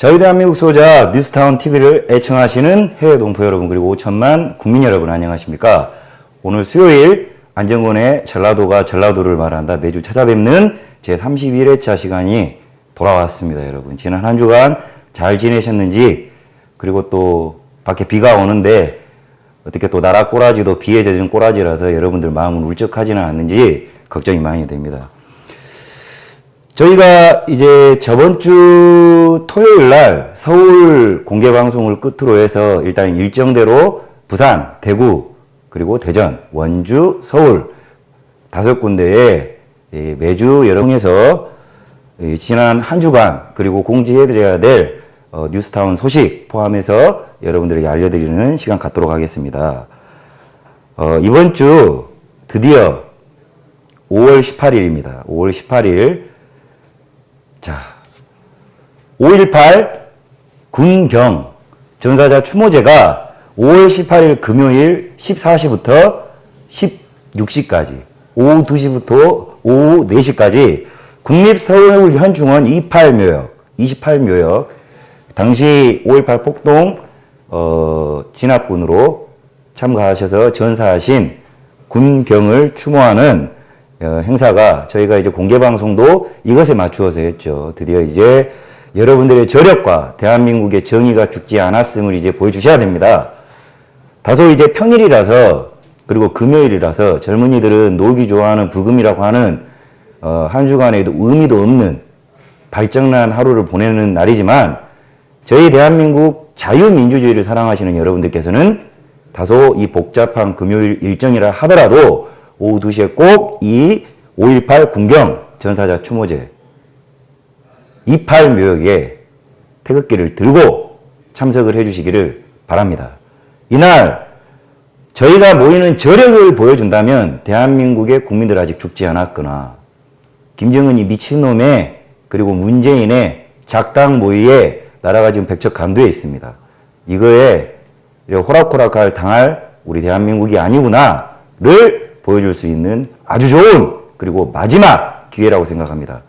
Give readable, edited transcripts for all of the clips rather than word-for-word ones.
저희 대한민국 소자 뉴스타운 TV를 애청하시는 해외 동포 여러분 그리고 5천만 국민 여러분 안녕하십니까? 오늘 수요일 안정권의 전라도가 전라도를 말한다 매주 찾아뵙는 제31회차 시간이 돌아왔습니다. 여러분 지난 한 주간 잘 지내셨는지 그리고 또 밖에 비가 오는데 어떻게 또 나라 꼬라지도 비에 젖은 꼬라지라서 여러분들 마음은 울적하지는 않는지 걱정이 많이 됩니다. 저희가 이제 저번 주 토요일 날 서울 공개 방송을 끝으로 해서 일단 일정대로 부산, 대구, 그리고 대전, 원주, 서울 5군데에 매주 여러분에서 지난 한 주간 그리고 공지해드려야 될 뉴스타운 소식 포함해서 여러분들에게 알려드리는 시간 갖도록 하겠습니다. 이번 주 드디어 5월 18일입니다. 5월 18일 자, 5.18 군경 전사자 추모제가 5월 18일 금요일 14시부터 16시까지 오후 2시부터 오후 4시까지 국립서울현충원 28묘역 당시 5.18 폭동 진압군으로 참가하셔서 전사하신 군경을 추모하는 행사가 저희가 이제 공개방송도 이것에 맞추어서 했죠. 드디어 이제 여러분들의 저력과 대한민국의 정의가 죽지 않았음을 이제 보여주셔야 됩니다. 다소 이제 평일이라서 그리고 금요일이라서 젊은이들은 놀기 좋아하는 불금이라고 하는 한 주간에도 의미도 없는 발정난 하루를 보내는 날이지만 저희 대한민국 자유민주주의를 사랑하시는 여러분들께서는 다소 이 복잡한 금요일 일정이라 하더라도 오후 2시에 꼭 이 5.18 군경 전사자 추모제 28묘역에 태극기를 들고 참석을 해주시기를 바랍니다. 이날 저희가 모이는 저력을 보여준다면 대한민국의 국민들 아직 죽지 않았거나 김정은이 미친놈의 그리고 문재인의 작당 모의에 나라가 지금 백척간두에 있습니다. 이거에 호락호락할 당할 우리 대한민국이 아니구나를 보여줄 수 있는 아주 좋은 그리고 마지막 기회라고 생각합니다.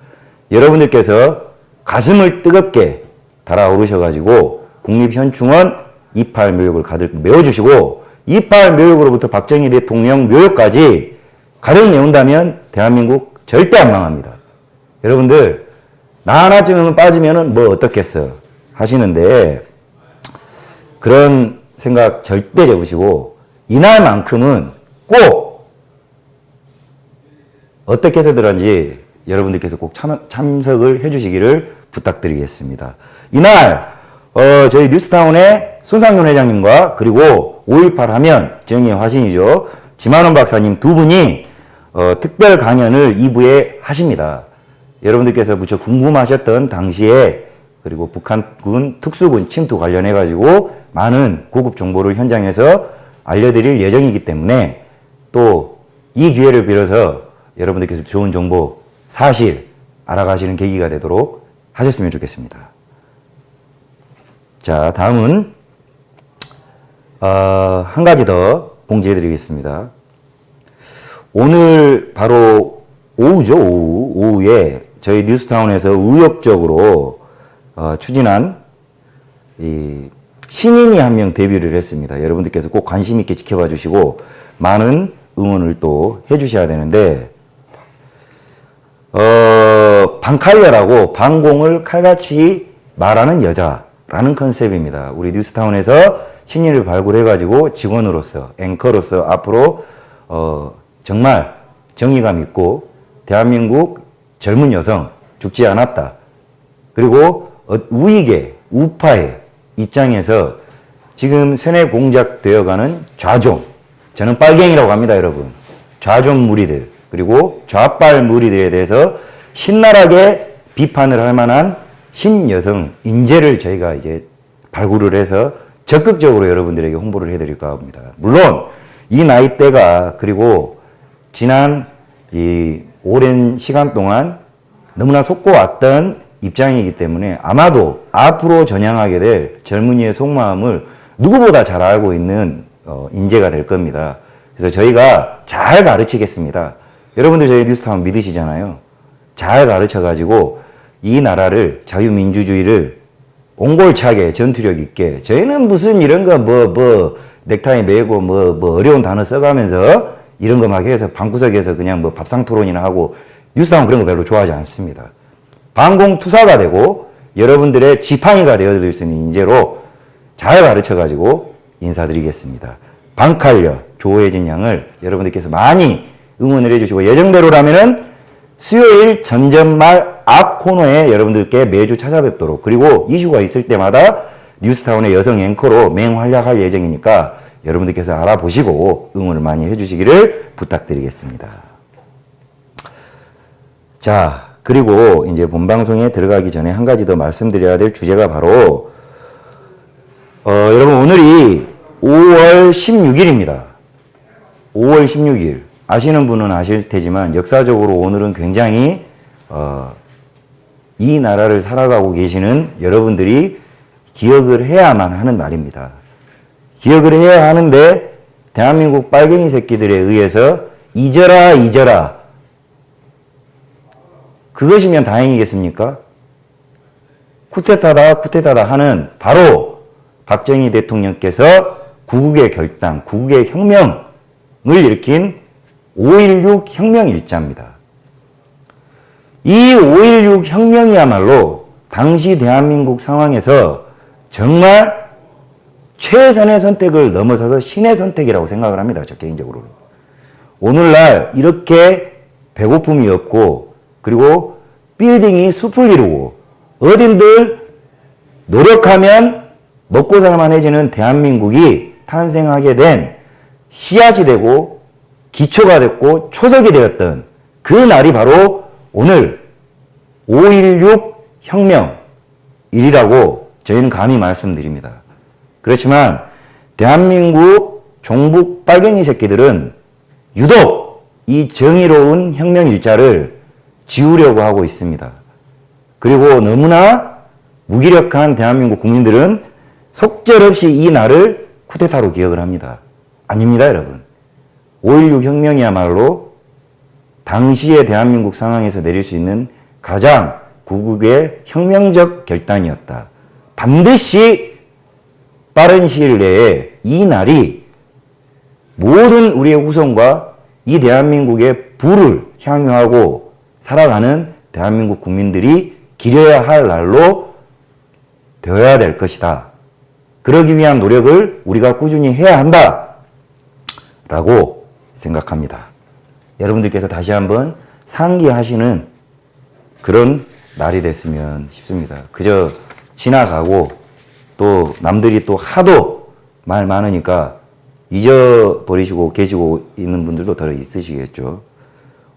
여러분들께서 가슴을 뜨겁게 달아오르셔가지고 국립현충원 28묘역을 가득 메워주시고 28묘역으로부터 박정희 대통령 묘역까지 가득 메운다면 대한민국 절대 안 망합니다. 여러분들 나 하나쯤은 빠지면 뭐 어떻겠어 하시는데 그런 생각 절대 접으시고 이날만큼은 꼭 어떻게 해서든지 여러분들께서 꼭 참석을 해주시기를 부탁드리겠습니다. 이날 저희 뉴스타운의 손상윤 회장님과 그리고 5.18 하면 정의의 화신이죠. 지만원 박사님 두 분이 특별 강연을 2부에 하십니다. 여러분들께서 무척 궁금하셨던 당시에 그리고 북한군 특수군 침투 관련해 가지고 많은 고급 정보를 현장에서 알려드릴 예정이기 때문에 또 이 기회를 빌어서 여러분들께서 좋은 정보, 사실 알아가시는 계기가 되도록 하셨으면 좋겠습니다. 자, 다음은 한 가지 더 공지해 드리겠습니다. 오늘 바로 오후죠. 오후에 저희 뉴스타운에서 의욕적으로 추진한 이 신인이 한 명 데뷔를 했습니다. 여러분들께서 꼭 관심 있게 지켜봐 주시고 많은 응원을 또 해주셔야 되는데 방칼려라고 방공을 칼같이 말하는 여자라는 컨셉입니다. 우리 뉴스타운에서 신인을 발굴해가지고 직원으로서 앵커로서 앞으로 정말 정의감 있고 대한민국 젊은 여성 죽지 않았다. 그리고 우익의 우파의 입장에서 지금 세뇌 공작되어가는 좌종 저는 빨갱이라고 합니다. 여러분 좌종 무리들 그리고 좌빨 무리들에 대해서 신랄하게 비판을 할 만한 신여성 인재를 저희가 이제 발굴을 해서 적극적으로 여러분들에게 홍보를 해드릴까 합니다. 물론 이 나이대가 그리고 지난 이 오랜 시간 동안 너무나 속고왔던 입장이기 때문에 아마도 앞으로 전향하게 될 젊은이의 속마음을 누구보다 잘 알고 있는 인재가 될 겁니다. 그래서 저희가 잘 가르치겠습니다. 여러분들 저희 뉴스타운 믿으시잖아요. 잘 가르쳐가지고 이 나라를 자유민주주의를 옹골차게 전투력 있게 저희는 무슨 이런 거 넥타이 매고 어려운 단어 써가면서 이런 거 막 해서 방구석에서 그냥 밥상 토론이나 하고 뉴스타운 그런 거 별로 좋아하지 않습니다. 방공투사가 되고 여러분들의 지팡이가 되어드릴 수 있는 인재로 잘 가르쳐가지고 인사드리겠습니다. 방칼려 조혜진 양을 여러분들께서 많이 응원을 해주시고 예정대로라면은 수요일 전전말 앞 코너에 여러분들께 매주 찾아뵙도록 그리고 이슈가 있을 때마다 뉴스타운의 여성 앵커로 맹활약할 예정이니까 여러분들께서 알아보시고 응원을 많이 해주시기를 부탁드리겠습니다. 자, 그리고 이제 본방송에 들어가기 전에 한 가지 더 말씀드려야 될 주제가 바로 여러분 오늘이 5월 16일입니다. 5월 16일 아시는 분은 아실 테지만 역사적으로 오늘은 굉장히 이 나라를 살아가고 계시는 여러분들이 기억을 해야만 하는 날입니다. 기억을 해야 하는데 대한민국 빨갱이 새끼들에 의해서 잊어라 그것이면 다행이겠습니까? 쿠데타다 하는 바로 박정희 대통령께서 구국의 결단, 구국의 혁명을 일으킨 5.16 혁명일자입니다. 이 5.16 혁명이야말로 당시 대한민국 상황에서 정말 최선의 선택을 넘어서서 신의 선택이라고 생각을 합니다. 저 개인적으로는. 오늘날 이렇게 배고픔이 없고 그리고 빌딩이 숲을 이루고 어딘들 노력하면 먹고 살만해지는 대한민국이 탄생하게 된 씨앗이 되고 기초가 됐고 초석이 되었던 그 날이 바로 오늘 5.16 혁명일이라고 저희는 감히 말씀드립니다. 그렇지만 대한민국 종북 빨갱이 새끼들은 유독 이 정의로운 혁명일자를 지우려고 하고 있습니다. 그리고 너무나 무기력한 대한민국 국민들은 속절없이 이 날을 쿠데타로 기억을 합니다. 아닙니다, 여러분. 5.16 혁명이야말로 당시의 대한민국 상황에서 내릴 수 있는 가장 구국의 혁명적 결단이었다. 반드시 빠른 시일 내에 이 날이 모든 우리의 후손과 이 대한민국의 부를 향유하고 살아가는 대한민국 국민들이 기려야 할 날로 되어야 될 것이다. 그러기 위한 노력을 우리가 꾸준히 해야 한다. 라고 생각합니다. 여러분들께서 다시 한번 상기하시는 그런 날이 됐으면 싶습니다. 그저 지나가고 또 남들이 또 하도 말 많으니까 잊어버리시고 계시고 있는 분들도 더 있으시겠죠.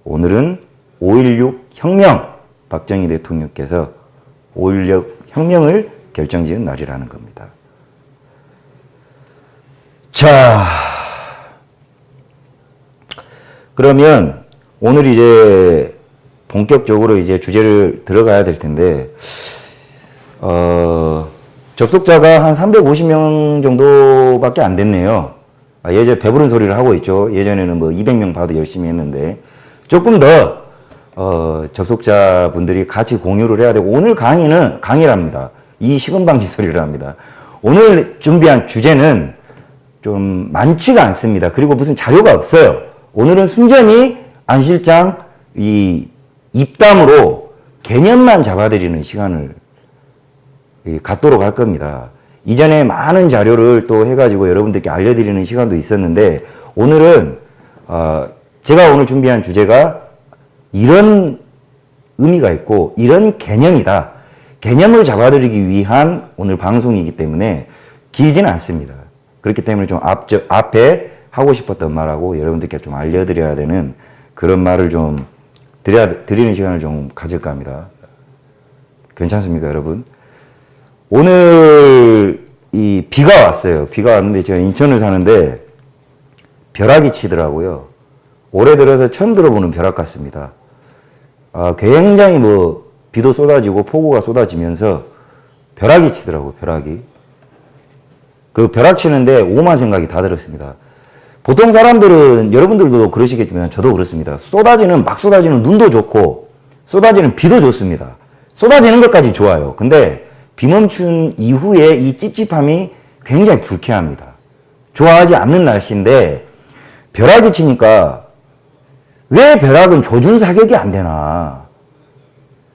오늘은 5.16 혁명, 박정희 대통령께서 5.16 혁명을 결정지은 날이라는 겁니다. 자, 그러면 오늘 이제 본격적으로 이제 주제를 들어가야 될 텐데, 접속자가 한 350명 정도밖에 안 됐네요. 예전에 배부른 소리를 하고 있죠. 예전에는 200명 봐도 열심히 했는데, 조금 더, 접속자분들이 같이 공유를 해야 되고, 오늘 강의랍니다. 이 식은방지 소리를 합니다. 오늘 준비한 주제는 좀 많지가 않습니다. 그리고 무슨 자료가 없어요. 오늘은 순전히 안 실장 이 입담으로 개념만 잡아드리는 시간을 갖도록 할 겁니다. 이전에 많은 자료를 또 해가지고 여러분들께 알려드리는 시간도 있었는데 오늘은 제가 오늘 준비한 주제가 이런 의미가 있고 이런 개념이다. 개념을 잡아드리기 위한 오늘 방송이기 때문에 길지는 않습니다. 그렇기 때문에 좀 앞에 하고 싶었던 말하고 여러분들께 좀 알려드려야 되는 그런 말을 좀 드리는 시간을 좀 가질까 합니다. 괜찮습니까, 여러분? 오늘 이 비가 왔어요. 비가 왔는데 제가 인천을 사는데 벼락이 치더라고요. 올해 들어서 처음 들어보는 벼락 같습니다. 굉장히 비도 쏟아지고 폭우가 쏟아지면서 벼락이 치더라고요, 벼락이. 그 벼락 치는데 오만 생각이 다 들었습니다. 보통 사람들은 여러분들도 그러시겠지만 저도 그렇습니다. 막 쏟아지는 눈도 좋고 쏟아지는 비도 좋습니다. 쏟아지는 것까지 좋아요. 근데 비멈춘 이후에 이 찝찝함이 굉장히 불쾌합니다. 좋아하지 않는 날씨인데 벼락이 치니까 왜 벼락은 조준 사격이 안 되나?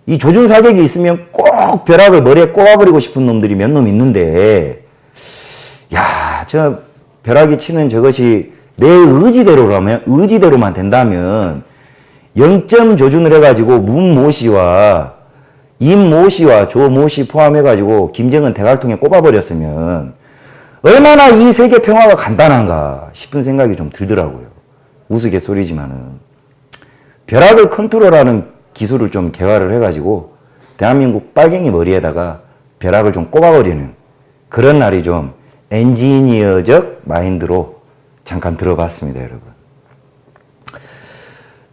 이 조준 사격이 있으면 꼭 벼락을 머리에 꼽아버리고 싶은 놈들이 몇 놈 있는데, 야, 저 벼락이 치는 저것이 내 의지대로만 된다면 0점 조준을 해가지고 문모 씨와 임모 씨와 조모 씨 포함해가지고 김정은 대갈통에 꼽아버렸으면 얼마나 이 세계 평화가 간단한가 싶은 생각이 좀 들더라고요. 우스갯소리지만은. 벼락을 컨트롤하는 기술을 좀 개발을 해가지고 대한민국 빨갱이 머리에다가 벼락을 좀 꼽아버리는 그런 날이 좀 엔지니어적 마인드로 잠깐 들어봤습니다, 여러분.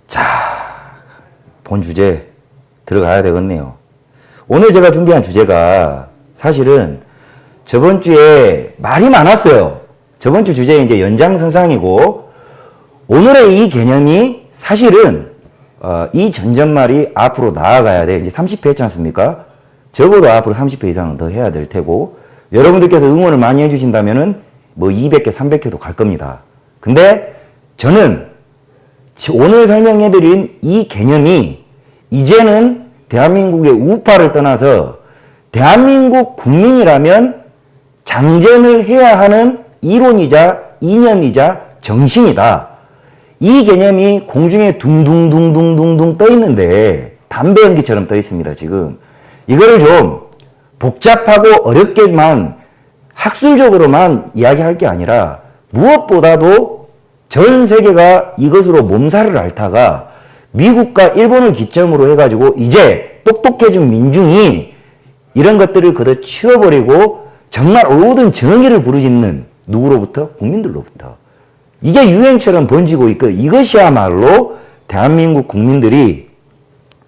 자, 본 주제 들어가야 되겠네요. 오늘 제가 준비한 주제가 사실은 저번 주에 말이 많았어요. 저번 주 주제 이제 연장선상이고, 오늘의 이 개념이 사실은 이 전전말이 앞으로 나아가야 돼. 이제 30회 했지 않습니까? 적어도 앞으로 30회 이상은 더 해야 될 테고, 여러분들께서 응원을 많이 해주신다면은 뭐 200회, 300회도 갈 겁니다. 근데 저는 오늘 설명해드린 이 개념이 이제는 대한민국의 우파를 떠나서 대한민국 국민이라면 장전을 해야 하는 이론이자 이념이자 정신이다. 이 개념이 공중에 둥둥둥둥둥둥 떠 있는데 담배 연기처럼 떠 있습니다, 지금. 이거를 좀 복잡하고 어렵게만 학술적으로만 이야기할 게 아니라 무엇보다도 전 세계가 이것으로 몸살을 앓다가 미국과 일본을 기점으로 해가지고 이제 똑똑해진 민중이 이런 것들을 걷어치워버리고 정말 모든 정의를 부르짖는 누구로부터? 국민들로부터. 이게 유행처럼 번지고 있고, 이것이야말로 대한민국 국민들이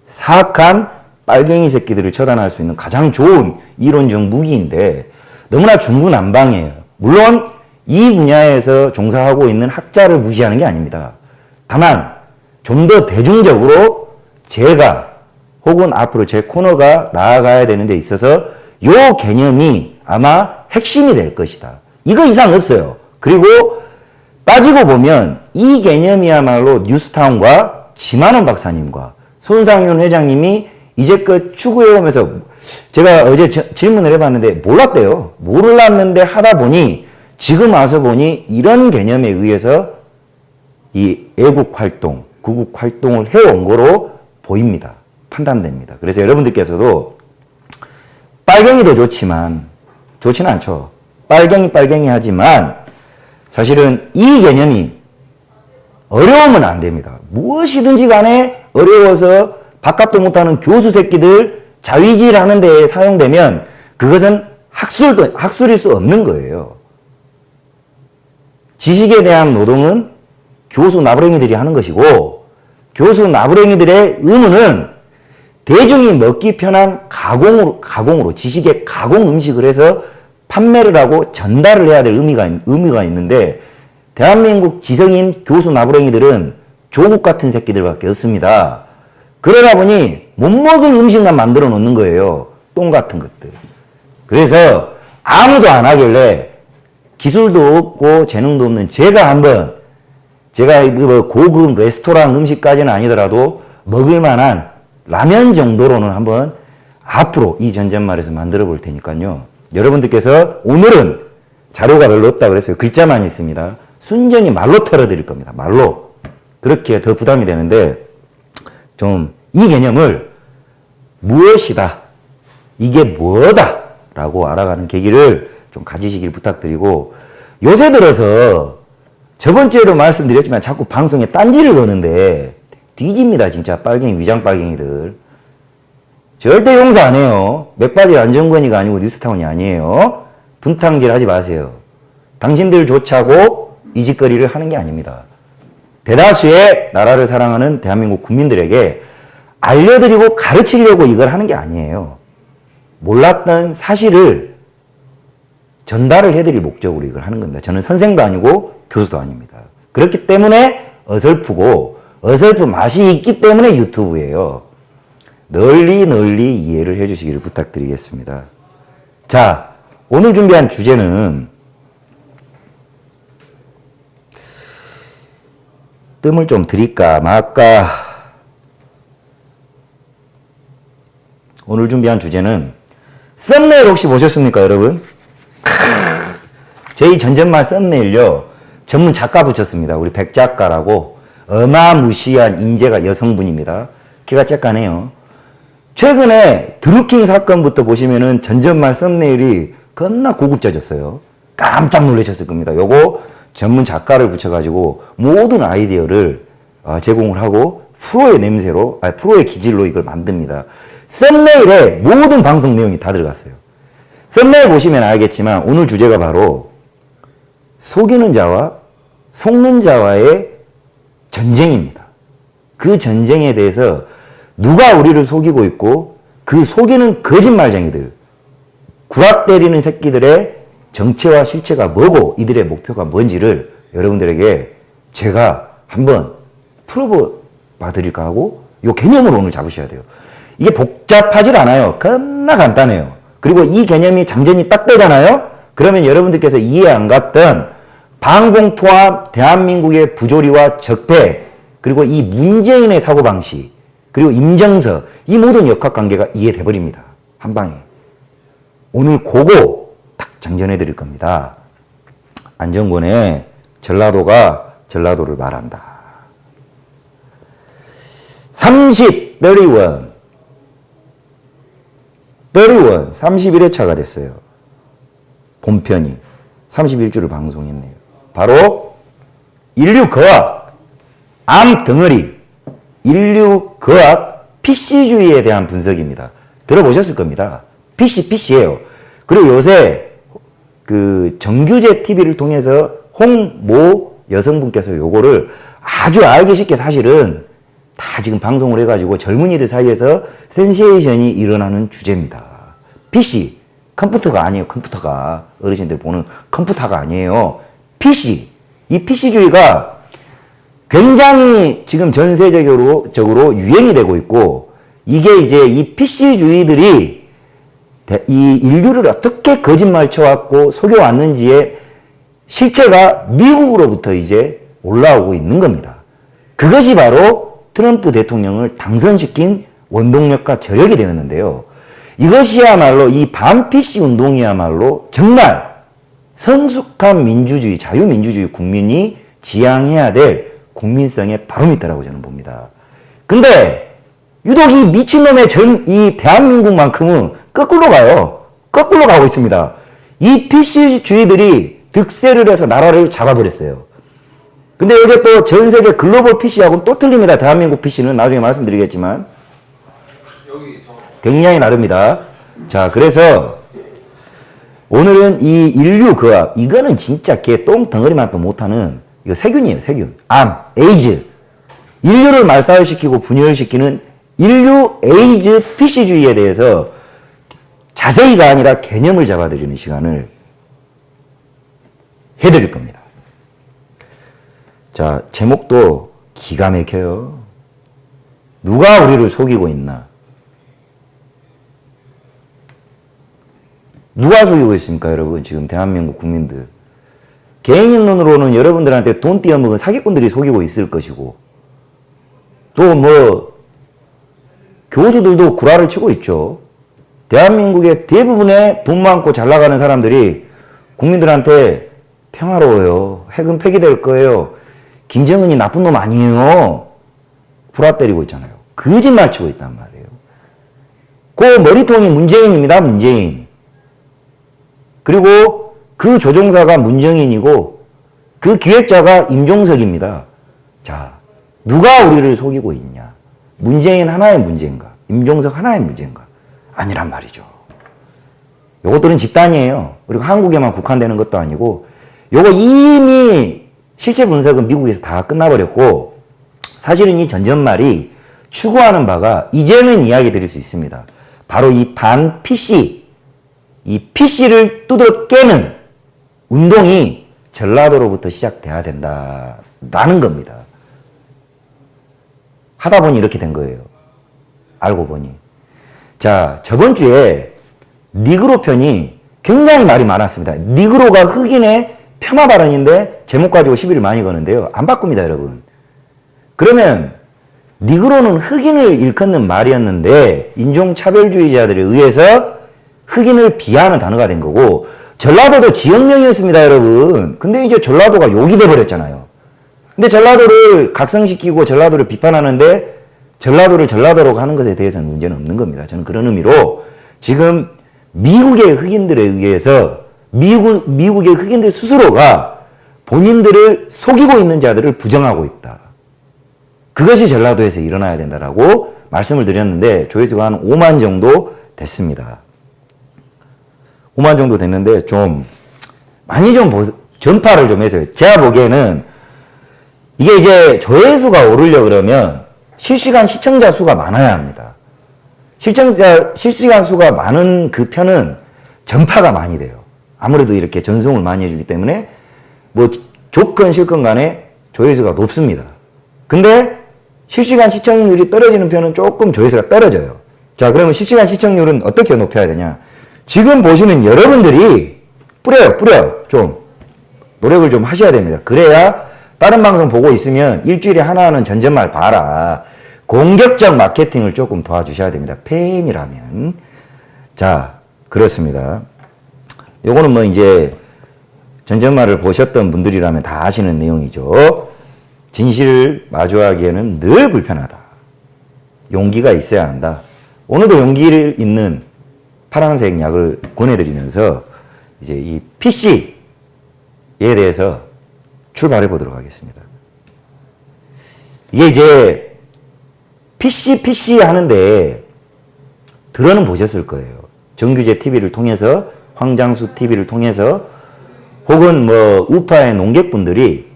사악한 빨갱이 새끼들을 처단할 수 있는 가장 좋은 이론적 무기인데 너무나 중구난방이에요. 물론 이 분야에서 종사하고 있는 학자를 무시하는 게 아닙니다. 다만 좀 더 대중적으로 제가 혹은 앞으로 제 코너가 나아가야 되는 데 있어서 요 개념이 아마 핵심이 될 것이다. 이거 이상 없어요. 그리고 따지고 보면 이 개념이야말로 뉴스타운과 지만원 박사님과 손상윤 회장님이 이제껏 추구해오면서, 제가 어제 질문을 해봤는데 몰랐대요. 몰랐는데 하다 보니 지금 와서 보니 이런 개념에 의해서 이 애국 활동, 구국 활동을 해온 거로 보입니다. 판단됩니다. 그래서 여러분들께서도 빨갱이도 좋지는 않죠. 빨갱이 하지만 사실은 이 개념이 어려우면 안 됩니다. 무엇이든지 간에 어려워서 바깥도 못하는 교수 새끼들 자위질하는 데에 사용되면 그것은 학술일 수 없는 거예요. 지식에 대한 노동은 교수 나부랭이들이 하는 것이고, 교수 나부랭이들의 의무는 대중이 먹기 편한 가공으로 지식의 가공 음식을 해서 판매를 하고 전달을 해야 될 의미가 있는데, 대한민국 지성인 교수 나부랭이들은 조국 같은 새끼들밖에 없습니다. 그러다 보니 못 먹을 음식만 만들어 놓는 거예요. 똥 같은 것들. 그래서 아무도 안 하길래 기술도 없고 재능도 없는 제가 고급 레스토랑 음식까지는 아니더라도 먹을 만한 라면 정도로는 한번 앞으로 이 전전말에서 만들어 볼 테니까요. 여러분들께서 오늘은 자료가 별로 없다고 그랬어요. 글자만 있습니다. 순전히 말로 털어드릴 겁니다. 말로. 그렇게 더 부담이 되는데 좀 이 개념을 무엇이다, 이게 뭐다 라고 알아가는 계기를 좀 가지시길 부탁드리고, 요새 들어서 저번 주에도 말씀드렸지만 자꾸 방송에 딴지를 거는데 뒤집니다. 진짜 빨갱이, 위장 빨갱이들. 절대 용서 안 해요. 맥바지 안정권이가 아니고 뉴스타운이 아니에요. 분탕질 하지 마세요. 당신들조차고 이 짓거리를 하는 게 아닙니다. 대다수의 나라를 사랑하는 대한민국 국민들에게 알려드리고 가르치려고 이걸 하는 게 아니에요. 몰랐던 사실을 전달을 해드릴 목적으로 이걸 하는 겁니다. 저는 선생도 아니고 교수도 아닙니다. 그렇기 때문에 어설픈 맛이 있기 때문에 유튜브예요. 널리 이해를 해주시기를 부탁드리겠습니다. 자, 오늘 준비한 주제는 뜸을 좀 드릴까 말까. 오늘 준비한 주제는 썸네일 혹시 보셨습니까, 여러분? 저희 전전말 썸네일요, 전문 작가 붙였습니다. 우리 백 작가라고. 어마무시한 인재가 여성분입니다. 키가 쬐까네요. 최근에 드루킹 사건부터 보시면은 전전말 썸네일이 겁나 고급져졌어요. 깜짝 놀라셨을 겁니다. 요거 전문 작가를 붙여가지고 모든 아이디어를 제공을 하고 프로의 냄새로, 프로의 기질로 이걸 만듭니다. 썸네일에 모든 방송 내용이 다 들어갔어요. 썸네일 보시면 알겠지만 오늘 주제가 바로 속이는 자와 속는 자와의 전쟁입니다. 그 전쟁에 대해서 누가 우리를 속이고 있고 그 속이는 거짓말쟁이들, 구락 때리는 새끼들의 정체와 실체가 뭐고 이들의 목표가 뭔지를 여러분들에게 제가 한번 풀어봐 드릴까 하고 이 개념을 오늘 잡으셔야 돼요. 이게 복잡하지 않아요. 겁나 간단해요. 그리고 이 개념이 장전이 딱 되잖아요. 그러면 여러분들께서 이해 안 갔던 방공포함 대한민국의 부조리와 적폐, 그리고 이 문재인의 사고방식, 그리고 임정서, 이 모든 역학관계가 이해돼 버립니다. 한 방에. 오늘 그거 딱 장전해 드릴 겁니다. 안정권의 전라도가 전라도를 말한다. 31회차가 됐어요. 본편이 31주를 방송했네요. 바로 인류거학, 암덩어리, 인류거학 PC주의에 대한 분석입니다. 들어보셨을 겁니다. PC예요. 그리고 요새 그 정규제 TV를 통해서 홍모 여성분께서 요거를 아주 알기 쉽게 사실은 다 지금 방송을 해가지고 젊은이들 사이에서 센세이션이 일어나는 주제입니다. PC, 컴퓨터가 아니에요. 컴퓨터가 어르신들 보는 컴퓨터가 아니에요. PC, 이 PC주의가 굉장히 지금 전 세계적으로 유행이 되고 있고, 이게 이제 이 PC주의들이 이 인류를 어떻게 거짓말 쳐왔고 속여왔는지의 실체가 미국으로부터 이제 올라오고 있는 겁니다. 그것이 바로 트럼프 대통령을 당선시킨 원동력과 저력이 되었는데요. 이것이야말로 이 반PC 운동이야말로 정말 성숙한 민주주의, 자유민주주의 국민이 지향해야 될 국민성의 바로미터라고 저는 봅니다. 근데 유독 이 미친놈의 이 대한민국만큼은 거꾸로 가요. 거꾸로 가고 있습니다. 이 PC주의들이 득세를 해서 나라를 잡아버렸어요. 근데 이게 또 전 세계 글로벌 PC하고는 또 틀립니다. 대한민국 PC는 나중에 말씀드리겠지만 굉장히 다릅니다. 자, 그래서 오늘은 이 인류거학, 이거는 진짜 개 똥덩어리만 또 못하는 이거 세균이에요. 세균. 암, 에이즈. 인류를 말살시키고 분열시키는 인류 에이즈 PC주의에 대해서 자세히가 아니라 개념을 잡아드리는 시간을 해드릴 겁니다. 자, 제목도 기가 막혀요. 누가 우리를 속이고 있나? 누가 속이고 있습니까, 여러분? 지금 대한민국 국민들. 개인론으로는 여러분들한테 돈 띄어먹은 사기꾼들이 속이고 있을 것이고, 또 뭐 교주들도 구라를 치고 있죠. 대한민국의 대부분의 돈 많고 잘 나가는 사람들이 국민들한테 평화로워요. 핵은 폐기될 거예요. 김정은이 나쁜 놈 아니에요. 불화 때리고 있잖아요. 거짓말 치고 있단 말이에요. 그 머리통이 문재인입니다. 문재인. 그리고 그 조종사가 문정인이고 그 기획자가 임종석입니다. 자, 누가 우리를 속이고 있냐? 문재인 하나의 문제인가? 임종석 하나의 문제인가? 아니란 말이죠. 요것들은 집단이에요. 그리고 한국에만 국한되는 것도 아니고, 요거 이미 실제 분석은 미국에서 다 끝나버렸고, 사실은 이 전전말이 추구하는 바가 이제는 이야기 드릴 수 있습니다. 바로 이 반 PC, 이 PC를 두드러 깨는 운동이 전라도로부터 시작돼야 된다라는 겁니다. 하다 보니 이렇게 된 거예요. 알고 보니. 자, 저번 주에 니그로 편이 굉장히 말이 많았습니다. 니그로가 흑인의 폄하 발언인데 제목 가지고 시비를 많이 거는데요. 안 바꿉니다, 여러분. 그러면 니그로는 흑인을 일컫는 말이었는데 인종차별주의자들에 의해서 흑인을 비하하는 단어가 된 거고, 전라도도 지역명이었습니다, 여러분. 근데 이제 전라도가 욕이 돼버렸잖아요. 근데 전라도를 각성시키고 전라도를 비판하는데 전라도를 전라도라고 하는 것에 대해서는 문제는 없는 겁니다. 저는 그런 의미로 지금 미국의 흑인들에 의해서 미국의 흑인들 스스로가 본인들을 속이고 있는 자들을 부정하고 있다. 그것이 전라도에서 일어나야 된다라고 말씀을 드렸는데 조회수가 한 5만 정도 됐습니다. 5만 정도 됐는데 좀 많이 좀 전파를 좀 해서요. 제가 보기에는 이게 이제 조회수가 오르려 그러면 실시간 시청자 수가 많아야 합니다. 실시간 수가 많은 그 편은 전파가 많이 돼요. 아무래도 이렇게 전송을 많이 해주기 때문에 뭐 좋건 싫건 간에 조회수가 높습니다. 근데 실시간 시청률이 떨어지는 편은 조금 조회수가 떨어져요. 자, 그러면 실시간 시청률은 어떻게 높여야 되냐? 지금 보시는 여러분들이 뿌려요. 좀 노력을 좀 하셔야 됩니다. 그래야 다른 방송 보고 있으면 일주일에 하나는 전전말 봐라. 공격적 마케팅을 조금 도와주셔야 됩니다. 팬이라면. 자, 그렇습니다. 요거는 뭐 이제 전전말을 보셨던 분들이라면 다 아시는 내용이죠. 진실을 마주하기에는 늘 불편하다. 용기가 있어야 한다. 오늘도 용기를 있는 파란색 약을 권해드리면서 이제 이 PC에 대해서 출발해 보도록 하겠습니다. 이게 이제 PC 하는데 들어는 보셨을 거예요. 정규제 TV를 통해서, 황장수 TV를 통해서, 혹은 뭐 우파의 농객분들이,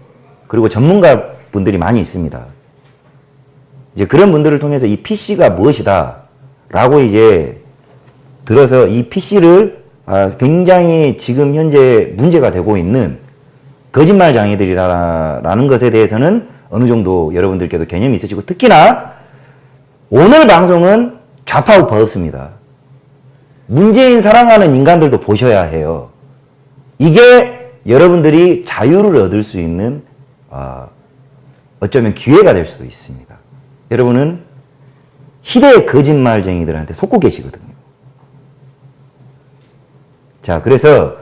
그리고 전문가 분들이 많이 있습니다. 이제 그런 분들을 통해서 이 PC가 무엇이다 라고 이제 들어서 이 PC를 굉장히 지금 현재 문제가 되고 있는 거짓말 장애들이라는 것에 대해서는 어느 정도 여러분들께도 개념이 있으시고, 특히나 오늘 방송은 좌파 우파 없습니다. 문재인 사랑하는 인간들도 보셔야 해요. 이게 여러분들이 자유를 얻을 수 있는 어쩌면 기회가 될 수도 있습니다. 여러분은 희대의 거짓말쟁이들한테 속고 계시거든요. 자, 그래서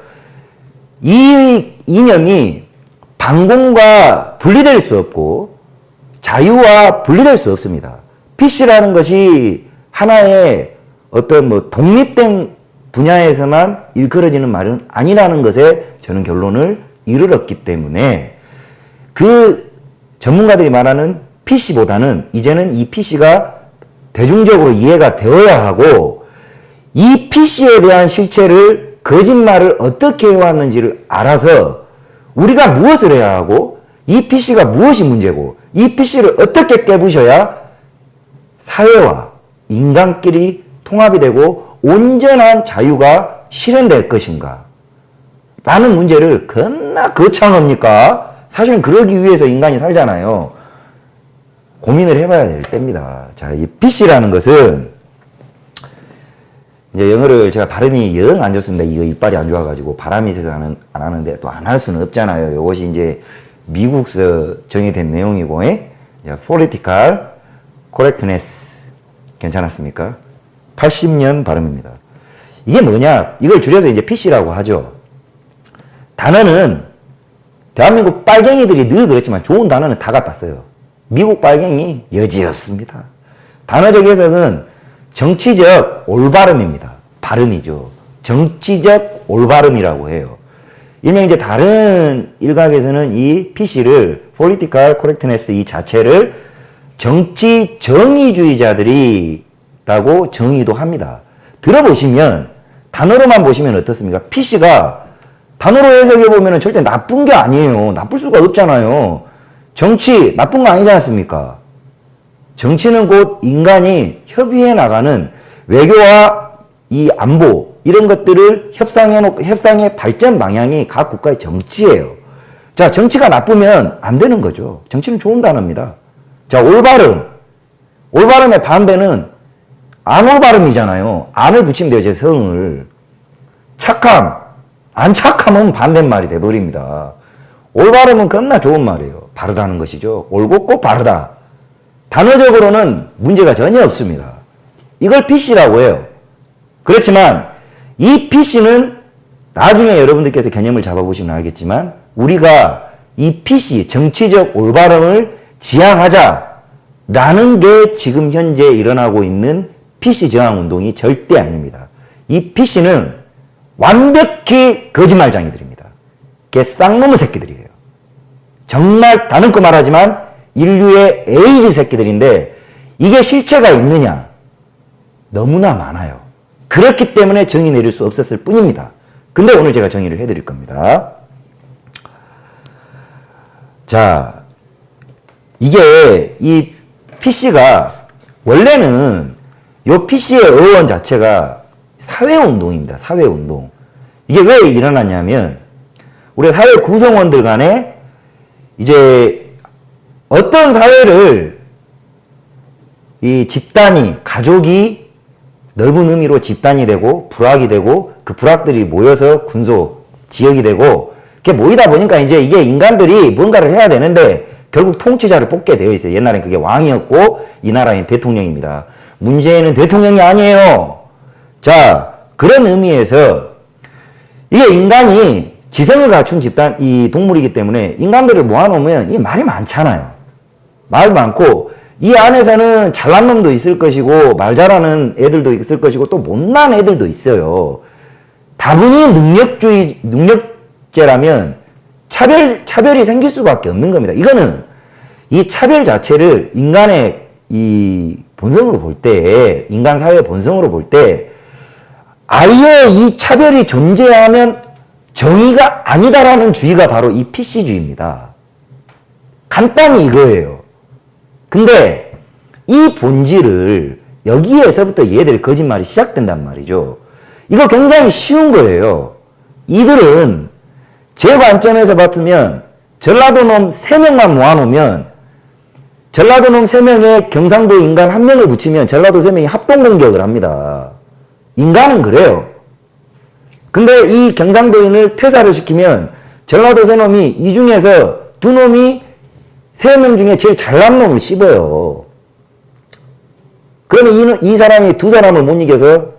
이 이념이 반공과 분리될 수 없고 자유와 분리될 수 없습니다. PC라는 것이 하나의 어떤 뭐 독립된 분야에서만 일컬어지는 말은 아니라는 것에 저는 결론을 이르렀기 때문에 그 전문가들이 말하는 PC보다는 이제는 이 PC가 대중적으로 이해가 되어야 하고, 이 PC에 대한 실체를, 거짓말을 어떻게 해왔는지를 알아서 우리가 무엇을 해야 하고, 이 PC가 무엇이 문제고, 이 PC를 어떻게 깨부셔야 사회와 인간끼리 통합이 되고 온전한 자유가 실현될 것인가 라는 문제를 겁나 거창합니까? 사실은 그러기 위해서 인간이 살잖아요. 고민을 해봐야 될 때입니다. 자, 이 PC라는 것은 이제 영어를 제가 발음이 영 안 좋습니다. 이거 이빨이 안 좋아가지고 바람이 있어서 안 하는데 또 안 할 수는 없잖아요. 이것이 이제 미국서 정의된 내용이고, political correctness 괜찮았습니까? 80년 발음입니다. 이게 뭐냐? 이걸 줄여서 이제 PC라고 하죠. 단어는 대한민국 빨갱이들이 늘 그랬지만 좋은 단어는 다 갖다 써요. 미국 빨갱이 여지없습니다. 단어적 해석은 정치적 올바름입니다. 발음이죠. 정치적 올바름이라고 해요. 일명 이제 다른 일각에서는 이 PC를 political correctness 이 자체를 정치 정의주의자들이라고 정의도 합니다. 들어보시면 단어로만 보시면 어떻습니까? PC가 단어로 해석해 보면 절대 나쁜 게 아니에요. 나쁠 수가 없잖아요. 정치 나쁜 거 아니지 않습니까? 정치는 곧 인간이 협의해 나가는 외교와 이 안보 이런 것들을 협상의 발전 방향이 각 국가의 정치예요. 자, 정치가 나쁘면 안 되는 거죠. 정치는 좋은 단어입니다. 자, 올바름. 올바름의 반대는 안 올바름이잖아요. 안을 붙이면 돼요, 제 성을. 착함, 안 착함은 반대말이 돼버립니다. 올바름은 겁나 좋은 말이에요. 바르다는 것이죠. 올곧고 바르다. 단어적으로는 문제가 전혀 없습니다. 이걸 PC라고 해요. 그렇지만 이 PC는 나중에 여러분들께서 개념을 잡아보시면 알겠지만 우리가 이 PC, 정치적 올바름을 지향하자라는 게 지금 현재 일어나고 있는 PC 저항 운동이 절대 아닙니다. 이 PC는 완벽히 거짓말장이들입니다. 걔 쌍놈의 새끼들이에요. 정말 다듬고 말하지만 인류의 에이지 새끼들인데 이게 실체가 있느냐? 너무나 많아요. 그렇기 때문에 정의 내릴 수 없었을 뿐입니다. 근데 오늘 제가 정의를 해드릴 겁니다. 자, 이게 이 PC가 원래는 요 PC의 어원 자체가 사회운동입니다. 사회운동. 이게 왜 일어났냐면 우리 사회 구성원들 간에 이제 어떤 사회를 이 집단이, 가족이 넓은 의미로 집단이 되고 부락이 되고 그 부락들이 모여서 군소, 지역이 되고 이렇게 모이다 보니까 이제 이게 인간들이 뭔가를 해야 되는데 결국 통치자를 뽑게 되어 있어요. 옛날엔 그게 왕이었고 이 나라의 대통령입니다. 문제는 대통령이 아니에요. 자, 그런 의미에서 이게 인간이 지성을 갖춘 집단, 이 동물이기 때문에 인간들을 모아놓으면 이 말이 많잖아요. 말 많고 이 안에서는 잘난 놈도 있을 것이고 말 잘하는 애들도 있을 것이고 또 못난 애들도 있어요. 다분히 능력제라면 차별이 생길 수밖에 없는 겁니다. 이거는 이 차별 자체를 인간의 이 본성으로 볼 때, 인간 사회의 본성으로 볼 때 아예 이 차별이 존재하면 정의가 아니다라는 주의가 바로 이 PC주의입니다. 간단히 이거예요. 근데 이 본질을 여기에서부터 얘들의 거짓말이 시작된단 말이죠. 이거 굉장히 쉬운 거예요. 이들은 제 관점에서 봤으면 전라도 놈 3명만 모아놓으면 전라도 놈 3명에 경상도 인간 1명을 붙이면 전라도 3명이 합동공격을 합니다. 인간은 그래요. 근데 이 경상도인을 퇴사를 시키면 전라도 3놈이 이 중에서 2놈이 3명 중에 제일 잘난 놈을 씹어요. 그러면 이 사람이 2사람을 못 이겨서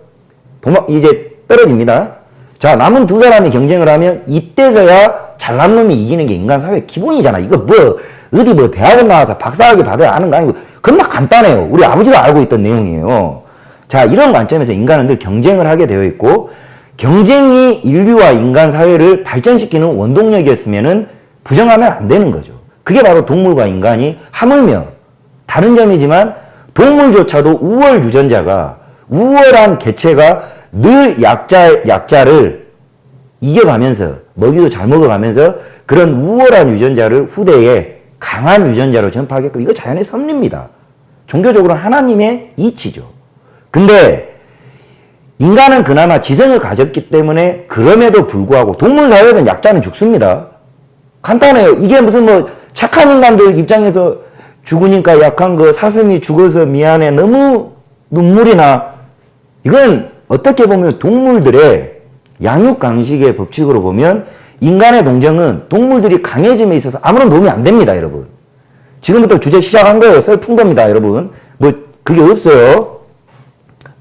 이제 떨어집니다. 자, 남은 2사람이 경쟁을 하면 이때서야 잘난 놈이 이기는 게 인간 사회 기본이잖아. 이거 뭐 어디 뭐 대학원 나와서 박사학위 받아야 아는 거 아니고 겁나 간단해요. 우리 아버지도 알고 있던 내용이에요. 자, 이런 관점에서 인간은 늘 경쟁을 하게 되어 있고 경쟁이 인류와 인간 사회를 발전시키는 원동력이었으면은 부정하면 안 되는 거죠. 그게 바로 동물과 인간이 하물며 다른 점이지만 동물조차도 우월 유전자가 우월한 개체가 늘 약자를 이겨가면서 먹이도 잘 먹어가면서 그런 우월한 유전자를 후대에 강한 유전자로 전파하게끔 이거 자연의 섭리입니다. 종교적으로는 하나님의 이치죠. 근데 인간은 그나마 지성을 가졌기 때문에 그럼에도 불구하고 동물 사회에서는 약자는 죽습니다. 간단해요. 이게 무슨 뭐 착한 인간들 입장에서 죽으니까 약한 거 사슴이 죽어서 미안해 너무 눈물이 나. 이건 어떻게 보면 동물들의 양육강식의 법칙으로 보면 인간의 동정은 동물들이 강해짐에 있어서 아무런 도움이 안 됩니다, 여러분. 지금부터 주제 시작한 거예요. 썰 푼 겁니다, 여러분. 뭐 그게 없어요.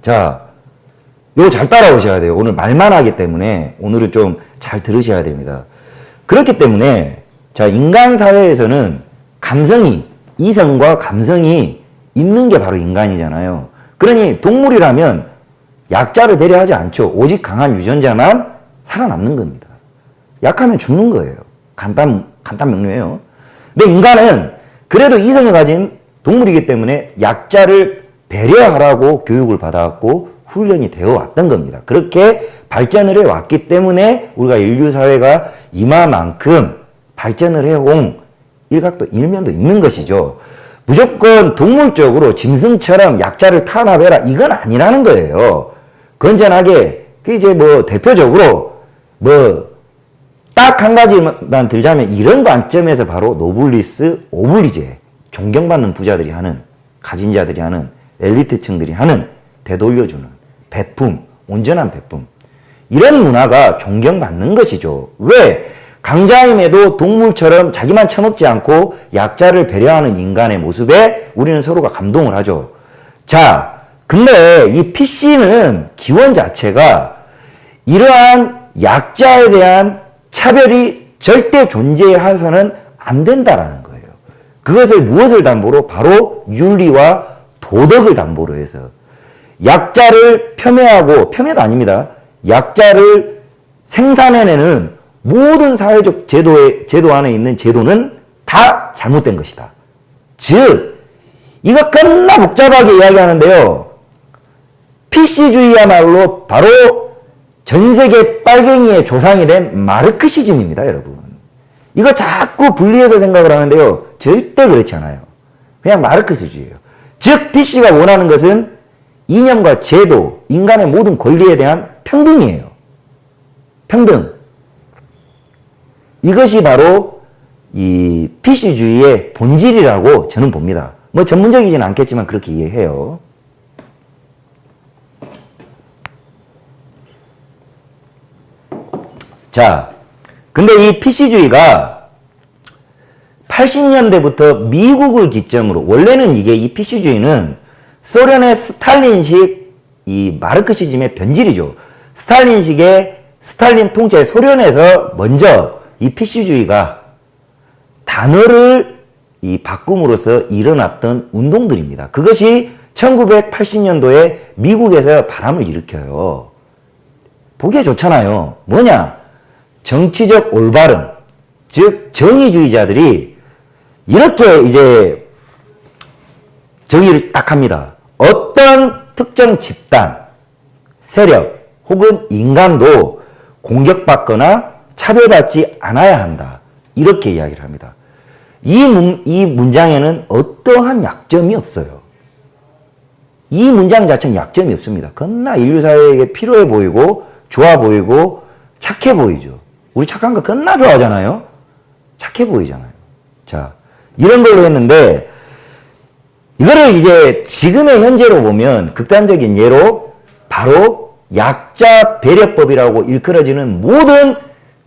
자, 이거 잘 따라오셔야 돼요. 오늘 말만 하기 때문에 오늘은 좀 잘 들으셔야 됩니다. 그렇기 때문에 자, 인간 사회에서는 감성이, 이성과 감성이 있는 게 바로 인간이잖아요. 그러니 동물이라면 약자를 배려하지 않죠. 오직 강한 유전자만 살아남는 겁니다. 약하면 죽는 거예요. 간단 명료해요. 근데 인간은 그래도 이성을 가진 동물이기 때문에 약자를 배려하라고 교육을 받아왔고 훈련이 되어 왔던 겁니다. 그렇게 발전을 해왔기 때문에 우리가 인류 사회가 이마만큼 발전을 해온 일면도 있는 것이죠. 무조건 동물적으로 짐승처럼 약자를 탄압해라 이건 아니라는 거예요. 건전하게 그 이제 뭐 대표적으로 뭐 딱 한 가지만 들자면 이런 관점에서 바로 노블리스 오블리제 존경받는 부자들이 하는 가진 자들이 하는 엘리트층들이 하는 되돌려주는 베품 온전한 베품 이런 문화가 존경받는 것이죠. 왜? 강자임에도 동물처럼 자기만 처먹지 않고 약자를 배려하는 인간의 모습에 우리는 서로가 감동을 하죠. 자, 근데 이 PC는 기원 자체가 이러한 약자에 대한 차별이 절대 존재해서는 안 된다라는 거예요. 그것을 무엇을 담보로? 바로 윤리와 도덕을 담보로 해서 약자를 폄훼하고, 폄훼도 아닙니다. 약자를 생산해내는 모든 사회적 제도 안에 있는 제도는 다 잘못된 것이다. 즉, 이거 겁나 복잡하게 이야기하는데요. PC주의야말로 바로 전 세계 빨갱이의 조상이 된 마르크시즘입니다, 여러분. 이거 자꾸 분리해서 생각을 하는데요. 절대 그렇지 않아요. 그냥 마르크스주의예요. 즉, PC가 원하는 것은 이념과 제도, 인간의 모든 권리에 대한 평등이에요. 평등. 이것이 바로 이 PC주의의 본질이라고 저는 봅니다. 뭐 전문적이지는 않겠지만 그렇게 이해해요. 자, 근데 이 PC주의가 80년대부터 미국을 기점으로, 원래는 이게 이 PC주의는 소련의 스탈린식 이 마르크시즘의 변질이죠. 스탈린 통치의 소련에서 먼저 이 PC주의가 단어를 이 바꿈으로써 일어났던 운동들입니다. 그것이 1980년도에 미국에서 바람을 일으켜요. 보기에 좋잖아요. 뭐냐? 정치적 올바름, 즉 정의주의자들이 이렇게 이제 정의를 딱 합니다. 어떤 특정 집단, 세력 혹은 인간도 공격받거나 차별받지 않아야 한다. 이렇게 이야기를 합니다. 이 문장에는 어떠한 약점이 없어요. 이 문장 자체는 약점이 없습니다. 겁나 인류사회에게 필요해 보이고 좋아 보이고 착해 보이죠. 우리 착한 거 겁나 좋아하잖아요. 착해 보이잖아요. 자, 이런 걸로 했는데 이거를 이제 지금의 현재로 보면 극단적인 예로 바로 약자 배려법이라고 일컬어지는 모든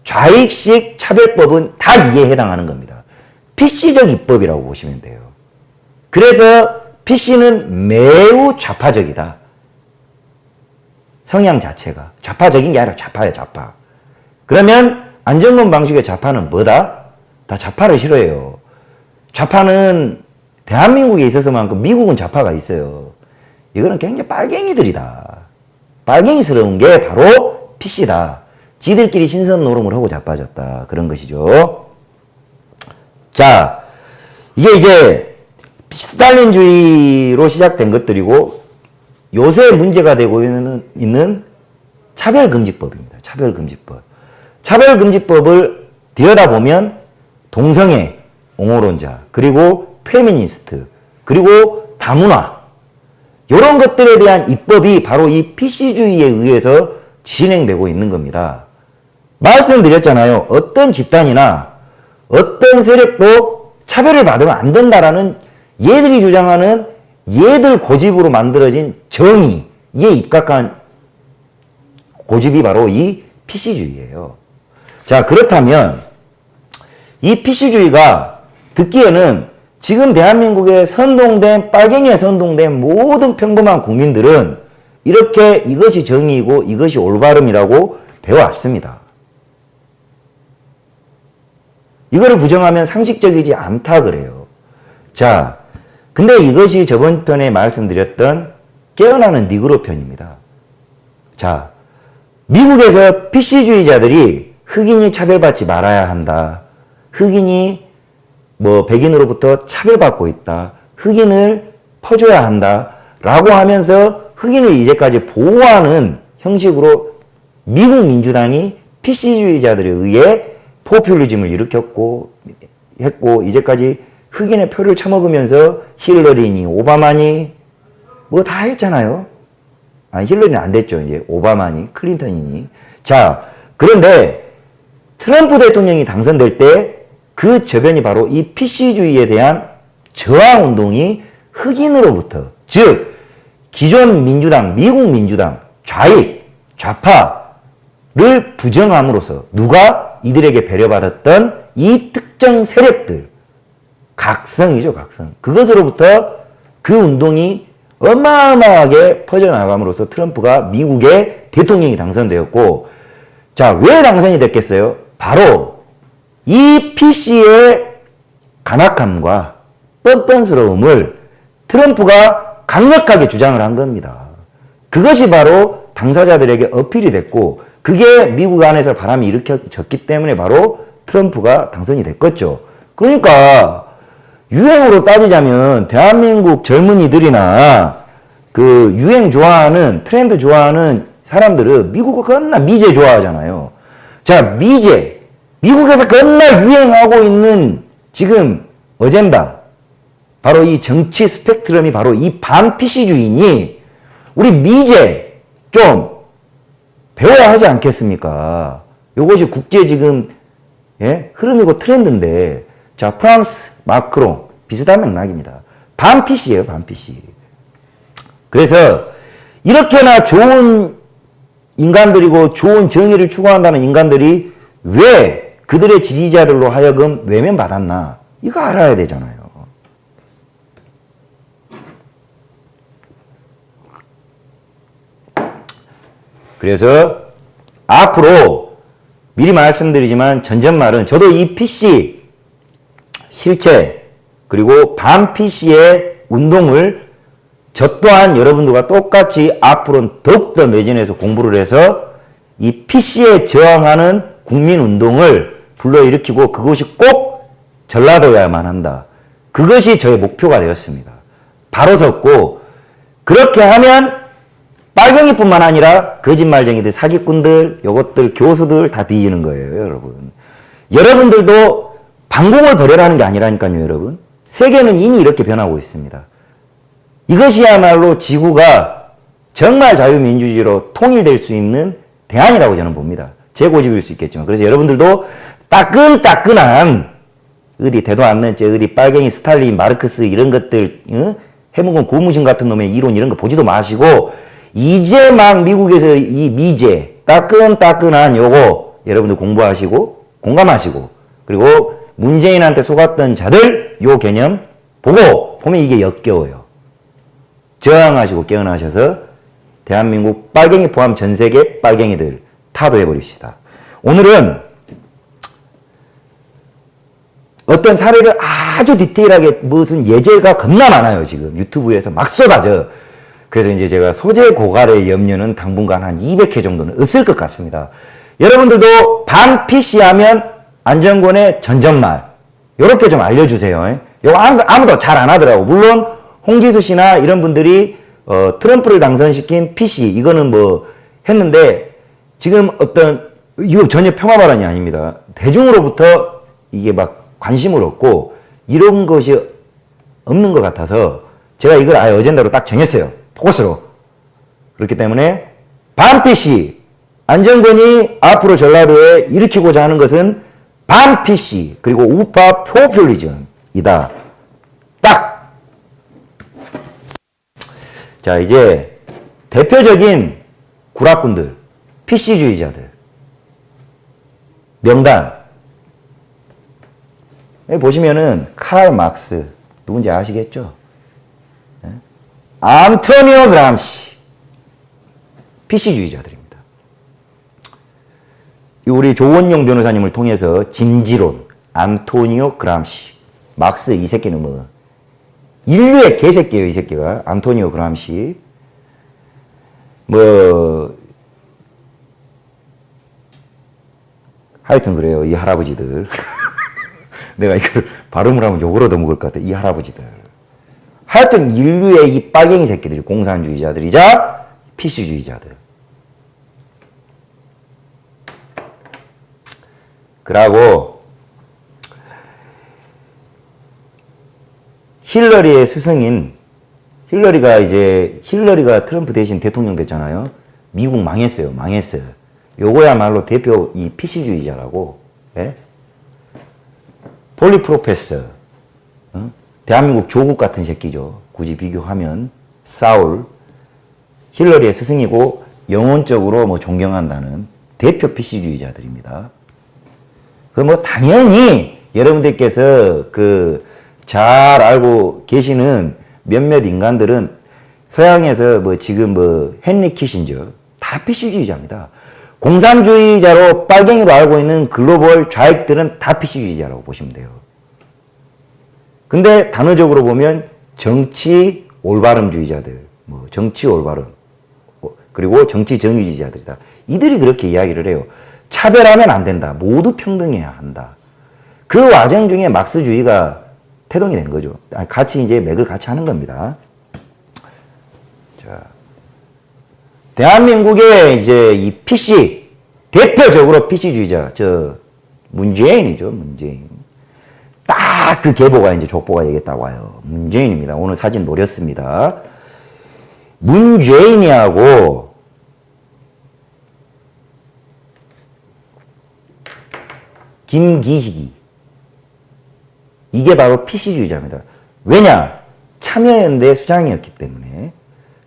좌익식 차별법은 다 이에 해당하는 겁니다. PC적 입법이라고 보시면 돼요. 그래서 PC는 매우 좌파적이다. 성향 자체가. 좌파적인 게 아니라 좌파예요, 좌파. 그러면 안정권 방식의 좌파는 뭐다? 다 좌파를 싫어해요. 좌파는 대한민국에 있어서만큼 미국은 좌파가 있어요. 이거는 굉장히 빨갱이들이다. 빨갱이스러운 게 바로 PC다. 지들끼리 신선 노름을 하고 자빠졌다. 그런 것이죠. 자, 이게 이제 스탈린주의로 시작된 것들이고 요새 문제가 되고 있는 차별금지법입니다. 차별금지법. 차별금지법을 들여다보면 동성애, 옹호론자, 그리고 페미니스트, 그리고 다문화 이런 것들에 대한 입법이 바로 이 PC주의에 의해서 진행되고 있는 겁니다. 말씀드렸잖아요. 어떤 집단이나 어떤 세력도 차별을 받으면 안 된다라는 얘들이 주장하는 얘들 고집으로 만들어진 정의에 입각한 고집이 바로 이 PC주의예요. 자, 그렇다면 이 PC주의가 듣기에는 지금 대한민국에 선동된, 빨갱이에 선동된 모든 평범한 국민들은 이렇게 이것이 정의이고 이것이 올바름이라고 배워왔습니다. 이거를 부정하면 상식적이지 않다 그래요. 자, 근데 이것이 저번 편에 말씀드렸던 깨어나는 니그로 편입니다. 자, 미국에서 PC주의자들이 흑인이 차별받지 말아야 한다. 흑인이 뭐 백인으로부터 차별받고 있다. 흑인을 퍼줘야 한다. 라고 하면서 흑인을 이제까지 보호하는 형식으로 미국 민주당이 PC주의자들에 의해 포퓰리즘을 일으켰고 했고 이제까지 흑인의 표를 처먹으면서 힐러리니 오바마니 뭐 다 했잖아요. 아니 힐러리는 안 됐죠. 이제 오바마니 클린턴이니. 자, 그런데 트럼프 대통령이 당선될 때 그 저변이 바로 이 PC주의에 대한 저항운동이 흑인으로부터, 즉 기존 민주당, 미국 민주당, 좌익, 좌파 부정함으로써 누가 이들에게 배려받았던 이 특정 세력들, 각성이죠, 각성. 그것으로부터 그 운동이 어마어마하게 퍼져나감으로써 트럼프가 미국의 대통령이 당선되었고, 자, 왜 당선이 됐겠어요? 바로 이 PC의 간악함과 뻔뻔스러움을 트럼프가 강력하게 주장을 한 겁니다. 그것이 바로 당사자들에게 어필이 됐고, 그게 미국 안에서 바람이 일으켜졌기 때문에 바로 트럼프가 당선이 됐겠죠. 그러니까 유행으로 따지자면 대한민국 젊은이들이나 그 유행 좋아하는, 트렌드 좋아하는 사람들은 미국을 겁나 미제 좋아하잖아요. 자, 미제. 미국에서 겁나 유행하고 있는 지금 어젠다. 바로 이 정치 스펙트럼이 바로 이 반PC주의니 우리 미제 좀 배워야 하지 않겠습니까? 요것이 국제 지금 흐름이고 트렌드인데, 자, 프랑스 마크롱 비슷한 맥락입니다. 반PC예요, 반PC. 그래서 이렇게나 좋은 인간들이고 좋은 정의를 추구한다는 인간들이 왜 그들의 지지자들로 하여금 외면받았나? 이거 알아야 되잖아요. 그래서 앞으로 미리 말씀드리지만 전전말은 저도 이 PC 실체 그리고 반PC의 운동을 저 또한 여러분들과 똑같이 앞으로는 더욱더 매진해서 공부를 해서 이 PC에 저항하는 국민운동을 불러일으키고 그것이 꼭 전라도여야만 한다. 그것이 저의 목표가 되었습니다. 바로 섰고, 그렇게 하면 빨갱이뿐만 아니라 거짓말쟁이들, 사기꾼들, 요것들, 교수들 다 뒤지는 거예요, 여러분. 여러분들도 반공을 벌여라는 게 아니라니까요, 여러분. 세계는 이미 이렇게 변하고 있습니다. 이것이야말로 지구가 정말 자유민주주의로 통일될 수 있는 대안이라고 저는 봅니다. 제 고집일 수 있겠지만. 그래서 여러분들도 따끈따끈한 어디 대도 않는 어디 빨갱이 스탈린, 마르크스 이런 것들, 해묵은 고무신 같은 놈의 이론 이런 거 보지도 마시고, 이제 막 미국에서 이 미제 따끈따끈한 요거 여러분들 공부하시고 공감하시고, 그리고 문재인한테 속았던 자들 요 개념 보고 보면 이게 역겨워요. 저항하시고 깨어나셔서 대한민국 빨갱이 포함 전 세계 빨갱이들 타도해 버립시다. 오늘은 어떤 사례를 아주 디테일하게 무슨 예제가 겁나 많아요. 지금 유튜브에서 막 쏟아져. 그래서 이제 제가 소재 고갈의 염려는 당분간 한 200회 정도는 없을 것 같습니다. 여러분들도 반PC 하면 안정권의 전전말 요렇게 좀 알려주세요. 요거 아무도 잘 안 하더라고. 물론 홍지수 씨나 이런 분들이 트럼프를 당선시킨 PC 이거는 뭐 했는데, 지금 어떤 이거 전혀 평화 발언이 아닙니다. 대중으로부터 이게 막 관심을 얻고 이런 것이 없는 것 같아서 제가 이걸 아예 어젠다로 딱 정했어요. 포커스로. 그렇기 때문에 반PC 안정권이 앞으로 전라도에 일으키고자 하는 것은 반PC 그리고 우파 포퓰리즘이다. 딱. 자, 이제 대표적인 구락꾼들, PC주의자들 명단 보시면은 칼 막스 누군지 아시겠죠? 안토니오 그람시 PC주의자들입니다. 우리 조원용 변호사님을 통해서 진지론 안토니오 그람시 막스 이 새끼는 뭐 인류의 개새끼예요. 이 새끼가 안토니오 그람시 뭐 하여튼 그래요. 이 할아버지들 내가 이걸 발음을 하면 욕을 얻어먹을 것 같아. 이 할아버지들 하여튼 인류의 이 빨갱이 새끼들이 공산주의자들이자 PC주의자들. 그러고 힐러리의 스승인 힐러리가 트럼프 대신 대통령 됐잖아요. 미국 망했어요. 망했어요. 요거야말로 대표 이 PC주의자라고. 예? 폴리프로페서 대한민국 조국 같은 새끼죠. 굳이 비교하면 사울 힐러리의 스승이고 영혼적으로 뭐 존경한다는 대표 PC주의자들입니다. 그 뭐 당연히 여러분들께서 그 잘 알고 계시는 몇몇 인간들은 서양에서 뭐 지금 뭐 헨리 키신저 다 PC주의자입니다. 공산주의자로 빨갱이로 알고 있는 글로벌 좌익들은 다 PC주의자라고 보시면 돼요. 근데 단어적으로 보면 정치 올바름주의자들, 뭐 정치 올바름, 그리고 정치 정의주의자들이다. 이들이 그렇게 이야기를 해요. 차별하면 안 된다. 모두 평등해야 한다. 그 과정 중에 막스주의가 태동이 된 거죠. 같이 이제 맥을 같이 하는 겁니다. 자, 대한민국의 이제 이 PC, 대표적으로 PC주의자, 문재인이죠, 문재인. 딱 그 계보가 이제 족보가 얘기했다고 와요. 문재인입니다. 오늘 사진 노렸습니다. 문재인이하고 김기식이. 이게 바로 PC주의자입니다. 왜냐? 참여연대 수장이었기 때문에.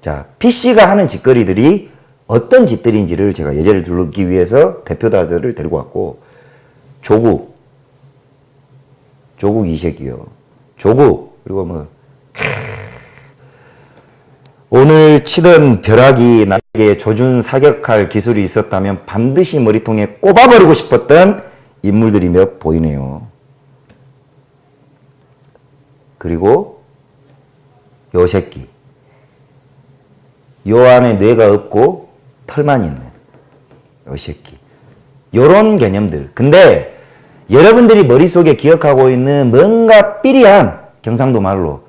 자, PC가 하는 짓거리들이 어떤 짓들인지를 제가 예제를 들기 위해서 대표자들을 데리고 왔고, 조국 이 새끼요. 조국, 그리고 뭐, 오늘 치던 벼락이 나에게 조준 사격할 기술이 있었다면 반드시 머리통에 꼽아버리고 싶었던 인물들이 몇 보이네요. 그리고 요 새끼. 요 안에 뇌가 없고 털만 있는 요 새끼. 요런 개념들. 근데 여러분들이 머릿속에 기억하고 있는 뭔가 삐리한 경상도 말로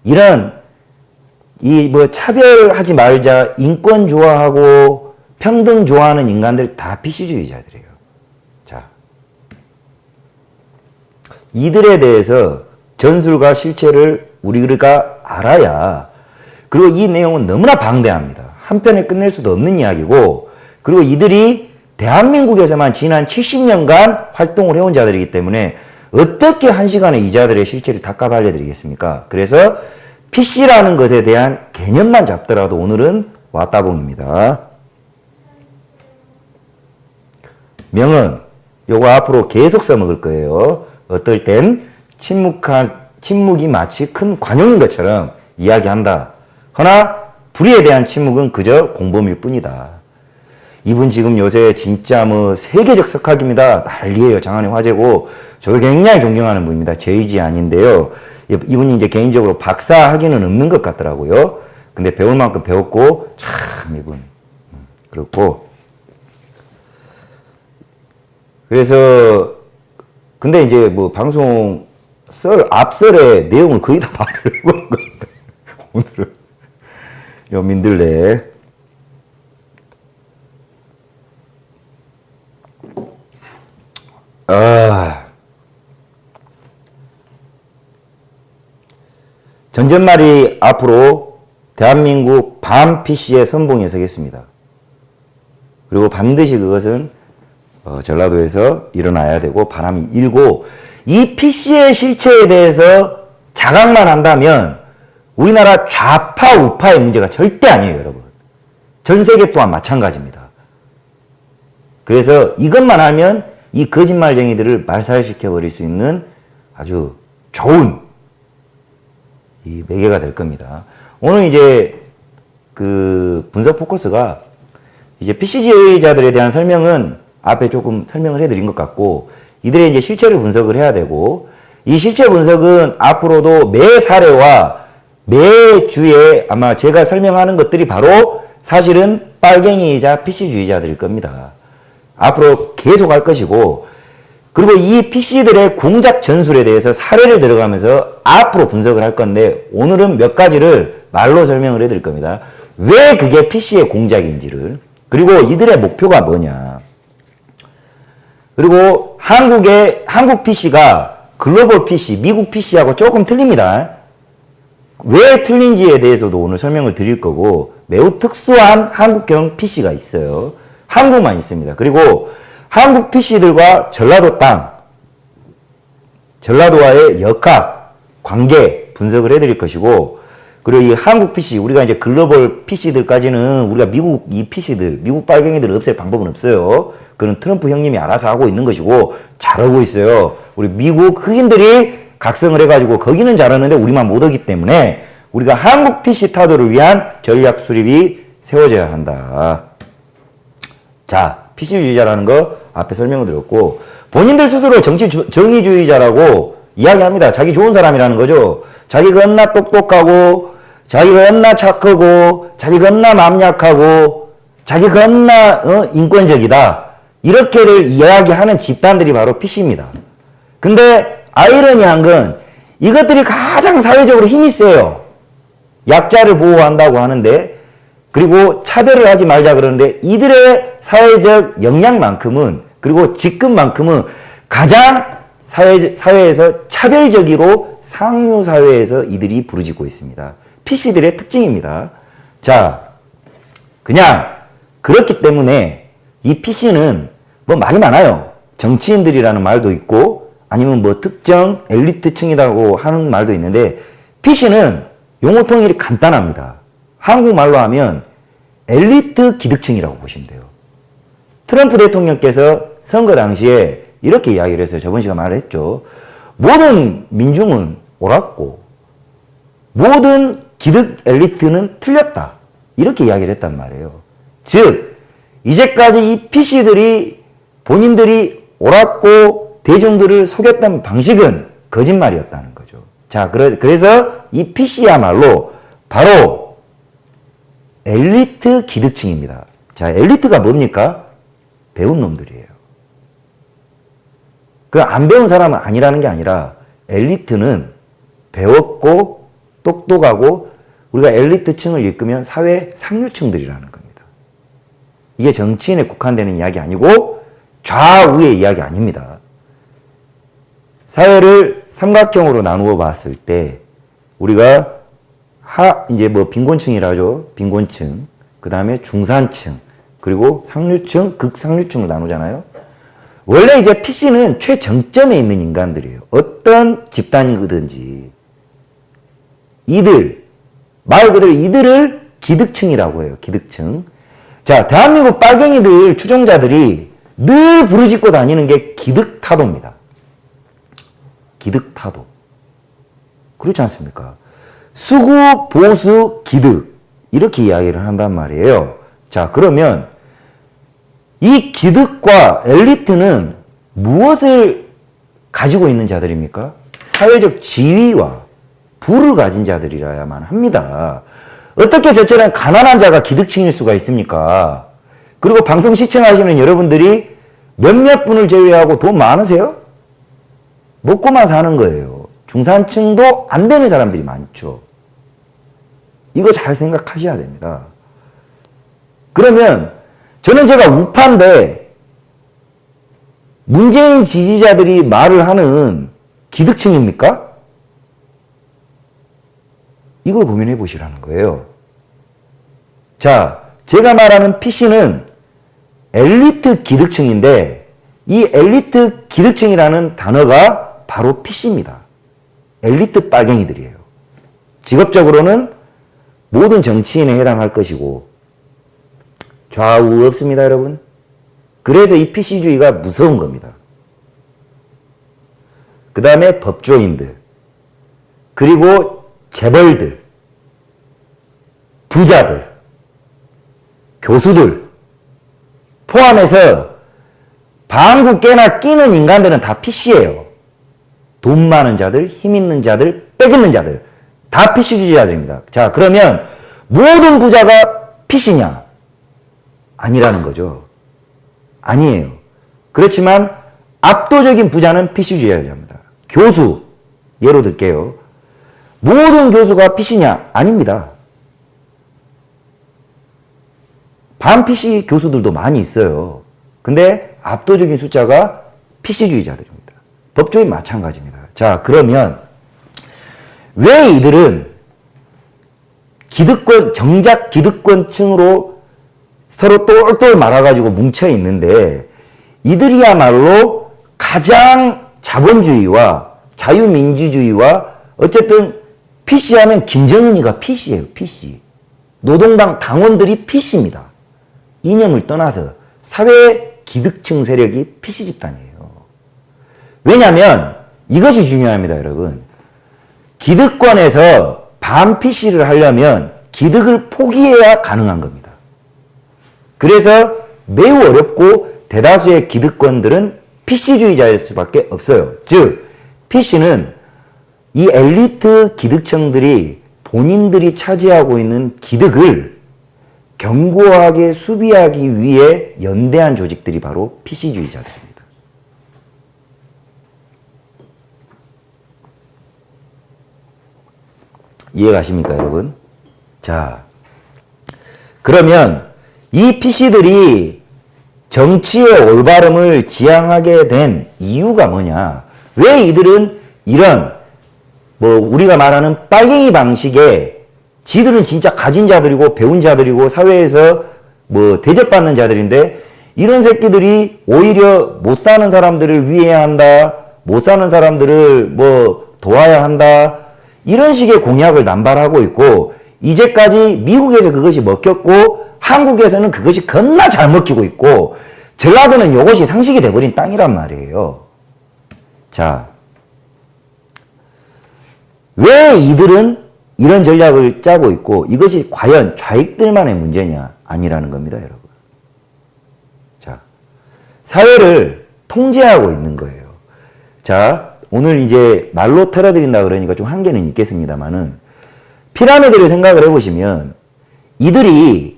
이런 이 뭐 차별하지 말자, 인권 좋아하고 평등 좋아하는 인간들 다 PC주의자들이에요. 자, 이들에 대해서 전술과 실체를 우리가 알아야, 그리고 이 내용은 너무나 방대합니다. 한편에 끝낼 수도 없는 이야기고, 그리고 이들이 대한민국에서만 지난 70년간 활동을 해온 자들이기 때문에 어떻게 한 시간에 이 자들의 실체를 다 까발려드리겠습니까? 그래서 PC라는 것에 대한 개념만 잡더라도 오늘은 왔다봉입니다. 명언, 요거 앞으로 계속 써먹을 거예요. 어떨 땐 침묵이 마치 큰 관용인 것처럼 이야기한다. 허나 불의에 대한 침묵은 그저 공범일 뿐이다. 이분 지금 요새 진짜 뭐 세계적 석학입니다. 난리예요. 장안의 화제고 저도 굉장히 존경하는 분입니다. 제 의지 아닌데요. 이분이 이제 개인적으로 박사 학위는 없는 것 같더라고요. 근데 배울 만큼 배웠고 참 이분 그렇고, 그래서 근데 이제 뭐 방송 앞설의 내용을 거의 다 말을 해보는 겁니다. 오늘은 요 민들레. 전전말이 앞으로 대한민국 반 PC의 선봉에 서겠습니다. 그리고 반드시 그것은 전라도에서 일어나야 되고 바람이 일고, 이 PC의 실체에 대해서 자각만 한다면 우리나라 좌파 우파의 문제가 절대 아니에요, 여러분. 전 세계 또한 마찬가지입니다. 그래서 이것만 하면 이 거짓말쟁이들을 말살시켜버릴 수 있는 아주 좋은 이 매개가 될 겁니다. 오늘 이제 그 분석 포커스가 이제 PC주의자들에 대한 설명은 앞에 조금 설명을 해드린 것 같고, 이들의 이제 실체를 분석을 해야 되고, 이 실체 분석은 앞으로도 매 사례와 매 주에 아마 제가 설명하는 것들이 바로 사실은 빨갱이이자 PC주의자들일 겁니다. 앞으로 계속 할 것이고, 그리고 이 PC들의 공작 전술에 대해서 사례를 들어가면서 앞으로 분석을 할 건데, 오늘은 몇 가지를 말로 설명을 해드릴 겁니다. 왜 그게 PC의 공작인지를, 그리고 이들의 목표가 뭐냐. 그리고 한국 PC가 글로벌 PC, 미국 PC하고 조금 틀립니다. 왜 틀린지에 대해서도 오늘 설명을 드릴 거고, 매우 특수한 한국형 PC가 있어요. 한국만 있습니다. 그리고 한국 PC들과 전라도 땅, 전라도와의 역학, 관계 분석을 해드릴 것이고, 그리고 이 한국 PC, 우리가 이제 글로벌 PC들까지는 우리가 미국 이 PC들, 미국 빨갱이들을 없앨 방법은 없어요. 그건 트럼프 형님이 알아서 하고 있는 것이고 잘하고 있어요. 우리 미국 흑인들이 각성을 해가지고 거기는 잘하는데 우리만 못하기 때문에 우리가 한국 PC 타도를 위한 전략 수립이 세워져야 한다. 자, PC주의자라는 거 앞에 설명을 드렸고 본인들 스스로 정의주의자라고 이야기합니다. 자기 좋은 사람이라는 거죠. 자기가 겁나 똑똑하고 자기가 겁나 착하고 자기가 겁나 마음 약하고 자기가 겁나 인권적이다. 이렇게를 이야기하는 집단들이 바로 PC입니다. 근데 아이러니한 건 이것들이 가장 사회적으로 힘이 세요. 약자를 보호한다고 하는데 그리고 차별을 하지 말자 그러는데 이들의 사회적 역량만큼은 그리고 직급만큼은 가장 사회에서 차별적이로 상류사회에서 이들이 부르짖고 있습니다. PC들의 특징입니다. 자, 그냥 그렇기 때문에 이 PC는 뭐 말이 많아요. 정치인들이라는 말도 있고 아니면 뭐 특정 엘리트층이라고 하는 말도 있는데 PC는 용어 통일이 간단합니다. 한국말로 하면 엘리트 기득층이라고 보시면 돼요. 트럼프 대통령께서 선거 당시에 이렇게 이야기를 했어요. 저번 시간에 말을 했죠. 모든 민중은 옳았고 모든 기득 엘리트는 틀렸다. 이렇게 이야기를 했단 말이에요. 즉 이제까지 이 PC들이 본인들이 옳았고 대중들을 속였던 방식은 거짓말이었다는 거죠. 자, 그래서 이 PC야말로 바로 엘리트 기득층입니다. 자, 엘리트가 뭡니까? 배운 놈들이에요. 그 안 배운 사람은 아니라는 게 아니라 엘리트는 배웠고 똑똑하고 우리가 엘리트층을 이끌면 사회 상류층들이라는 겁니다. 이게 정치인에 국한되는 이야기 아니고 좌우의 이야기 아닙니다. 사회를 삼각형으로 나누어 봤을 때 우리가 이제 뭐 빈곤층이라 하죠. 빈곤층. 그 다음에 중산층. 그리고 상류층, 극상류층을 나누잖아요. 원래 이제 PC는 최정점에 있는 인간들이에요. 어떤 집단이든지. 말 그대로 이들을 기득층이라고 해요. 기득층. 자, 대한민국 빨갱이들, 추종자들이 늘 부르짖고 다니는 게 기득타도입니다. 기득타도. 그렇지 않습니까? 수구, 보수, 기득. 이렇게 이야기를 한단 말이에요. 자, 그러면 이 기득과 엘리트는 무엇을 가지고 있는 자들입니까? 사회적 지위와 부를 가진 자들이라야만 합니다. 어떻게 저처럼 가난한 자가 기득층일 수가 있습니까? 그리고 방송 시청하시는 여러분들이 몇몇 분을 제외하고 돈 많으세요? 먹고만 사는 거예요. 중산층도 안 되는 사람들이 많죠. 이거 잘 생각하셔야 됩니다. 그러면 저는 제가 우파인데 문재인 지지자들이 말을 하는 기득층입니까? 이걸 고민해 보시라는 거예요. 자, 제가 말하는 PC는 엘리트 기득층인데 이 엘리트 기득층이라는 단어가 바로 PC입니다. 엘리트 빨갱이들이에요. 직업적으로는 모든 정치인에 해당할 것이고 좌우 없습니다, 여러분. 그래서 이 PC주의가 무서운 겁니다. 그 다음에 법조인들, 그리고 재벌들, 부자들, 교수들 포함해서 방귀깨나 끼는 인간들은 다 PC예요. 돈 많은 자들, 힘 있는 자들, 빽 있는 자들 다 PC주의자들입니다. 자, 그러면 모든 부자가 PC냐? 아니라는 거죠. 아니에요. 그렇지만 압도적인 부자는 PC주의자입니다. 교수, 예로 들게요. 모든 교수가 PC냐? 아닙니다. 반 PC 교수들도 많이 있어요. 근데 압도적인 숫자가 PC주의자들입니다. 법조인 마찬가지입니다. 자, 그러면 왜 이들은 정작 기득권층으로 서로 똘똘 말아가지고 뭉쳐 있는데 이들이야말로 가장 자본주의와 자유민주주의와 어쨌든 PC 하면 김정은이가 PC예요. PC. 노동당 당원들이 PC입니다. 이념을 떠나서 사회 기득층 세력이 PC 집단이에요. 왜냐하면 이것이 중요합니다, 여러분. 기득권에서 반 PC를 하려면 기득을 포기해야 가능한 겁니다. 그래서 매우 어렵고 대다수의 기득권들은 PC주의자일 수밖에 없어요. 즉, PC는 이 엘리트 기득층들이 본인들이 차지하고 있는 기득을 견고하게 수비하기 위해 연대한 조직들이 바로 PC주의자들입니다. 이해가십니까, 여러분? 자, 그러면 이 PC들이 정치의 올바름을 지향하게 된 이유가 뭐냐? 왜 이들은 이런 우리가 말하는 빨갱이 방식에 지들은 진짜 가진 자들이고 배운 자들이고 사회에서 대접받는 자들인데 이런 새끼들이 오히려 못 사는 사람들을 위해야 한다. 못 사는 사람들을 도와야 한다. 이런 식의 공약을 남발하고 있고 이제까지 미국에서 그것이 먹혔고 한국에서는 그것이 겁나 잘 먹히고 있고 전라도는 이것이 상식이 돼버린 땅이란 말이에요. 자, 왜 이들은 이런 전략을 짜고 있고 이것이 과연 좌익들만의 문제냐? 아니라는 겁니다, 여러분. 자, 사회를 통제하고 있는 거예요. 자, 오늘 이제 말로 털어드린다 그러니까 좀 한계는 있겠습니다만은 피라미드를 생각을 해보시면 이들이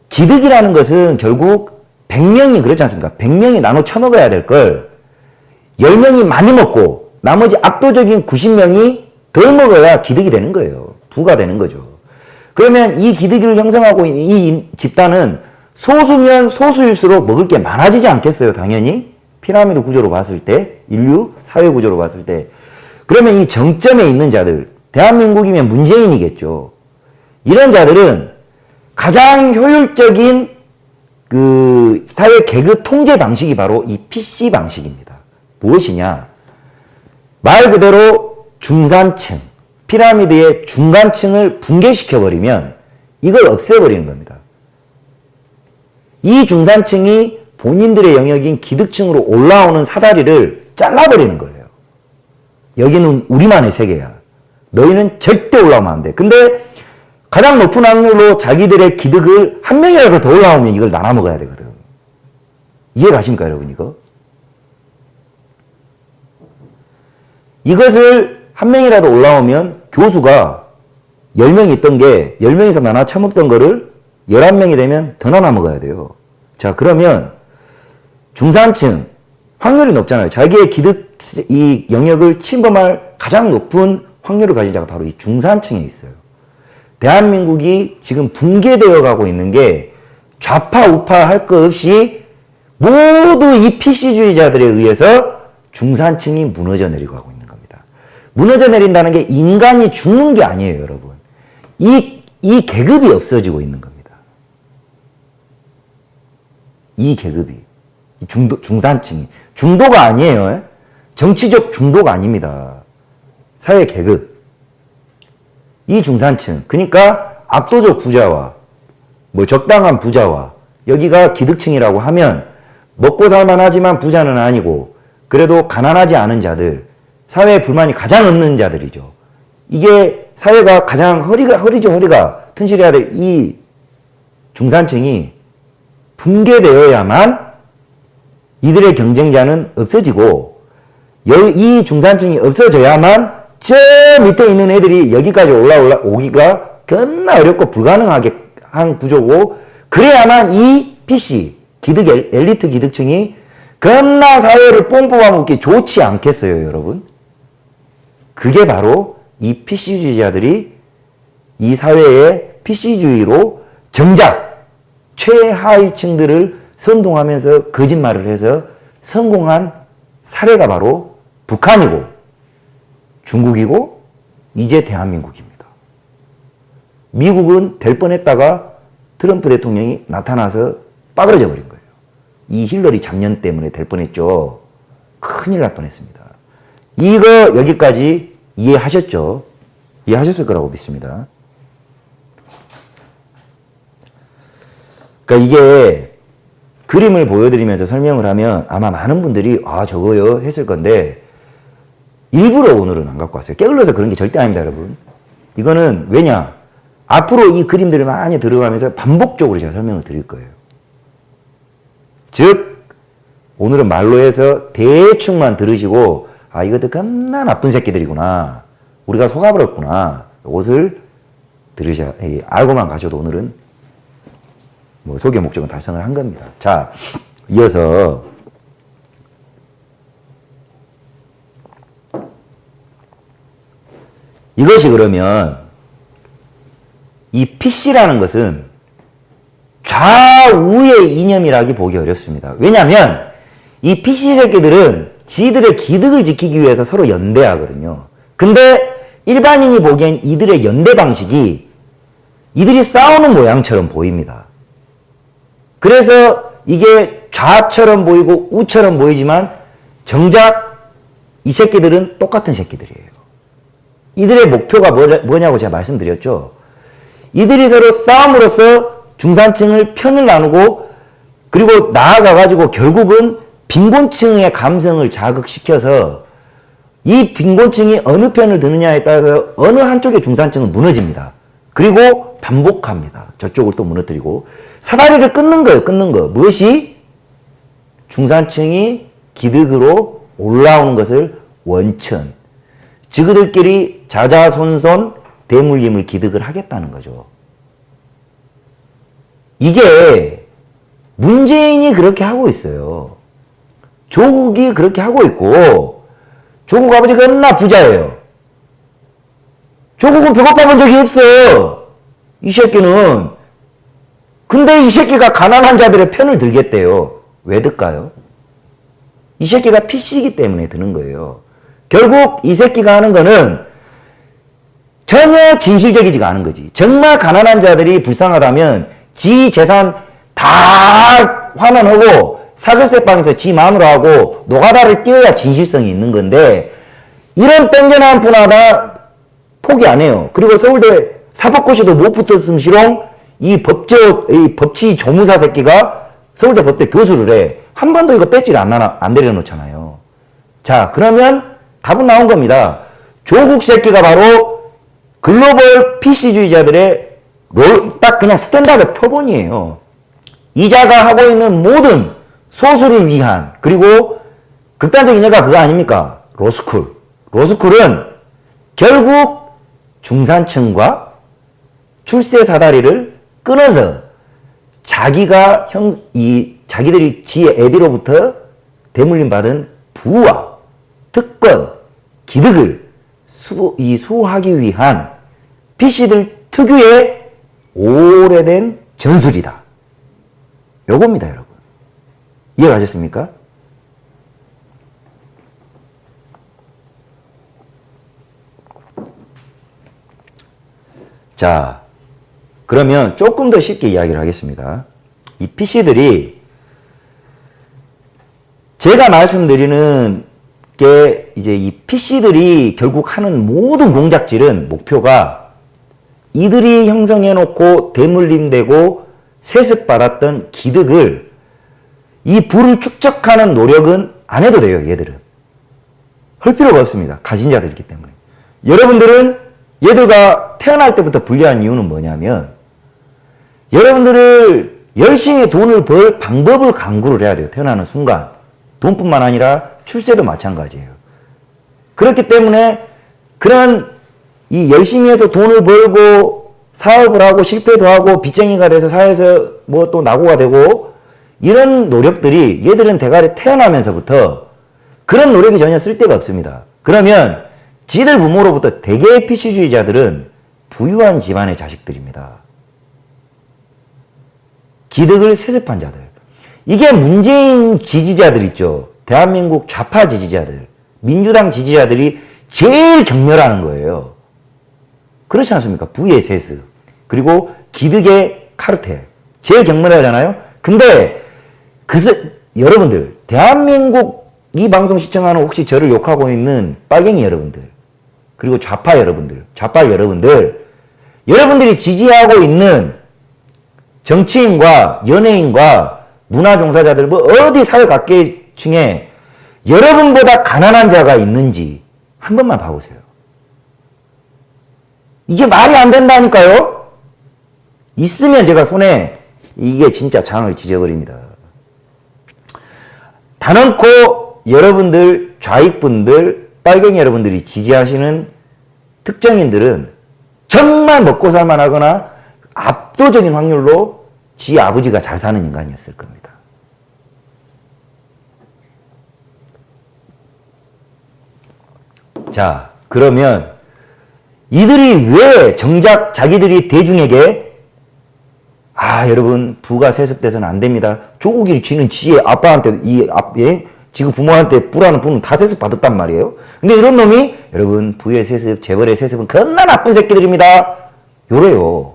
기득이라는 것은 결국 100명이 그렇지 않습니까? 100명이 나눠 처먹어야 될 걸 10명이 많이 먹고 나머지 압도적인 90명이 덜 먹어야 기득이 되는 거예요. 부가 되는 거죠. 그러면 이 기득을 형성하고 있는 이 집단은 소수면 소수일수록 먹을 게 많아지지 않겠어요? 당연히. 피라미드 구조로 봤을 때, 인류 사회 구조로 봤을 때. 그러면 이 정점에 있는 자들, 대한민국이면 문재인이겠죠. 이런 자들은 가장 효율적인 그 사회 계급 통제 방식이 바로 이 PC 방식입니다. 무엇이냐? 말 그대로 중산층, 피라미드의 중간층을 붕괴시켜버리면 이걸 없애버리는 겁니다. 이 중산층이 본인들의 영역인 기득층으로 올라오는 사다리를 잘라버리는 거예요. 여기는 우리만의 세계야. 너희는 절대 올라오면 안 돼. 근데 가장 높은 확률로 자기들의 기득을 한 명이라도 더 올라오면 이걸 나눠 먹어야 되거든. 이해 가십니까, 여러분, 이거? 이것을 한 명이라도 올라오면 교수가 10명 있던 게 10명이서 나눠 처먹던 거를 11명이 되면 더 나눠 먹어야 돼요. 자, 그러면 중산층, 확률이 높잖아요. 자기의 기득, 이 영역을 침범할 가장 높은 확률을 가진 자가 바로 이 중산층에 있어요. 대한민국이 지금 붕괴되어 가고 있는 게 좌파, 우파 할 것 없이 모두 이 PC주의자들에 의해서 중산층이 무너져 내리고 하고 있는 겁니다. 무너져 내린다는 게 인간이 죽는 게 아니에요, 여러분. 이 계급이 없어지고 있는 겁니다. 이 계급이. 중산층이. 중도가 아니에요. 정치적 중도가 아닙니다. 사회 계급. 이 중산층. 그러니까 압도적 부자와 적당한 부자와 여기가 기득층이라고 하면 먹고 살만하지만 부자는 아니고 그래도 가난하지 않은 자들, 사회에 불만이 가장 없는 자들이죠. 이게 사회가 가장 허리가 튼실해야 될 이 중산층이 붕괴되어야만 이들의 경쟁자는 없어지고 이 중산층이 없어져야만 저 밑에 있는 애들이 여기까지 올라오기가 겁나 어렵고 불가능하게 한 구조고 그래야만 이 PC, 엘리트 기득층이 겁나 사회를 뽕뽑아먹기 좋지 않겠어요, 여러분? 그게 바로 이 PC주의자들이 이 사회의 PC주의로 정작 최하위층들을 선동하면서 거짓말을 해서 성공한 사례가 바로 북한이고 중국이고 이제 대한민국입니다. 미국은 될 뻔했다가 트럼프 대통령이 나타나서 빠그러져 버린 거예요. 이 힐러리 잡년 때문에 될 뻔했죠. 큰일 날 뻔했습니다. 이거 여기까지 이해하셨죠? 이해하셨을 거라고 믿습니다. 그러니까 이게 그림을 보여드리면서 설명을 하면 아마 많은 분들이 아 저거요 했을 건데 일부러 오늘은 안 갖고 왔어요. 게을러서 그런 게 절대 아닙니다, 여러분. 이거는 왜냐? 앞으로 이 그림들을 많이 들어가면서 반복적으로 제가 설명을 드릴 거예요. 즉 오늘은 말로 해서 대충만 들으시고 아 이것도 겁나 나쁜 새끼들이구나. 우리가 속아버렸구나. 이것을 들으셔야 알고만 가셔도 오늘은 뭐 소개 목적은 달성을 한 겁니다. 자, 이어서 이것이 그러면 이 PC라는 것은 좌우의 이념이라기 보기 어렵습니다. 왜냐하면 이 PC 새끼들은 지들의 기득을 지키기 위해서 서로 연대하거든요. 근데 일반인이 보기엔 이들의 연대 방식이 이들이 싸우는 모양처럼 보입니다. 그래서 이게 좌처럼 보이고 우처럼 보이지만 정작 이 새끼들은 똑같은 새끼들이에요. 이들의 목표가 뭐냐고 제가 말씀드렸죠. 이들이 서로 싸움으로써 중산층을 편을 나누고 그리고 나아가가지고 결국은 빈곤층의 감성을 자극시켜서 이 빈곤층이 어느 편을 드느냐에 따라서 어느 한쪽의 중산층은 무너집니다. 그리고 반복합니다. 저쪽을 또 무너뜨리고 사다리를 끊는 거예요. 끊는 거. 무엇이? 중산층이 기득으로 올라오는 것을 원천. 저그들끼리 자자손손 대물림을 기득을 하겠다는 거죠. 이게 문재인이 그렇게 하고 있어요. 조국이 그렇게 하고 있고 조국 아버지가 겁나 부자예요. 조국은 배고파 본 적이 없어. 이 새끼는. 근데 이 새끼가 가난한 자들의 편을 들겠대요. 왜 들까요? 이 새끼가 PC이기 때문에 드는 거예요. 결국 이 새끼가 하는 거는 전혀 진실적이지가 않은 거지. 정말 가난한 자들이 불쌍하다면 지 재산 다 환원하고 사글세방에서 지 마음으로 하고 노가다를 띄워야 진실성이 있는 건데 이런 땡전한 분 하나 포기 안 해요. 그리고 서울대 사법고시도 못 붙었음 시롱 이 법치 조무사 새끼가 서울대 법대 교수를 해. 한 번도 이거 배지를 안 내려놓잖아요. 자, 그러면 답은 나온 겁니다. 조국 새끼가 바로 글로벌 PC주의자들의 딱 그냥 스탠다드 표본이에요. 이자가 하고 있는 모든 소수를 위한, 그리고 극단적인 예가 그거 아닙니까? 로스쿨. 로스쿨은 결국 중산층과 출세 사다리를 끊어서 자기가 자기들이 지의 애비로부터 대물림 받은 부와 특권, 기득을 수호하기 위한 PC들 특유의 오래된 전술이다. 요겁니다, 여러분. 이해가셨습니까? 자, 그러면 조금 더 쉽게 이야기를 하겠습니다. 이 PC들이 제가 말씀드리는 게 이제 이 PC들이 결국 하는 모든 공작질은 목표가 이들이 형성해놓고 대물림되고 세습받았던 기득을 이 부를 축적하는 노력은 안 해도 돼요. 얘들은. 할 필요가 없습니다. 가진 자들이기 때문에. 여러분들은 얘들과 태어날 때부터 불리한 이유는 뭐냐면 여러분들을 열심히 돈을 벌 방법을 강구를 해야 돼요. 태어나는 순간. 돈뿐만 아니라 출세도 마찬가지예요. 그렇기 때문에 그런 이 열심히 해서 돈을 벌고 사업을 하고 실패도 하고 빚쟁이가 돼서 사회에서 뭐 또 낙오가 되고 이런 노력들이 얘들은 대가리 태어나면서부터 그런 노력이 전혀 쓸데가 없습니다. 그러면 지들 부모로부터 대개의 PC주의자들은 부유한 집안의 자식들입니다. 기득을 세습한 자들. 이게 문재인 지지자들 있죠. 대한민국 좌파 지지자들, 민주당 지지자들이 제일 경멸하는 거예요. 그렇지 않습니까? 부의 세습, 그리고 기득의 카르텔. 제일 경멸하잖아요? 근데 여러분들, 대한민국 이 방송 시청하는 혹시 저를 욕하고 있는 빨갱이 여러분들, 그리고 좌파 여러분들, 좌빨 여러분들, 여러분들이 지지하고 있는 정치인과 연예인과 문화 종사자들, 뭐 어디 사회 각계층에 여러분보다 가난한 자가 있는지 한 번만 봐보세요. 이게 말이 안 된다니까요? 있으면 제가 손에 이게 진짜 장을 지져버립니다. 단언코 여러분들, 좌익분들, 빨갱이 여러분들이 지지하시는 특정인들은 정말 먹고 살만하거나 압도적인 확률로 지 아버지가 잘 사는 인간이었을 겁니다. 자, 그러면 이들이 왜 정작 자기들이 대중에게 여러분 부가 세습돼서는 안 됩니다. 조국이 쥐는 지의 아빠한테 지금 부모한테 부라는 부는 다 세습 받았단 말이에요. 근데 이런 놈이 여러분 부의 세습, 재벌의 세습은 겁나 나쁜 새끼들입니다. 요래요.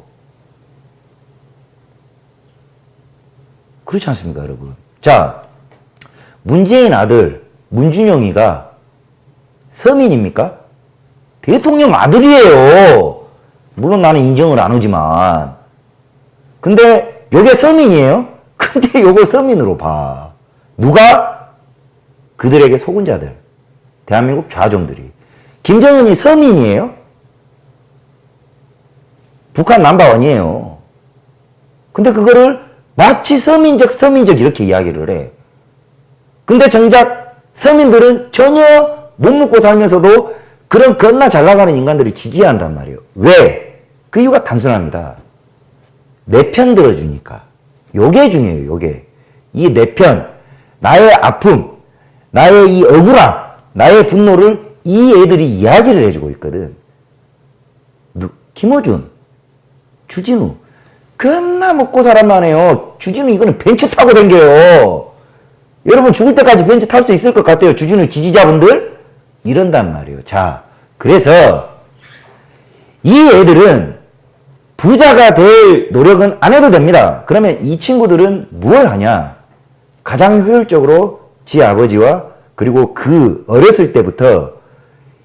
그렇지 않습니까, 여러분? 자, 문재인 아들 문준영이가 서민입니까? 대통령 아들이에요. 물론 나는 인정을 안 하지만. 근데 요게 서민이에요? 근데 요걸 서민으로 봐. 누가? 그들에게 속은 자들. 대한민국 좌종들이. 김정은이 서민이에요? 북한 넘버원이에요. 근데 그거를 마치 서민적 이렇게 이야기를 해. 근데 정작 서민들은 전혀 못 먹고 살면서도 그런 겁나 잘 나가는 인간들을 지지한단 말이에요. 왜? 그 이유가 단순합니다. 내 편 들어주니까. 요게 중요해요, 요게. 이 내 편, 나의 아픔, 나의 이 억울함, 나의 분노를 이 애들이 이야기를 해주고 있거든. 김어준, 주진우, 겁나 먹고 살았만 해요. 주진우 이거는 벤츠 타고 댕겨요. 여러분 죽을 때까지 벤츠 탈 수 있을 것 같아요. 주진우 지지자분들? 이런단 말이에요. 자, 그래서 이 애들은 부자가 될 노력은 안 해도 됩니다. 그러면 이 친구들은 뭘 하냐? 가장 효율적으로 지 아버지와 그리고 그 어렸을 때부터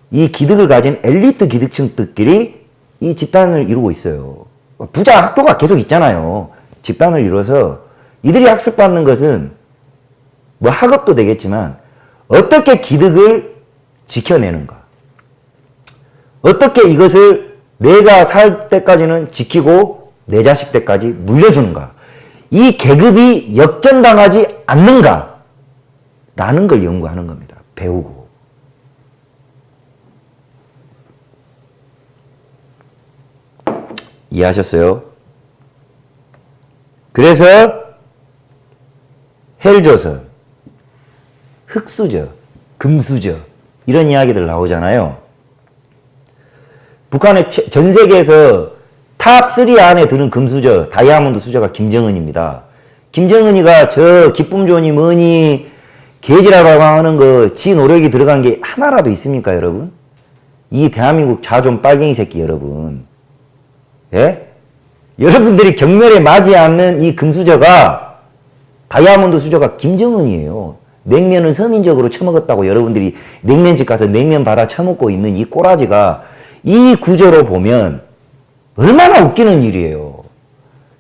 이 기득을 가진 엘리트 기득층들끼리 이 집단을 이루고 있어요. 부자 학도가 계속 있잖아요. 집단을 이루어서 이들이 학습받는 것은 뭐 학업도 되겠지만 어떻게 기득을 지켜내는가. 어떻게 이것을 내가 살 때까지는 지키고 내 자식 때까지 물려주는가. 이 계급이 역전당하지 않는가. 라는 걸 연구하는 겁니다. 배우고. 이해하셨어요? 그래서 헬조선, 흑수저, 금수저 이런 이야기들 나오잖아요. 북한의 전 세계에서 탑3 안에 드는 금수저, 다이아몬드 수저가 김정은입니다. 김정은이가 저 기쁨 좋으니 뭐니 개지라고 하는 거 지 노력이 들어간 게 하나라도 있습니까, 여러분? 이 대한민국 좌존 빨갱이 새끼 여러분. 예? 여러분들이 경멸에 맞지 않는 이 금수저가 다이아몬드 수저가 김정은이에요. 냉면은 서민적으로 처먹었다고 여러분들이 냉면집 가서 냉면 받아 처먹고 있는 이 꼬라지가 이 구조로 보면 얼마나 웃기는 일이에요.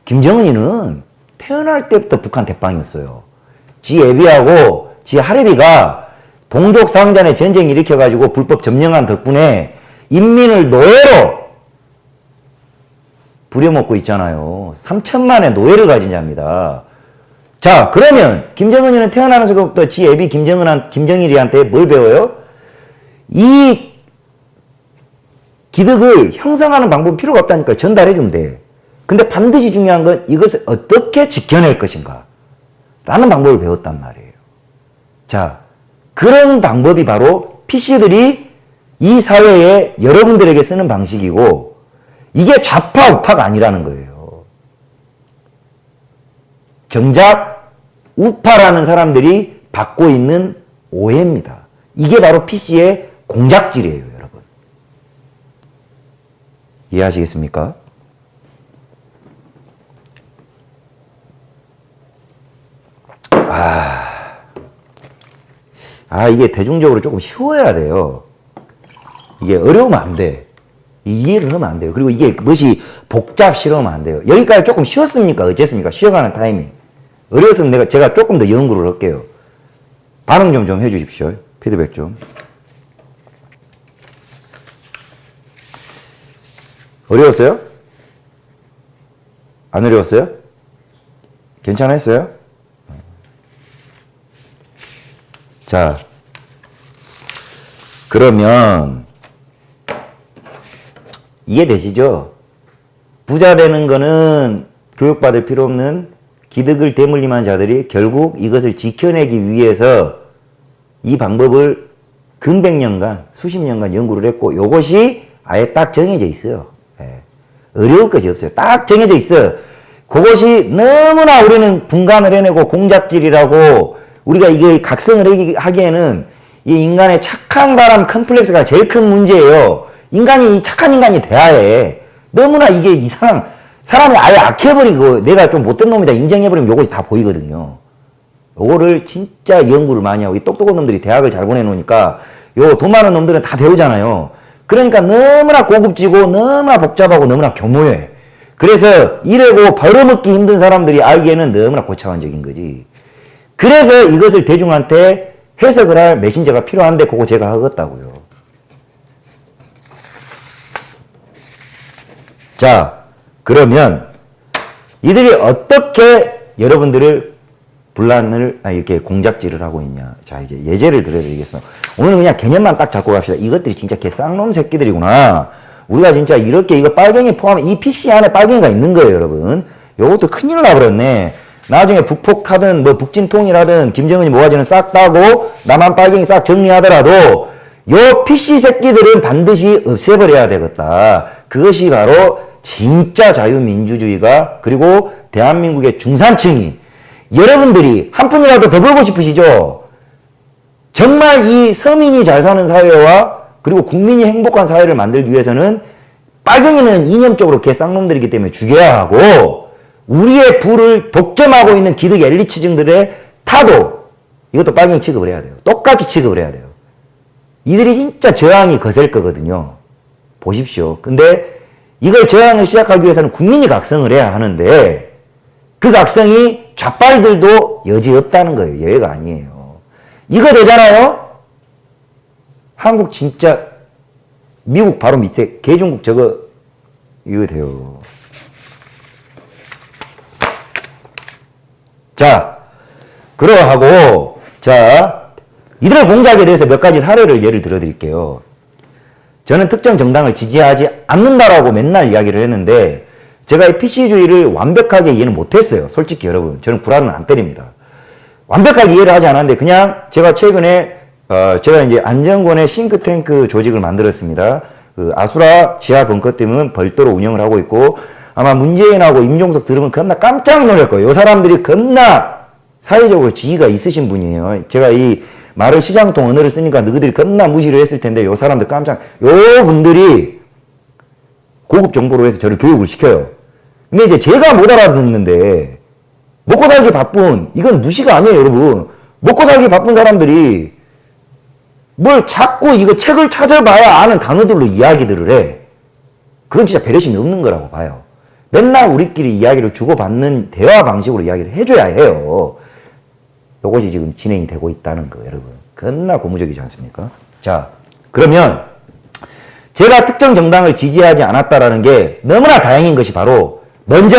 김정은이는 태어날 때부터 북한 대빵이었어요. 지 애비하고 지 할애비가 동족 상잔의 전쟁 일으켜가지고 불법 점령한 덕분에 인민을 노예로 부려먹고 있잖아요. 3천만의 노예를 가진 자입니다. 자, 그러면 김정은이는 태어나면서부터 지 애비 김정일이한테 뭘 배워요? 이 기득을 형성하는 방법은 필요가 없다니까 전달해주면 돼. 근데 반드시 중요한 건 이것을 어떻게 지켜낼 것인가 라는 방법을 배웠단 말이에요. 자, 그런 방법이 바로 PC들이 이 사회에 여러분들에게 쓰는 방식이고 이게 좌파 우파가 아니라는 거예요. 정작 우파라는 사람들이 받고 있는 오해입니다. 이게 바로 PC의 공작질이에요, 여러분. 이해하시겠습니까? 이게 대중적으로 조금 쉬워야 돼요. 이게 어려우면 안 돼. 이해를 하면 안 돼요. 그리고 이게 무엇이 복잡스러우면 안 돼요. 여기까지 조금 쉬웠습니까? 어쨌습니까? 쉬어가는 타이밍. 어려웠으면 제가 조금 더 연구를 할게요. 반응 좀 해주십시오. 피드백 좀. 어려웠어요? 안 어려웠어요? 괜찮았어요? 자, 그러면 이해되시죠? 부자 되는 거는 교육받을 필요 없는 기득을 대물림한 자들이 결국 이것을 지켜내기 위해서 이 방법을 근백년간, 수십 년간 연구를 했고, 요것이 아예 딱 정해져 있어요. 예. 어려울 것이 없어요. 딱 정해져 있어요. 그것이 너무나 우리는 분간을 해내고 공작질이라고 우리가 이게 각성을 하기에는 이 인간의 착한 사람 컴플렉스가 제일 큰 문제예요. 인간이 착한 인간이 돼야 해. 너무나 이게 이상한, 사람이 아예 악해버리고 내가 좀 못된 놈이다 인정해버리면 요것이 다 보이거든요. 요거를 진짜 연구를 많이 하고 이 똑똑한 놈들이 대학을 잘 보내놓으니까 요 돈 많은 놈들은 다 배우잖아요. 그러니까 너무나 고급지고 너무나 복잡하고 너무나 교모해. 그래서 이래고 벌어먹기 힘든 사람들이 알기에는 너무나 고차원적인 거지. 그래서 이것을 대중한테 해석을 할 메신저가 필요한데 그거 제가 하겠다고요. 자, 그러면 이들이 어떻게 여러분들을 분란을 이렇게 공작질을 하고 있냐. 자, 이제 예제를 들어드리겠습니다. 오늘 그냥 개념만 딱 잡고 갑시다. 이것들이 진짜 개쌍놈 새끼들이구나. 우리가 진짜 이렇게 이거 빨갱이 포함해 이 PC 안에 빨갱이가 있는 거예요, 여러분. 요것도 큰일 나버렸네. 나중에 북폭하든 뭐 북진통이라든 김정은이 모아지는 싹 따고 남한 빨갱이 싹 정리하더라도 요 PC 새끼들은 반드시 없애버려야 되겠다. 그것이 바로 진짜 자유민주주의가 그리고 대한민국의 중산층이 여러분들이 한 푼이라도 더 벌고 싶으시죠? 정말 이 서민이 잘 사는 사회와 그리고 국민이 행복한 사회를 만들기 위해서는 빨갱이는 이념적으로 개쌍놈들이기 때문에 죽여야 하고 우리의 부를 독점하고 있는 기득 엘리트층들의 타도 이것도 빨갱이 취급을 해야 돼요. 똑같이 취급을 해야 돼요. 이들이 진짜 저항이 거셀 거거든요. 보십시오. 근데 이걸 저항을 시작하기 위해서는 국민이 각성을 해야 하는데 그 각성이 좌빨들도 여지없다는 거예요. 여유가 아니에요. 이거 되잖아요? 한국 진짜 미국 바로 밑에 개중국 저거 이거 돼요. 자, 그러하고 자 이들의 공작에 대해서 몇 가지 사례를 예를 들어 드릴게요. 저는 특정 정당을 지지하지 않는다라고 맨날 이야기를 했는데 제가 이 PC주의를 완벽하게 이해는 못했어요. 솔직히 여러분. 저는 구라는 안 때립니다. 완벽하게 이해를 하지 않았는데 그냥 제가 최근에 제가 이제 안정권의 싱크탱크 조직을 만들었습니다. 그 아수라 지하 벙커팀은 별도로 운영을 하고 있고 아마 문재인하고 임종석 들으면 겁나 깜짝 놀랄 거예요. 이 사람들이 겁나 사회적으로 지위가 있으신 분이에요. 제가 이 말을 시장통 언어를 쓰니까 너희들이 겁나 무시를 했을 텐데 요 사람들 요 분들이 고급 정보로 해서 저를 교육을 시켜요. 근데 이제 제가 못 알아듣는데 먹고 살기 바쁜 이건 무시가 아니에요, 여러분. 먹고 살기 바쁜 사람들이 뭘 자꾸 이거 책을 찾아봐야 아는 단어들로 이야기들을 해. 그건 진짜 배려심이 없는 거라고 봐요. 맨날 우리끼리 이야기를 주고받는 대화 방식으로 이야기를 해줘야 해요. 요것이 지금 진행이 되고 있다는 거, 여러분. 겁나 고무적이지 않습니까? 자, 그러면 제가 특정 정당을 지지하지 않았다라는 게 너무나 다행인 것이 바로 먼저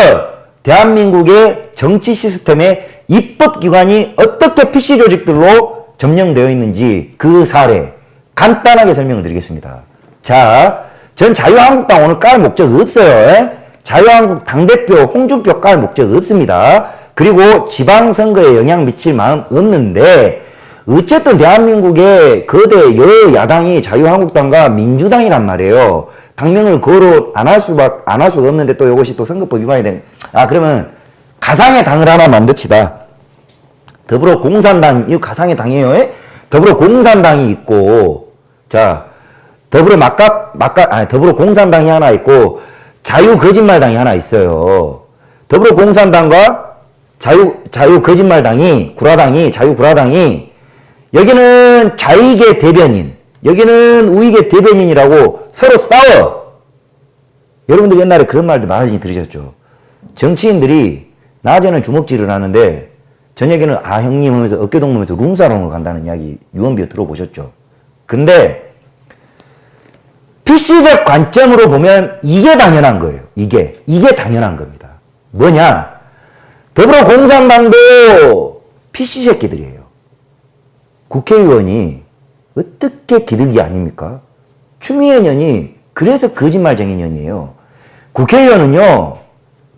대한민국의 정치 시스템의 입법기관이 어떻게 PC 조직들로 점령되어 있는지 그 사례 간단하게 설명을 드리겠습니다. 자, 전 자유한국당 오늘 깔 목적 없어요. 자유한국 당대표 홍준표 깔 목적 없습니다. 그리고 지방선거에 영향 미칠 마음 없는데 어쨌든 대한민국의 거대 여야당이 자유한국당과 민주당이란 말이에요. 당명을 거로 안 할 수가 없는데 또 이것이 또 선거법 위반이 된. 그러면 가상의 당을 하나 만듭시다. 더불어공산당, 이거 가상의 당이에요. 더불어공산당이 있고, 자, 더불어공산당이 하나 있고, 자유거짓말당이 하나 있어요. 더불어공산당과 자유거짓말당이, 자유구라당이, 여기는 좌익의 대변인, 여기는 우익의 대변인이라고 서로 싸워. 여러분들 옛날에 그런 말도 많이 들으셨죠. 정치인들이 낮에는 주먹질을 하는데 저녁에는 아 형님 하면서 어깨동무면서 룸사롱을 간다는 이야기 유언비어 들어보셨죠. 근데 PC적 관점으로 보면 이게 당연한 거예요. 이게 당연한 겁니다. 뭐냐? 더불어공산당도 PC 새끼들이에요. 국회의원이 어떻게 기득이 아닙니까? 추미애 년이 그래서 거짓말쟁이 년이에요. 국회의원은요,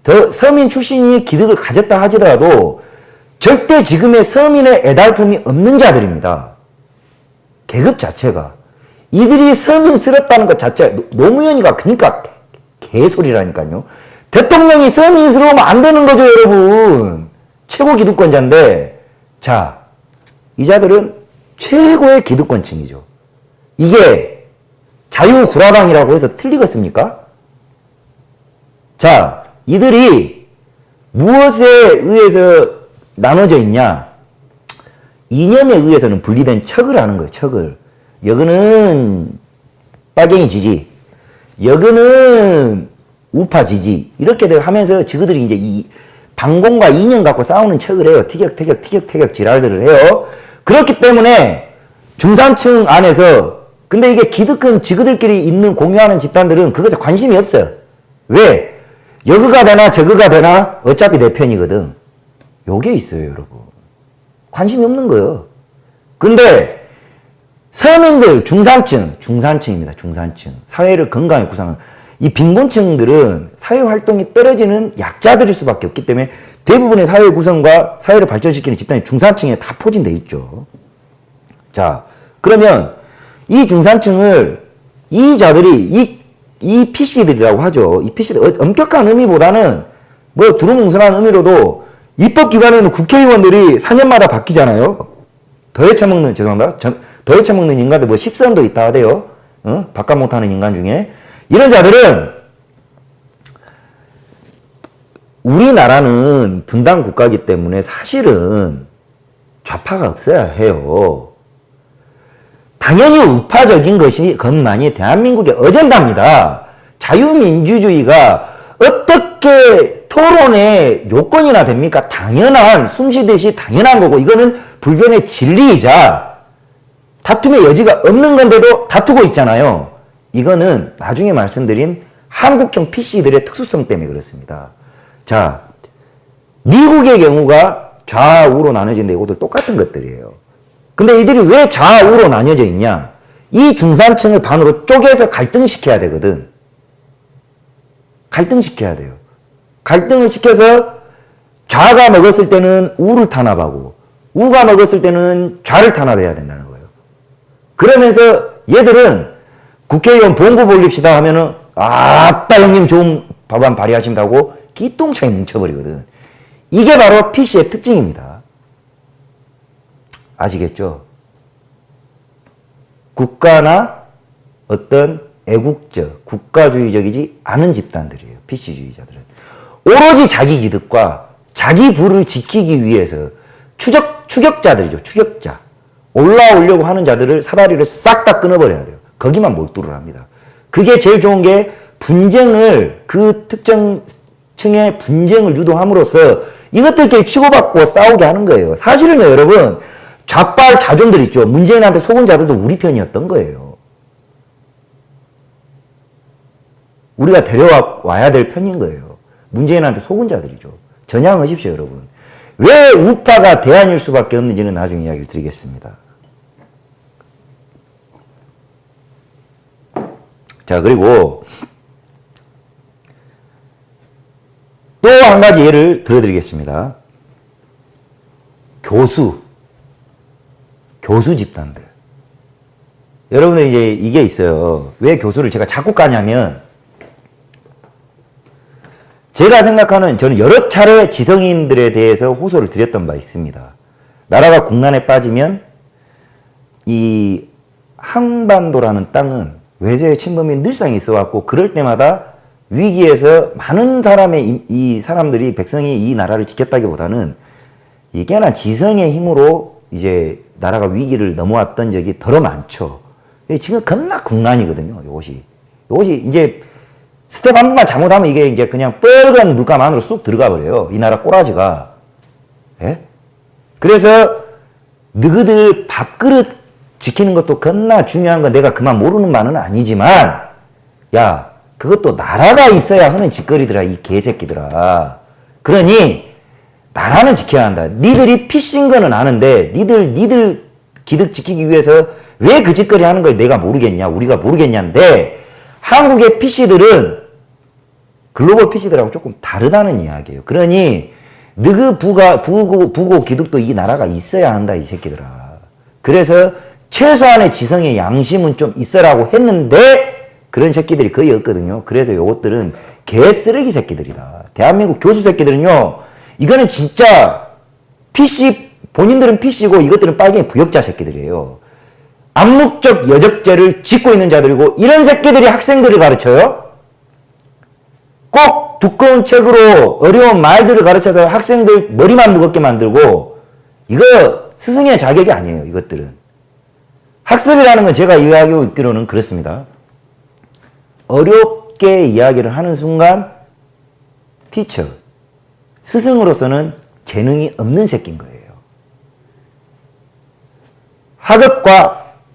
더 서민 출신이 기득을 가졌다 하더라도 절대 지금의 서민의 애달픔이 없는 자들입니다. 계급 자체가. 이들이 서민스럽다는 것 자체, 노무현이가 그러니까 개소리라니까요. 대통령이 서민스러우면 안 되는 거죠, 여러분. 최고 기득권자인데, 자, 이 자들은 최고의 기득권층이죠. 이게 자유구라당이라고 해서 틀리겠습니까? 자, 이들이 무엇에 의해서 나눠져 있냐? 이념에 의해서는 분리된 척을 하는 거예요, 척을. 여기는 빨갱이 지지, 여기는 우파 지지, 이렇게들 하면서 지그들이 이제 이 반공과 이념 갖고 싸우는 척을 해요. 티격태격 지랄들을 해요. 그렇기 때문에 중산층 안에서, 근데 이게 기득권 지그들끼리 있는 공유하는 집단들은 그것에 관심이 없어요. 왜? 여기가 되나 저기가 되나 어차피 내 편이거든. 요게 있어요, 여러분. 관심이 없는 거예요. 근데 서민들, 중산층입니다. 중산층. 사회를 건강하게 구성하는 이 빈곤층들은 사회활동이 떨어지는 약자들일 수밖에 없기 때문에 대부분의 사회 구성과 사회를 발전시키는 집단이 중산층에 다 포진돼 있죠. 자, 그러면 이 중산층을 이 자들이 이 PC들이라고 하죠. 이 PC들 엄격한 의미보다는 뭐 두루뭉술한 의미로도 입법기관에는 국회의원들이 4년마다 바뀌잖아요. 더해 처먹는, 죄송합니다. 더해 처먹는 인간들 뭐 10선도 있다 하대요. 바깥 못하는 인간 중에. 이런 자들은 우리나라는 분단 국가이기 때문에 사실은 좌파가 없어야 해요. 당연히 우파적인 것만이 대한민국의 어젠다입니다. 자유민주주의가 어떻게 토론의 요건이나 됩니까? 당연한, 숨쉬듯이 당연한 거고, 이거는 불변의 진리이자 다툼의 여지가 없는 건데도 다투고 있잖아요. 이거는 나중에 말씀드린 한국형 PC들의 특수성 때문에 그렇습니다. 자, 미국의 경우가 좌우로 나눠진데 이것도 똑같은 것들이에요. 근데 이들이 왜 좌우로 나뉘어져 있냐? 이 중산층을 반으로 쪼개서 갈등시켜야 되거든. 갈등시켜야 돼요. 갈등을 시켜서 좌가 먹었을 때는 우를 탄압하고 우가 먹었을 때는 좌를 탄압해야 된다는 거예요. 그러면서 얘들은 국회의원 봉고 볼립시다 하면은 아따 형님 좋은 법안 발의하신다고 기똥차게 뭉쳐버리거든. 이게 바로 PC의 특징입니다. 아시겠죠? 국가나 어떤 애국적, 국가주의적이지 않은 집단들이에요. PC주의자들은. 오로지 자기 기득과 자기 부를 지키기 위해서 추격자들이죠. 추격자. 올라오려고 하는 자들을 사다리를 싹 다 끊어버려야 돼요. 거기만 몰두를 합니다. 그게 제일 좋은 게 분쟁을, 그 특정 층의 분쟁을 유도함으로써 이것들끼리 치고받고 싸우게 하는 거예요. 사실은요, 여러분, 좌빨 자존들 있죠. 문재인한테 속은 자들도 우리 편이었던 거예요. 우리가 데려와야 될 편인 거예요. 문재인한테 속은 자들이죠. 전향하십시오, 여러분. 왜 우파가 대안일 수밖에 없는지는 나중에 이야기를 드리겠습니다. 자, 그리고 또 한 가지 예를 들어드리겠습니다. 교수 집단들. 여러분들 이제 이게 있어요. 왜 교수를 제가 자꾸 까냐면, 제가 생각하는, 저는 여러 차례 지성인들에 대해서 호소를 드렸던 바 있습니다. 나라가 국난에 빠지면 이 한반도라는 땅은 외세의 침범이 늘상 있어왔고, 그럴 때마다 위기에서 많은 이 사람들이, 백성이 이 나라를 지켰다기보다는 이게나 지성의 힘으로 이제 나라가 위기를 넘어왔던 적이 더러 많죠. 지금 겁나 국난이거든요, 요것이. 요것이 이제 스텝 한 번만 잘못하면 이게 이제 그냥 빨간 물감 안으로 쑥 들어가 버려요. 이 나라 꼬라지가. 예? 그래서 너희들 밥그릇 지키는 것도 겁나 중요한 건 내가 그만 모르는 바는 아니지만, 야, 그것도 나라가 있어야 하는 짓거리더라, 이 개새끼들아. 그러니, 나라는 지켜야 한다. 니들이 피신 거는 아는데, 니들 기득 지키기 위해서 왜 그 짓거리 하는 걸 내가 모르겠냐, 우리가 모르겠냐인데, 한국의 PC들은 글로벌 PC들하고 조금 다르다는 이야기예요. 그러니, 너그 부고 기득도 이 나라가 있어야 한다, 이 새끼들아. 그래서, 최소한의 지성의 양심은 좀 있으라고 했는데, 그런 새끼들이 거의 없거든요. 그래서 요것들은 개쓰레기 새끼들이다. 대한민국 교수 새끼들은요, 이거는 진짜 PC, 본인들은 PC고 이것들은 빨갱이 부역자 새끼들이에요. 암묵적 여적죄를 짓고 있는 자들이고, 이런 새끼들이 학생들을 가르쳐요? 꼭 두꺼운 책으로 어려운 말들을 가르쳐서 학생들 머리만 무겁게 만들고, 이거 스승의 자격이 아니에요, 이것들은. 학습이라는 건 제가 이야기하고 있기로는 그렇습니다. 어렵게 이야기를 하는 순간 티처, 스승으로서는 재능이 없는 새끼인 거예요.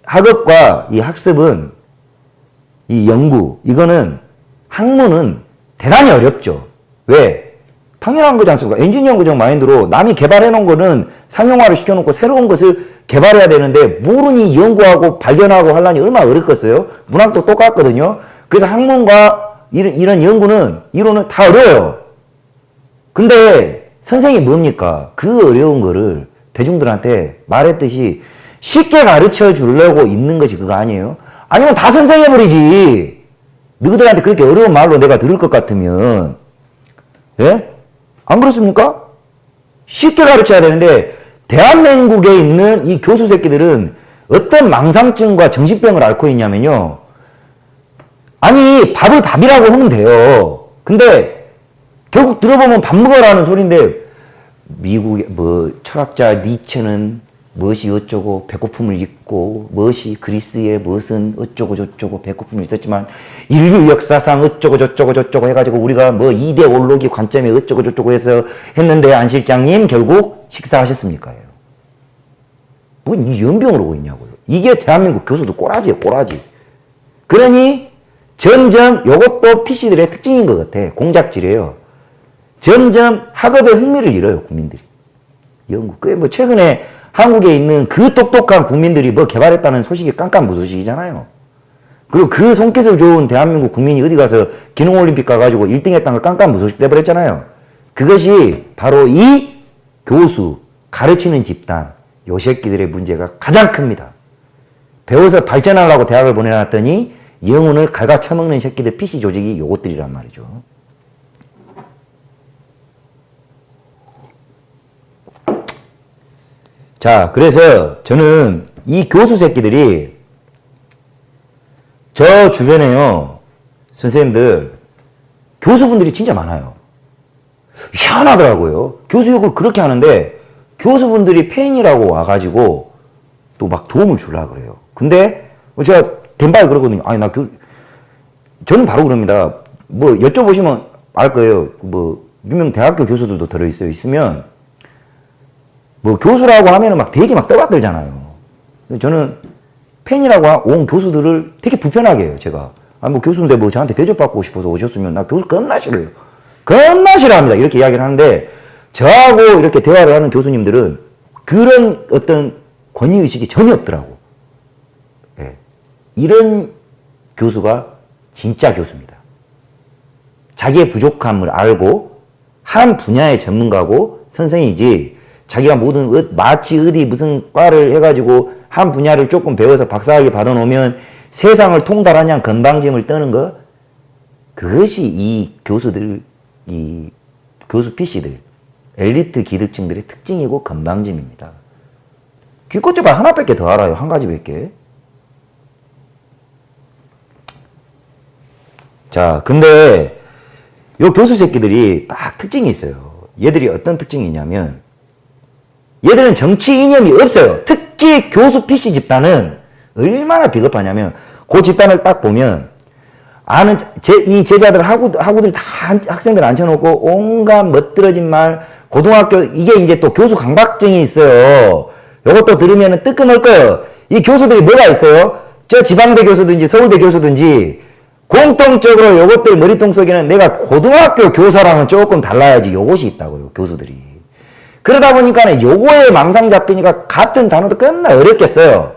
학업과 이 학습은, 이 연구, 이거는 학문은 대단히 어렵죠. 왜? 당연한 거지 않습니까? 엔지니어 구정 마인드로 남이 개발해 놓은 거는 상용화를 시켜놓고 새로운 것을 개발해야 되는데, 모르니 연구하고 발견하고 하려니 얼마나 어렵겠어요? 문학도 똑같거든요. 그래서 학문과 이런 연구는, 이론은 다 어려워요. 근데 선생이 뭡니까? 그 어려운 거를 대중들한테 말했듯이 쉽게 가르쳐 주려고 있는 것이 그거 아니에요? 아니면 다 선생해버리지. 너희들한테 그렇게 어려운 말로 내가 들을 것 같으면. 예? 안 그렇습니까? 쉽게 가르쳐야 되는데, 대한민국에 있는 이 교수 새끼들은 어떤 망상증과 정신병을 앓고 있냐면요. 아니, 밥을 밥이라고 하면 돼요. 근데 결국 들어보면 밥 먹으라는 소리인데, 미국의 철학자 니체는 무엇이 어쩌고 배고픔을 잊고, 무엇이 그리스의 무엇은 어쩌고 저쩌고 배고픔을 있었지만, 인류 역사상 어쩌고 저쩌고 해가지고 우리가 이데올로기 관점에 어쩌고 저쩌고 해서 했는데, 안 실장님 결국 식사하셨습니까? 뭐 연병으로 오고 있냐고요. 이게 대한민국 교수도 꼬라지예요, 꼬라지. 그러니 점점 요것도 PC들의 특징인 것 같아. 공작질이에요. 점점 학업에 흥미를 잃어요, 국민들이. 연구. 최근에 한국에 있는 그 똑똑한 국민들이 개발했다는 소식이 깜깜무소식이잖아요. 그리고 그 손기술 좋은 대한민국 국민이 어디 가서 기능올림픽 가가지고 1등 했다는 걸 깜깜무소식 돼버렸잖아요. 그것이 바로 이 교수, 가르치는 집단, 요 새끼들의 문제가 가장 큽니다. 배워서 발전하려고 대학을 보내놨더니 영혼을 갈가쳐먹는 새끼들 PC 조직이 요것들이란 말이죠. 자, 그래서 저는 이 교수 새끼들이 저 주변에요, 선생님들, 교수분들이 진짜 많아요. 희한하더라고요. 교수 욕을 그렇게 하는데 교수분들이 팬이라고 와가지고 또 막 도움을 주려고 그래요. 근데 제가 덴바에 그러거든요. 아니, 저는 바로 그럽니다. 여쭤보시면 알 거예요. 유명 대학교 교수들도 들어있어요. 있으면, 교수라고 하면은 되게 떠받들잖아요. 저는 팬이라고 온 교수들을 되게 불편하게 해요, 제가. 교수인데 저한테 대접받고 싶어서 오셨으면 나 교수 겁나 싫어요. 겁나 싫어합니다. 이렇게 이야기를 하는데, 저하고 이렇게 대화를 하는 교수님들은 그런 어떤 권위의식이 전혀 없더라고. 예. 이런 교수가 진짜 교수입니다. 자기의 부족함을 알고 한 분야의 전문가고 선생이지, 자기가 마치 어디 무슨 과를 해가지고 한 분야를 조금 배워서 박사학위 받아놓으면 세상을 통달하냐 건방짐을 떠는 거, 그것이 이 교수들, 이 교수 PC들, 엘리트 기득층들의 특징이고 건방짐입니다. 귀꽃집알 하나밖에 더 알아요. 한 가지밖에. 자, 근데 요 교수 새끼들이 딱 특징이 있어요. 얘들이 어떤 특징이 있냐면, 얘들은 정치 이념이 없어요. 특히 교수 PC 집단은 얼마나 비겁하냐면 그 집단을 딱 보면 아는 이 제자들 학우들 다 학생들 앉혀놓고 온갖 멋들어진 말 고등학교 이게 이제 또 교수 강박증이 있어요. 요것도 들으면 뜨끔할 거예요. 이 교수들이 뭐가 있어요? 저 지방대 교수든지 서울대 교수든지 공통적으로 요것들 머리통 속에는 내가 고등학교 교사랑은 조금 달라야지 요것이 있다고요. 교수들이. 그러다 보니까 요거에 망상 잡히니까 같은 단어도 겁나 어렵겠어요.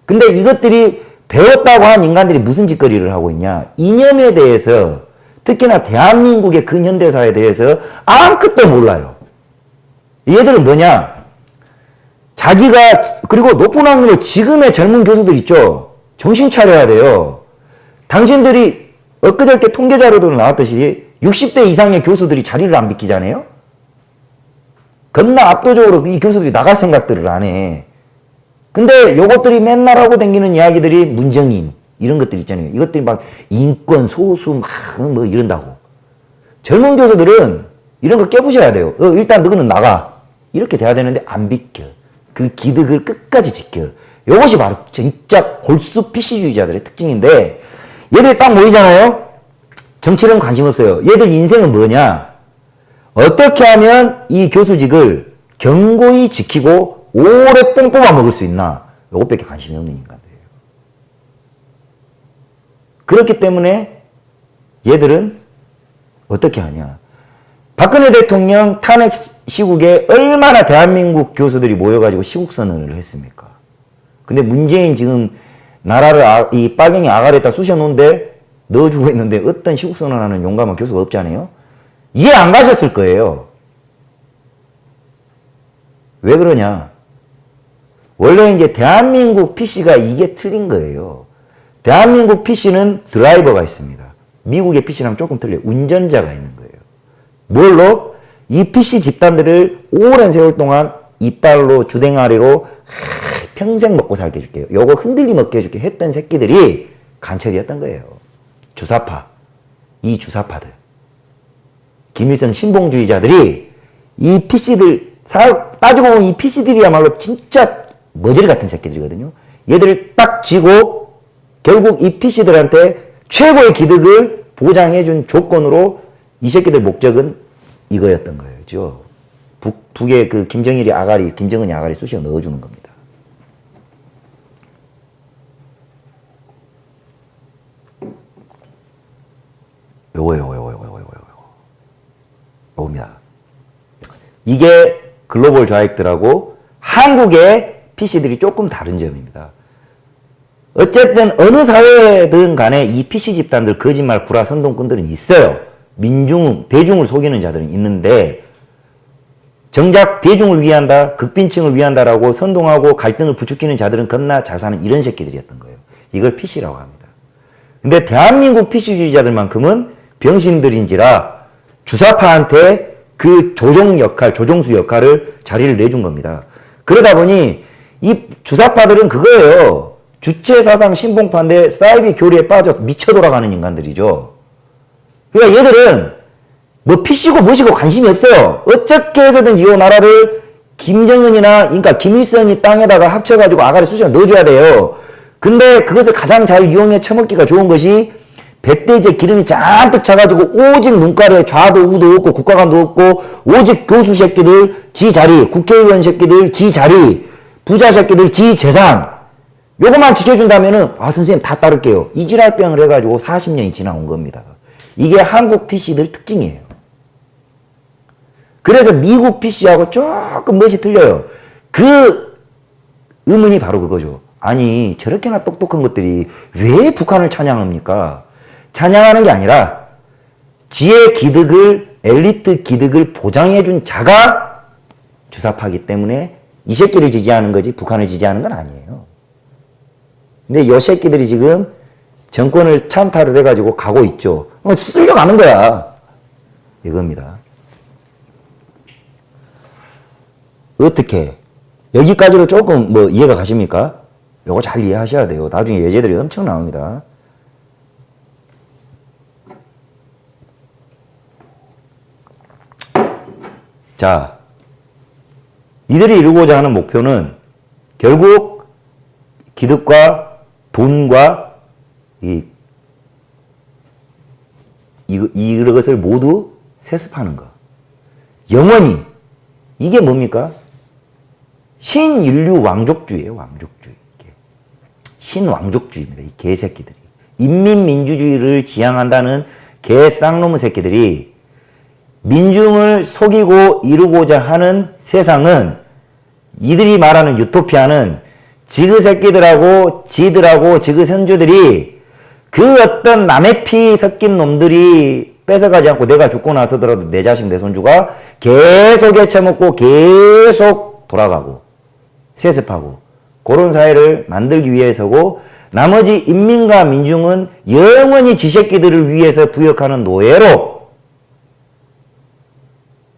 근데 이것들이 배웠다고 한 인간들이 무슨 짓거리를 하고 있냐. 이념에 대해서 특히나 대한민국의 근현대사에 대해서 아무것도 몰라요. 얘들은 뭐냐. 자기가 그리고 높은 확률로 지금의 젊은 교수들 있죠. 정신 차려야 돼요. 당신들이 엊그저께 통계자료도 나왔듯이 60대 이상의 교수들이 자리를 안 비키잖아요. 겁나 압도적으로 이 교수들이 나갈 생각들을 안 해. 근데 요것들이 맨날 하고 다니는 이야기들이 문정인 이런 것들 있잖아요. 이것들이 막 인권 소수 막 뭐 이런다고. 젊은 교수들은 이런 거 깨부셔야 돼요. 일단 너는 나가. 이렇게 돼야 되는데 안 비켜. 그 기득을 끝까지 지켜. 요것이 바로 진짜 골수 PC주의자들의 특징인데 얘들이 딱 모이잖아요. 정치는 관심 없어요. 얘들 인생은 뭐냐. 어떻게 하면 이 교수직을 견고히 지키고 오래 뽕 뽑아 먹을 수 있나. 요것밖에 관심이 없는 인간들이에요. 그렇기 때문에 얘들은 어떻게 하냐. 박근혜 대통령 탄핵 시국에 얼마나 대한민국 교수들이 모여가지고 시국선언을 했습니까? 근데 문재인 지금 나라를 이 빨갱이 아가리에다 쑤셔놓은데 넣어주고 있는데 어떤 시국선언하는 용감한 교수가 없잖아요. 이해 안 가셨을 거예요. 왜 그러냐. 원래 이제 대한민국 PC가 이게 틀린 거예요. 대한민국 PC는 드라이버가 있습니다. 미국의 PC랑 조금 틀려요. 운전자가 있는 거예요. 뭘로? 이 PC 집단들을 오랜 세월 동안 이빨로 주댕아리로 평생 먹고 살게 해줄게요. 요거 흔들림 없게 해줄게 했던 새끼들이 간첩이었던 거예요. 주사파. 이 주사파들. 김일성 신봉주의자들이 이 PC들 따지고 보면 이 PC들이야말로 진짜 머저리 같은 새끼들이거든요. 얘들을 딱 쥐고 결국 이 PC들한테 최고의 기득을 보장해준 조건으로 이 새끼들 목적은 이거였던 거예요. 북의 그 김정은이 아가리 쑤셔 넣어주는 겁니다. 요겁니다. 이게 글로벌 좌익들하고 한국의 PC들이 조금 다른 점입니다. 어쨌든 어느 사회든 간에 이 PC 집단들 거짓말 구라 선동꾼들은 있어요. 대중을 속이는 자들은 있는데 정작 대중을 위한다, 극빈층을 위한다라고 선동하고 갈등을 부추기는 자들은 겁나 잘 사는 이런 새끼들이었던 거예요. 이걸 PC라고 합니다. 근데 대한민국 PC주의자들만큼은 병신들인지라 주사파한테 그 조종수 역할을 자리를 내준 겁니다. 그러다 보니 이 주사파들은 그거예요. 주체사상 신봉파인데 사이비 교리에 빠져 미쳐 돌아가는 인간들이죠. 그러니까 얘들은 뭐 PC고 뭐시고 관심이 없어요. 어떻게 해서든 이 나라를 김정은이나 그러니까 김일성이 땅에다가 합쳐가지고 아가리 쑤셔 넣어줘야 돼요. 근데 그것을 가장 잘 이용해 처먹기가 좋은 것이 백대제 기름이 잔뜩 차가지고 오직 눈가에 좌도 우도 없고 국가관도 없고 오직 교수 새끼들 지 자리, 국회의원 새끼들 지 자리, 부자 새끼들 지 재산 요것만 지켜준다면은 선생님 다 따를게요. 이 지랄병을 해가지고 40년이 지나온 겁니다. 이게 한국 PC들 특징이에요. 그래서 미국 PC하고 조금 멋이 틀려요. 그 의문이 바로 그거죠. 아니 저렇게나 똑똑한 것들이 왜 북한을 찬양합니까? 찬양하는 게 아니라 지의 기득을 엘리트 기득을 보장해준 자가 주사파기 때문에 이 새끼를 지지하는 거지 북한을 지지하는 건 아니에요. 근데 이 새끼들이 지금 정권을 찬탈을 해가지고 가고 있죠. 쓸려가는 거야. 이겁니다. 어떻게? 여기까지도 조금 뭐 이해가 가십니까? 요거 잘 이해하셔야 돼요. 나중에 예제들이 엄청 나옵니다. 자, 이들이 이루고자 하는 목표는 결국 기득과 돈과 이것을 모두 세습하는 거. 영원히. 이게 뭡니까? 신인류 왕족주의예요. 왕족주의. 신왕족주의입니다. 이 개새끼들이. 인민민주주의를 지향한다는 개 쌍놈의 새끼들이 민중을 속이고 이루고자 하는 세상은, 이들이 말하는 유토피아는 지그 새끼들하고 지들하고 지그 선주들이 그 어떤 남의 피 섞인 놈들이 뺏어가지 않고 내가 죽고 나서더라도 내 자식 내 손주가 계속 해쳐먹고 계속 돌아가고 세습하고 그런 사회를 만들기 위해서고, 나머지 인민과 민중은 영원히 지 새끼들을 위해서 부역하는 노예로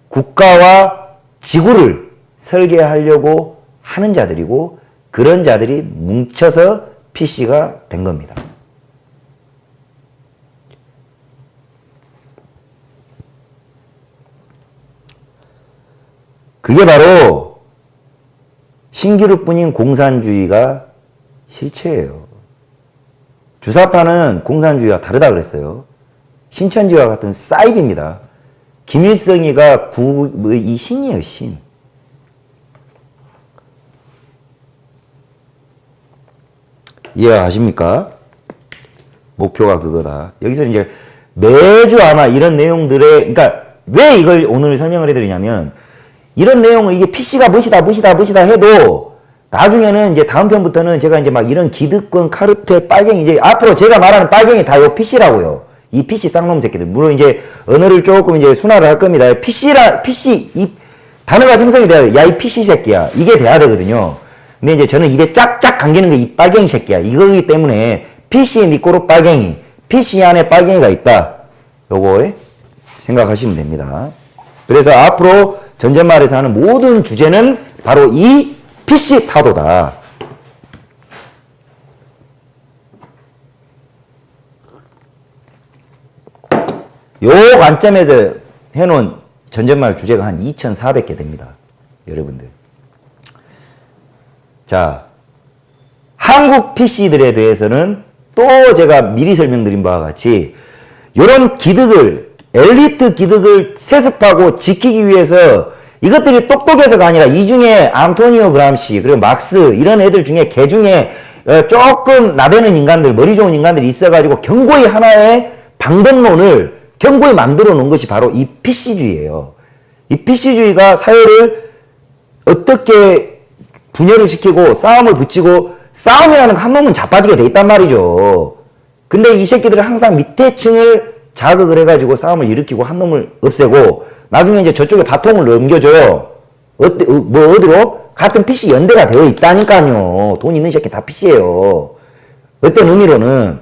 국가와 지구를 설계하려고 하는 자들이고, 그런 자들이 뭉쳐서 PC가 된 겁니다. 그게 바로 신기루뿐인 공산주의가 실체예요. 주사파는 공산주의와 다르다 그랬어요. 신천지와 같은 사이비입니다. 김일성이가 이 신이에요, 신. 이해하십니까? 목표가 그거다. 여기서 이제 매주 아마 이런 내용들의, 그러니까 왜 이걸 오늘 설명을 해드리냐면, 이런 내용을 이게 PC가 무시다 해도 나중에는 이제 다음 편부터는 제가 이제 막 이런 기득권, 카르텔, 빨갱이, 이제 앞으로 제가 말하는 빨갱이 다 요 PC라고요. 이 PC 쌍놈 새끼들. 물론 이제 언어를 조금 이제 순화를 할 겁니다. PC, 이 단어가 생성이 돼야 돼. 야, 이 PC 새끼야. 이게 돼야 되거든요. 근데 이제 저는 입에 짝짝 감기는 게 이 빨갱이 새끼야. 이거기 때문에 PC 니꼬로 빨갱이. PC 안에 빨갱이가 있다. 요거 생각하시면 됩니다. 그래서 앞으로 전전말에서 하는 모든 주제는 바로 이 PC 타도다. 요 관점에서 해놓은 전전말 주제가 한 2,400개 됩니다. 여러분들. 자, 한국 PC들에 대해서는 또 제가 미리 설명드린 바와 같이 요런 기득을, 엘리트 기득을 세습하고 지키기 위해서 이것들이 똑똑해서가 아니라 이 중에 안토니오 그람시 그리고 막스 이런 애들 중에 개 중에 조금 나대는 인간들, 머리 좋은 인간들이 있어가지고 견고히 하나의 방법론을 견고히 만들어 놓은 것이 바로 이 PC주의예요. 이 PC주의가 사회를 어떻게 분열을 시키고 싸움을 붙이고, 싸움이라는 한 놈은 자빠지게 돼 있단 말이죠. 근데 이 새끼들은 항상 밑에 층을 자극을 해가지고 싸움을 일으키고 한 놈을 없애고, 나중에 이제 저쪽에 바통을 넘겨줘요. 어디로? 같은 PC 연대가 되어 있다니까요. 돈 있는 새끼 다 PC예요. 어떤 의미로는.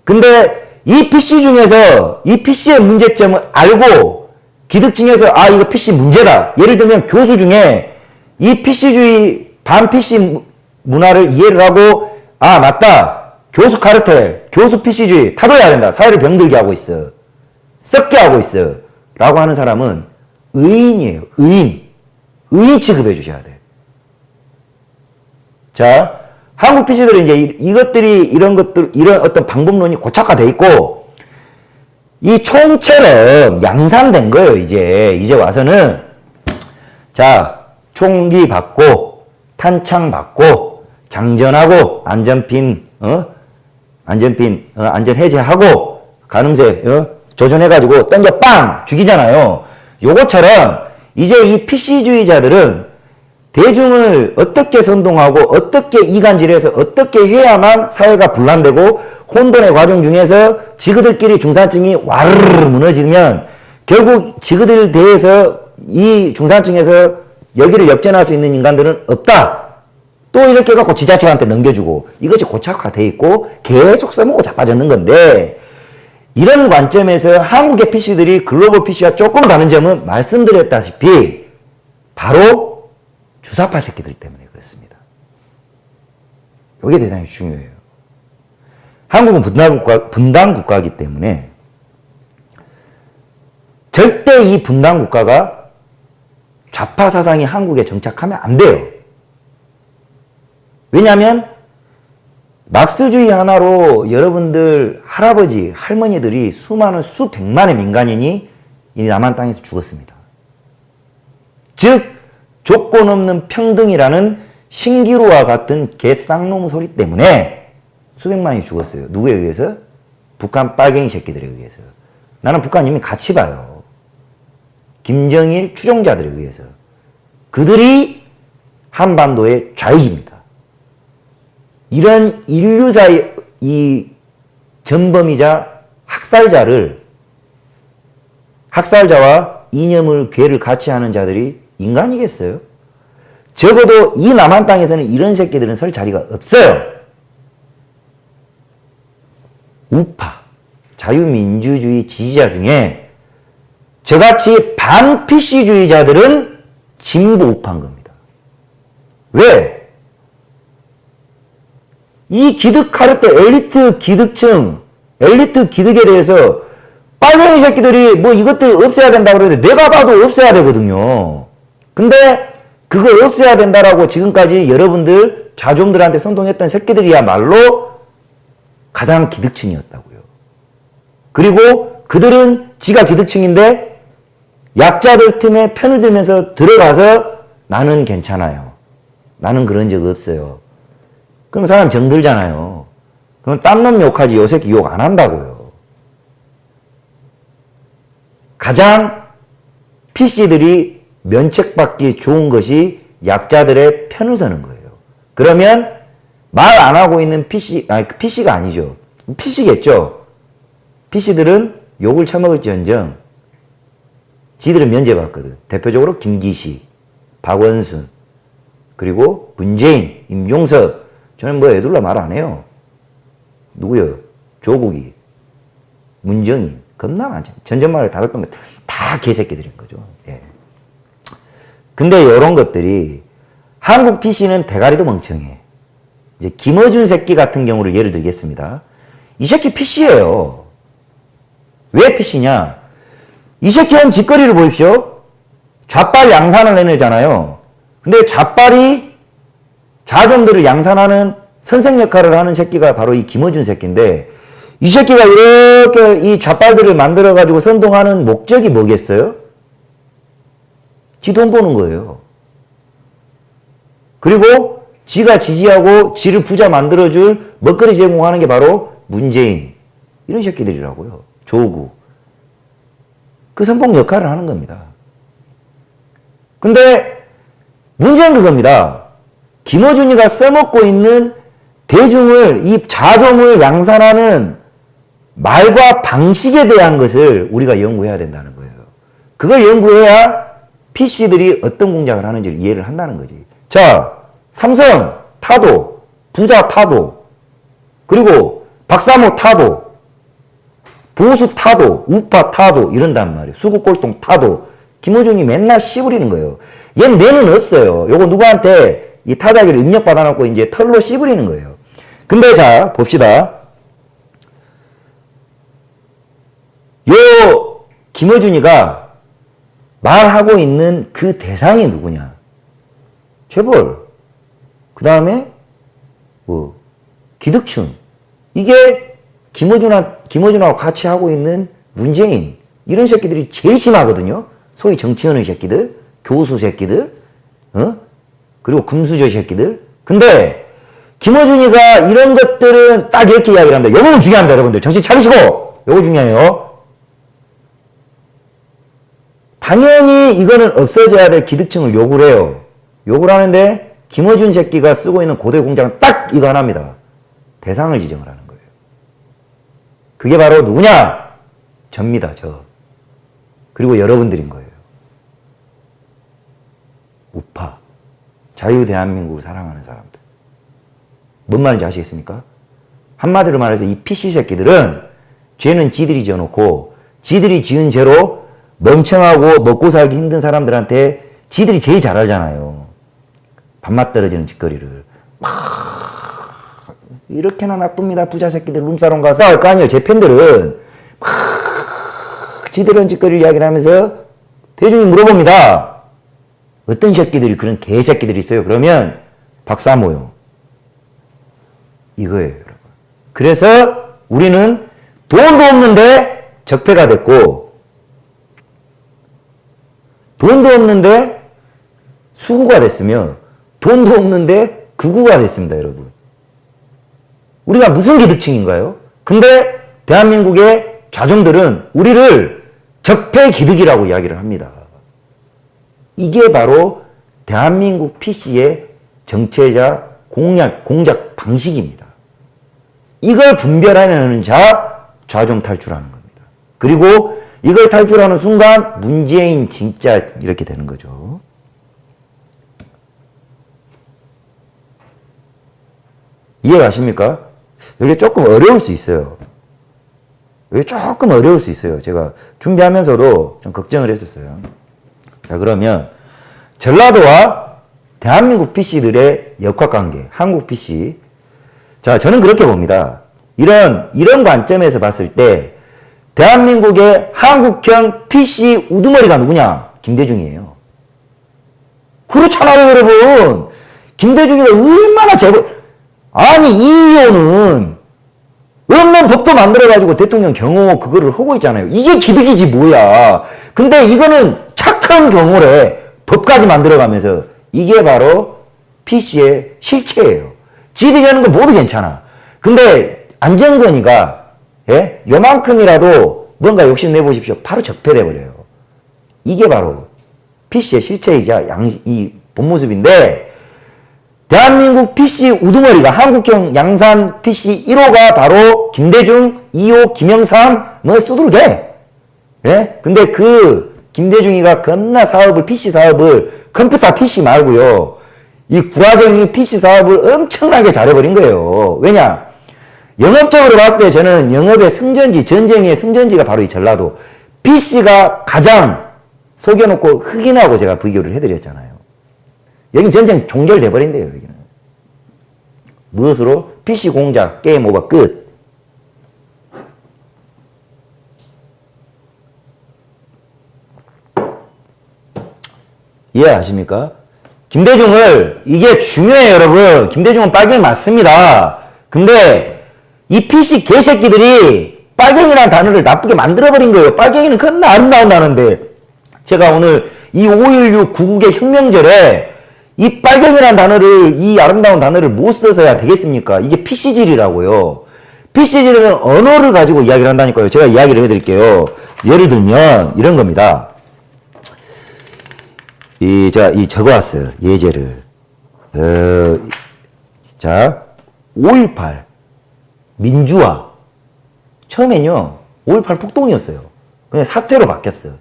근데 이 PC 중에서 이 PC의 문제점을 알고 기득층에서 아, 이거 PC 문제다. 예를 들면 교수 중에 이 PC주의, 반 PC 문화를 이해를 하고, 아, 맞다. 교수 카르텔, 교수 PC주의 타도해야 된다. 사회를 병들게 하고 있어. 썩게 하고 있어. 라고 하는 사람은 의인이에요. 의인. 의인 취급해 주셔야 돼. 자, 한국 PC들은 이제 이것들이, 이런 것들, 이런 어떤 방법론이 고착화돼 있고, 이 총처럼 양산된 거예요, 이제 와서는. 자, 총기 받고, 탄창 받고, 장전하고, 안전 해제하고, 가늠쇠, 조준해가지고, 던져 빵! 죽이잖아요. 요것처럼, 이제 이 PC주의자들은 대중을 어떻게 선동하고, 어떻게 이간질해서, 어떻게 해야만 사회가 분란되고, 혼돈의 과정 중에서 지그들끼리 중산층이 와르르 무너지면, 결국 지그들 대해서 이 중산층에서 여기를 역전할 수 있는 인간들은 없다. 또 이렇게 해갖고 지자체한테 넘겨주고, 이것이 고착화돼 있고 계속 써먹고 자빠졌는 건데, 이런 관점에서 한국의 PC들이 글로벌 PC와 조금 다른 점은 말씀드렸다시피 바로 주사파 새끼들 때문에 그렇습니다. 이게 대단히 중요해요. 한국은 분단 국가이기 때문에 절대 이 분단 국가가 좌파 사상이 한국에 정착하면 안 돼요. 왜냐하면 막스주의 하나로 여러분들 할아버지, 할머니들이 수많은 수백만의 민간인이 이 남한 땅에서 죽었습니다. 즉 조건 없는 평등이라는 신기루와 같은 개쌍놈 소리 때문에 수백만이 죽었어요. 누구에 의해서? 북한 빨갱이 새끼들에 의해서. 나는 북한 이미 같이 봐요. 김정일 추종자들에 의해서. 그들이 한반도의 좌익입니다. 이런 인류사의 이 전범이자 학살자와 이념을 괴를 같이 하는 자들이 인간이겠어요? 적어도 이 남한 땅에서는 이런 새끼들은 설 자리가 없어요. 우파, 자유민주주의 지지자 중에 저같이 반PC주의자들은 진보 우파인 겁니다. 왜? 이 기득 카르텔, 엘리트 기득층, 엘리트 기득에 대해서 빨갱이 새끼들이 뭐 이것들 없애야 된다고 그러는데 내가 봐도 없애야 되거든요. 근데 그거 없애야 된다라고 지금까지 여러분들 좌종들한테 선동했던 새끼들이야말로 가장 기득층이었다고요. 그리고 그들은 지가 기득층인데 약자들 틈에 편을 들면서 들어가서 나는 괜찮아요. 나는 그런 적 없어요. 그럼 사람 정들잖아요. 그럼 딴 놈 욕하지 요 새끼 욕 안 한다고요. 가장 PC들이 면책받기 좋은 것이 약자들의 편을 서는 거예요. 그러면 말 안 하고 있는 PC가 아니죠. PC겠죠. PC들은 욕을 처먹을지언정 지들은 면제받거든. 대표적으로 김기식, 박원순, 그리고 문재인, 임종석. 저는 뭐 애들로 말 안 해요. 누구요? 조국이, 문정인, 겁나 많죠. 전전말을 다뤘던 것 다 개새끼들인 거죠. 예. 근데 이런 것들이 한국 PC는 대가리도 멍청해. 이제 김어준 새끼 같은 경우를 예를 들겠습니다. 이 새끼 PC예요. 왜 PC냐? 이 새끼 한 짓거리를 보십시오. 좌빨 양산을 내내잖아요. 근데 좌빨이 좌종들을 양산하는 선생 역할을 하는 새끼가 바로 이 김어준 새끼인데 이 새끼가 이렇게 이 좌빨들을 만들어가지고 선동하는 목적이 뭐겠어요? 지 돈 버는 거예요. 그리고 지가 지지하고 지를 부자 만들어줄 먹거리 제공하는 게 바로 문재인. 이런 새끼들이라고요. 조국. 그 선봉 역할을 하는 겁니다. 근데 문제는 그겁니다. 김어준이가 써먹고 있는 대중을, 이 자종을 양산하는 말과 방식에 대한 것을 우리가 연구해야 된다는 거예요. 그걸 연구해야 PC들이 어떤 공작을 하는지를 이해를 한다는 거지. 자, 삼성 타도, 부자 타도, 그리고 박사모 타도, 보수 타도, 우파 타도 이런단 말이에요. 수구꼴통 타도. 김어준이 맨날 씨부리는 거예요. 얘는 뇌는 없어요. 요거 누구한테 이 타자기를 입력받아놓고 이제 털로 씨부리는 거예요. 근데 자, 봅시다. 요 김어준이가 말하고 있는 그 대상이 누구냐? 재벌. 그 다음에 뭐 기득층. 이게 김어준하고 같이 하고 있는 문재인. 이런 새끼들이 제일 심하거든요. 소위 정치하는 새끼들, 교수 새끼들, 그리고 금수저 새끼들. 근데 김어준이가 이런 것들은 딱 이렇게 이야기를 합니다. 요거는 중요합니다, 여러분들. 정신 차리시고! 요거 중요해요. 당연히 이거는 없어져야 될 기득층을 욕을 해요. 욕을 하는데 김어준 새끼가 쓰고 있는 고대 공작은 딱 이거 하나입니다. 대상을 지정을 하는 거예요. 그게 바로 누구냐? 접니다, 저. 그리고 여러분들인 거예요. 우파. 자유대한민국을 사랑하는 사람들. 뭔 말인지 아시겠습니까? 한마디로 말해서 이 PC 새끼들은 죄는 지들이 지어놓고 지들이 지은 죄로 멍청하고 먹고 살기 힘든 사람들한테 지들이 제일 잘 알잖아요. 밥맛 떨어지는 짓거리를. 막 이렇게나 나쁩니다. 부자 새끼들 룸사롱 가서 할 거 아니에요. 제 팬들은 막 지들은 짓거리를 이야기를 하면서 대중이 물어봅니다. 어떤 새끼들이 그런 개새끼들이 있어요? 그러면 박사모요. 이거예요, 여러분. 그래서 우리는 돈도 없는데 적폐가 됐고, 돈도 없는데 수구가 됐으며, 돈도 없는데 극우가 됐습니다, 여러분. 우리가 무슨 기득층인가요? 근데 대한민국의 좌정들은 우리를 적폐 기득이라고 이야기를 합니다. 이게 바로 대한민국 PC의 정체자 공작 방식입니다. 이걸 분별하는 자 좌정 탈출하는 겁니다. 그리고 이걸 탈출하는 순간 문재인 진짜 이렇게 되는 거죠. 이해가십니까? 이게 조금 어려울 수 있어요. 이게 조금 어려울 수 있어요. 제가 준비하면서도 좀 걱정을 했었어요. 자, 그러면 전라도와 대한민국 PC들의 역학관계, 한국 PC. 자, 저는 그렇게 봅니다. 이런 관점에서 봤을 때 대한민국의 한국형 PC 우두머리가 누구냐? 김대중이에요. 그렇잖아요, 여러분. 김대중이 얼마나 아니, 이의호는 없는 법도 만들어가지고 대통령 경호 그거를 하고 있잖아요. 이게 기득이지 뭐야. 근데 이거는 착한 경호래. 법까지 만들어가면서. 이게 바로 PC의 실체예요. 지들이 하는 거 모두 괜찮아. 근데 안정권이가 요만큼이라도 뭔가 욕심내보십시오. 바로 적폐돼 버려요. 이게 바로 PC의 실체이자 이 본 모습인데, 대한민국 PC 우두머리가 한국형 양산 PC 1호가 바로 김대중, 2호 김영삼, 쏘두르게. 근데 그 김대중이가 겁나 PC 사업을 컴퓨터 PC 말고요. 이 구화정이 PC 사업을 엄청나게 잘해버린 거예요. 왜냐? 영업적으로 봤을 때 저는 영업의 승전지, 전쟁의 승전지가 바로 이 전라도. PC가 가장 속여놓고 흑인하고 제가 비교를 해드렸잖아요. 여긴 전쟁 종결돼 버린대요, 여기는. 무엇으로? PC 공작, 게임 오버, 끝. 이해하십니까? 김대중을, 이게 중요해요, 여러분. 김대중은 빨갱이 맞습니다. 근데 이 PC 개새끼들이 빨갱이라는 단어를 나쁘게 만들어버린 거예요. 빨갱이는 겁나 아름다운 단어인데, 제가 오늘 이 5.16 구국의 혁명절에 이 빨갱이라는 단어를, 이 아름다운 단어를 못 써서야 되겠습니까? 이게 PC질이라고요. PC질은 언어를 가지고 이야기를 한다니까요. 제가 이야기를 해드릴게요. 예를 들면 이런 겁니다. 제가 적어왔어요. 예제를. 자, 5.18 민주화. 처음엔요, 5.18 폭동이었어요. 그냥 사퇴로 바뀌었어요.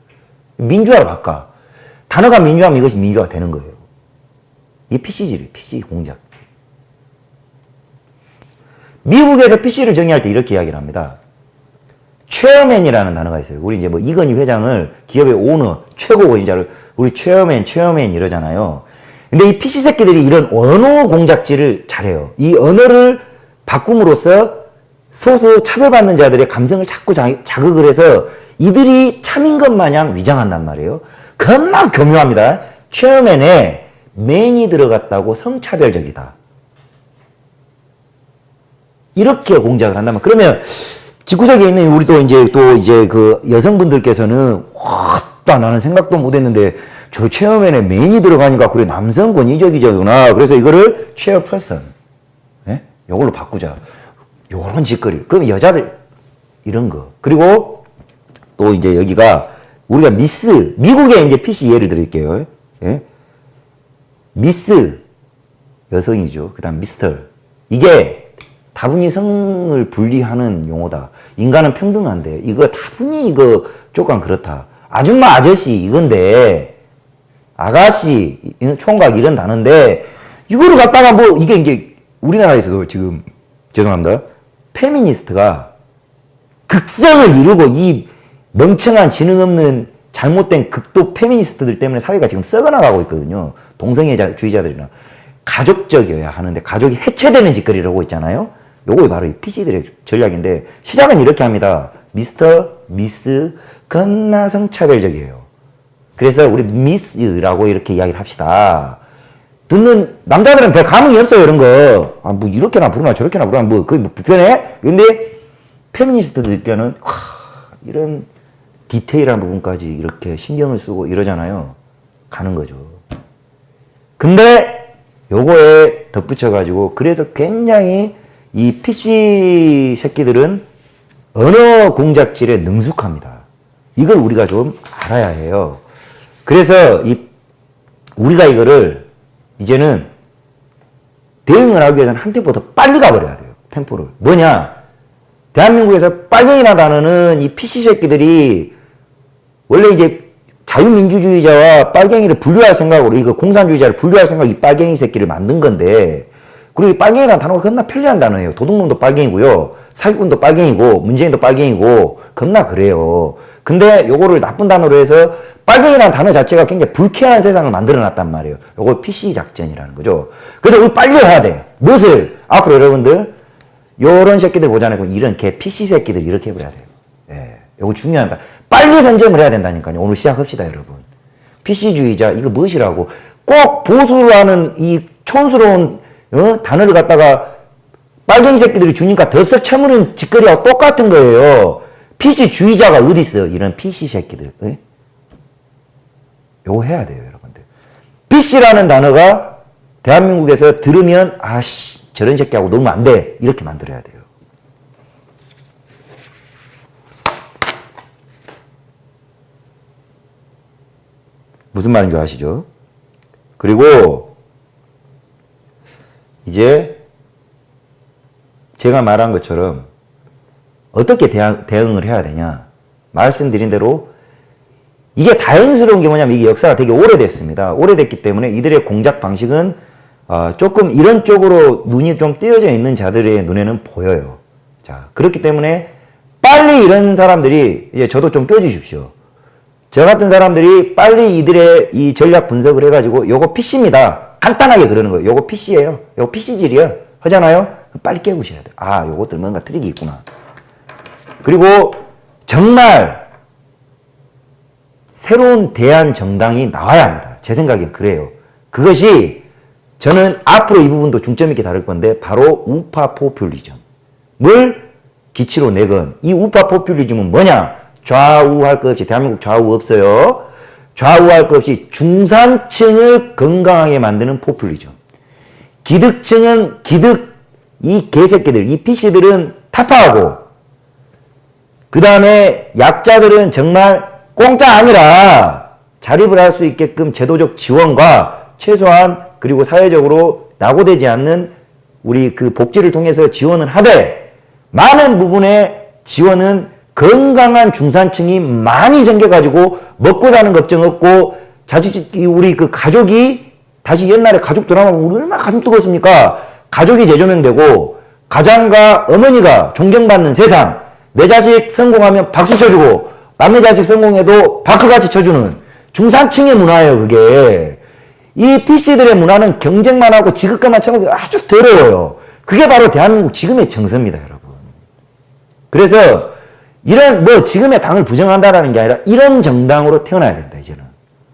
민주화로 바꿔. 단어가 민주화면 이것이 민주화가 되는 거예요. 이 PC질이에요. PC 공작. 미국에서 PC를 정의할 때 이렇게 이야기를 합니다. 체어맨이라는 단어가 있어요. 우리 이제 뭐 이건희 회장을 기업의 오너, 최고 권위자를 우리 체어맨 이러잖아요. 근데 이 PC 새끼들이 이런 언어 공작질을 잘해요. 이 언어를 바꿈으로써 소수 차별받는 자들의 감성을 자꾸 자극을 해서 이들이 참인 것 마냥 위장한단 말이에요. 겁나 교묘합니다. 체어맨에 맨이 들어갔다고 성차별적이다. 이렇게 공작을 한다면, 그러면 집구석에 있는 우리 또 이제 그 여성분들께서는 와, 나는 생각도 못했는데 저 체어맨에 맨이 들어가니까 그래 남성 권위적이구나. 그래서 이거를 체어퍼슨, 요걸로 바꾸자. 요런 짓거리. 그럼 여자들 이런 거. 그리고 또 이제 여기가 우리가 미국의 이제 PC 예를 드릴게요. 미스 여성이죠. 그다음 미스터. 이게 다분히 성을 분리하는 용어다. 인간은 평등한데 이거 다분히 이거 조금 그렇다. 아줌마 아저씨 이건데 아가씨 총각 이런 단어인데 이거를 갖다가 뭐 이게 우리나라에서도 지금 죄송합니다. 페미니스트가 극성을 이루고 이 멍청한 지능 없는 잘못된 극도 페미니스트들 때문에 사회가 지금 썩어나가고 있거든요. 동성애주의자들이나 가족적이어야 하는데 가족이 해체되는 짓거리를 하고 있잖아요. 요거 바로 이 PC들의 전략인데 시작은 이렇게 합니다. 미스터, 미스, 겁나 성차별적이에요. 그래서 우리 미스라고 이렇게 이야기를 합시다. 듣는 남자들은 별 감흥이 없어요, 이런 거. 아, 뭐 이렇게나 부르나 저렇게나 부르나 뭐 그게 뭐 불편해? 근데 페미니스트들께는 이런 디테일한 부분까지 이렇게 신경을 쓰고 이러잖아요. 가는 거죠. 근데 요거에 덧붙여가지고 그래서 굉장히 이 PC 새끼들은 언어 공작질에 능숙합니다. 이걸 우리가 좀 알아야 해요. 그래서 우리가 이거를 이제는 대응을 하기 위해서는 한 템포 더 빨리 가버려야 돼요. 템포를. 뭐냐? 대한민국에서 빨갱이나 단어는 이 PC 새끼들이 원래 이제 자유민주주의자와 빨갱이를 분류할 생각으로 이거 공산주의자를 분류할 생각으로 이 빨갱이 새끼를 만든 건데 그리고 이 빨갱이라는 단어가 겁나 편리한 단어예요. 도둑놈도 빨갱이고요. 사기꾼도 빨갱이고 문재인도 빨갱이고 겁나 그래요. 근데 요거를 나쁜 단어로 해서 빨갱이라는 단어 자체가 굉장히 불쾌한 세상을 만들어놨단 말이에요. 요걸 PC 작전이라는 거죠. 그래서 우리 빨리 해야 돼. 무엇을? 앞으로 여러분들 요런 새끼들 보잖아요. 이런 개 PC 새끼들 이렇게 해버려야 돼요. 예, 요거 중요합니다. 빨리 선점을 해야 된다니까요. 오늘 시작합시다, 여러분. PC주의자 이거 무엇이라고? 꼭 보수라는 이 촌스러운 단어를 갖다가 빨갱이 새끼들이 주니까 덥석 쳐무는 짓거리하고 똑같은 거예요. PC주의자가 어디 있어요? 이런 PC 새끼들. 예? 요거 해야 돼요, 여러분들. PC라는 단어가 대한민국에서 들으면 아씨 저런 새끼하고 놀면 안 돼. 이렇게 만들어야 돼요. 무슨 말인지 아시죠? 그리고 이제 제가 말한 것처럼 어떻게 대응을 해야 되냐. 말씀드린 대로 이게 다행스러운 게 뭐냐면 이게 역사가 되게 오래됐습니다. 오래됐기 때문에 이들의 공작 방식은 조금 이런 쪽으로 눈이 좀 띄어져 있는 자들의 눈에는 보여요. 자, 그렇기 때문에 빨리 이런 사람들이 이제 저도 좀 껴주십시오. 저 같은 사람들이 빨리 이들의 이 전략 분석을 해가지고 요거 PC입니다. 간단하게 그러는 거예요. 요거 PC예요. 요거 PC질이에요. 하잖아요. 빨리 깨우셔야 돼요. 아, 요것들 뭔가 트릭이 있구나. 그리고 정말 새로운 대안 정당이 나와야 합니다. 제 생각엔 그래요. 그것이 저는 앞으로 이 부분도 중점 있게 다룰 건데 바로 우파 포퓰리즘을 기치로 내건 이 우파 포퓰리즘은 뭐냐? 좌우할 것 없이 대한민국 좌우 없어요. 좌우할 것 없이 중산층을 건강하게 만드는 포퓰리즘. 기득층은 기득 이 개새끼들 이 PC들은 타파하고 그 다음에 약자들은 정말 공짜 아니라 자립을 할 수 있게끔 제도적 지원과 최소한 그리고 사회적으로 낙오되지 않는 우리 그 복지를 통해서 지원을 하되 많은 부분의 지원은 건강한 중산층이 많이 생겨가지고 먹고 사는 걱정 없고 자식 우리 그 가족이 다시 옛날에 가족 드라마 보면 우리 얼마나 가슴 뜨거웠습니까? 가족이 재조명되고 가장과 어머니가 존경받는 세상. 내 자식 성공하면 박수 쳐주고 남의 자식 성공해도 박수같이 쳐주는 중산층의 문화예요. 그게. 이 PC들의 문화는 경쟁만 하고 지극감만 채우기 아주 더러워요. 그게 바로 대한민국 지금의 정서입니다, 여러분. 그래서 이런 뭐 지금의 당을 부정한다라는 게 아니라 이런 정당으로 태어나야 됩니다. 이제는.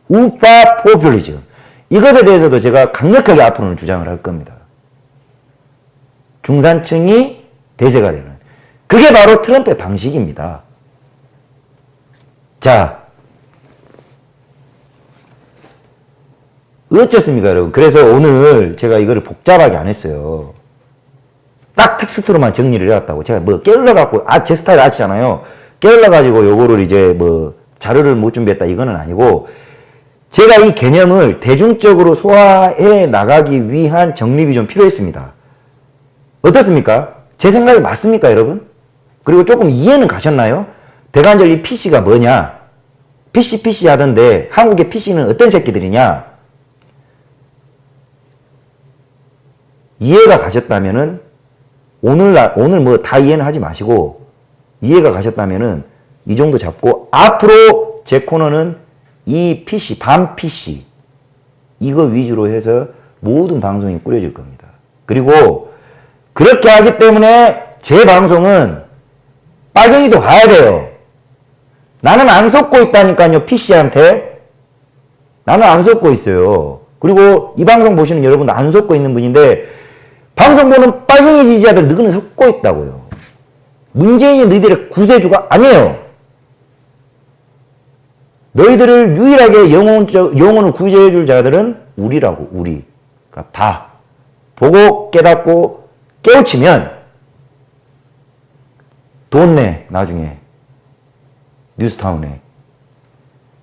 우파 포퓰리즘. 이것에 대해서도 제가 강력하게 앞으로는 주장을 할 겁니다. 중산층이 대세가 되는. 그게 바로 트럼프의 방식입니다. 자, 어쨌습니까, 여러분? 그래서 오늘 제가 이거를 복잡하게 안 했어요. 딱 텍스트로만 정리를 해왔다고. 제가 뭐 게을러갖고, 제 스타일 아시잖아요. 게을러가지고 요거를 이제 뭐 자료를 못 준비했다 이거는 아니고, 제가 이 개념을 대중적으로 소화해 나가기 위한 정립이 좀 필요했습니다. 어떻습니까? 제 생각이 맞습니까, 여러분? 그리고 조금 이해는 가셨나요? 대관절 이 PC가 뭐냐? PC 하던데 한국의 PC는 어떤 새끼들이냐? 이해가 가셨다면은 오늘 뭐 다 이해는 하지 마시고 이해가 가셨다면은 이 정도 잡고 앞으로 제 코너는 이 PC, 반 PC 이거 위주로 해서 모든 방송이 꾸려질 겁니다. 그리고 그렇게 하기 때문에 제 방송은 빨갱이도 봐야 돼요. 나는 안 속고 있다니까요, PC한테. 나는 안 속고 있어요. 그리고 이 방송 보시는 여러분도 안 속고 있는 분인데 방송 보는 빨갱이 지지자들 너희는 속고 있다고요. 문재인이 너희들의 구세주가 아니에요. 너희들을 유일하게 영혼을 구제해줄 자들은 우리라고, 우리. 그러니까 봐. 보고 깨닫고 깨우치면 돈 내, 나중에. 뉴스타운에.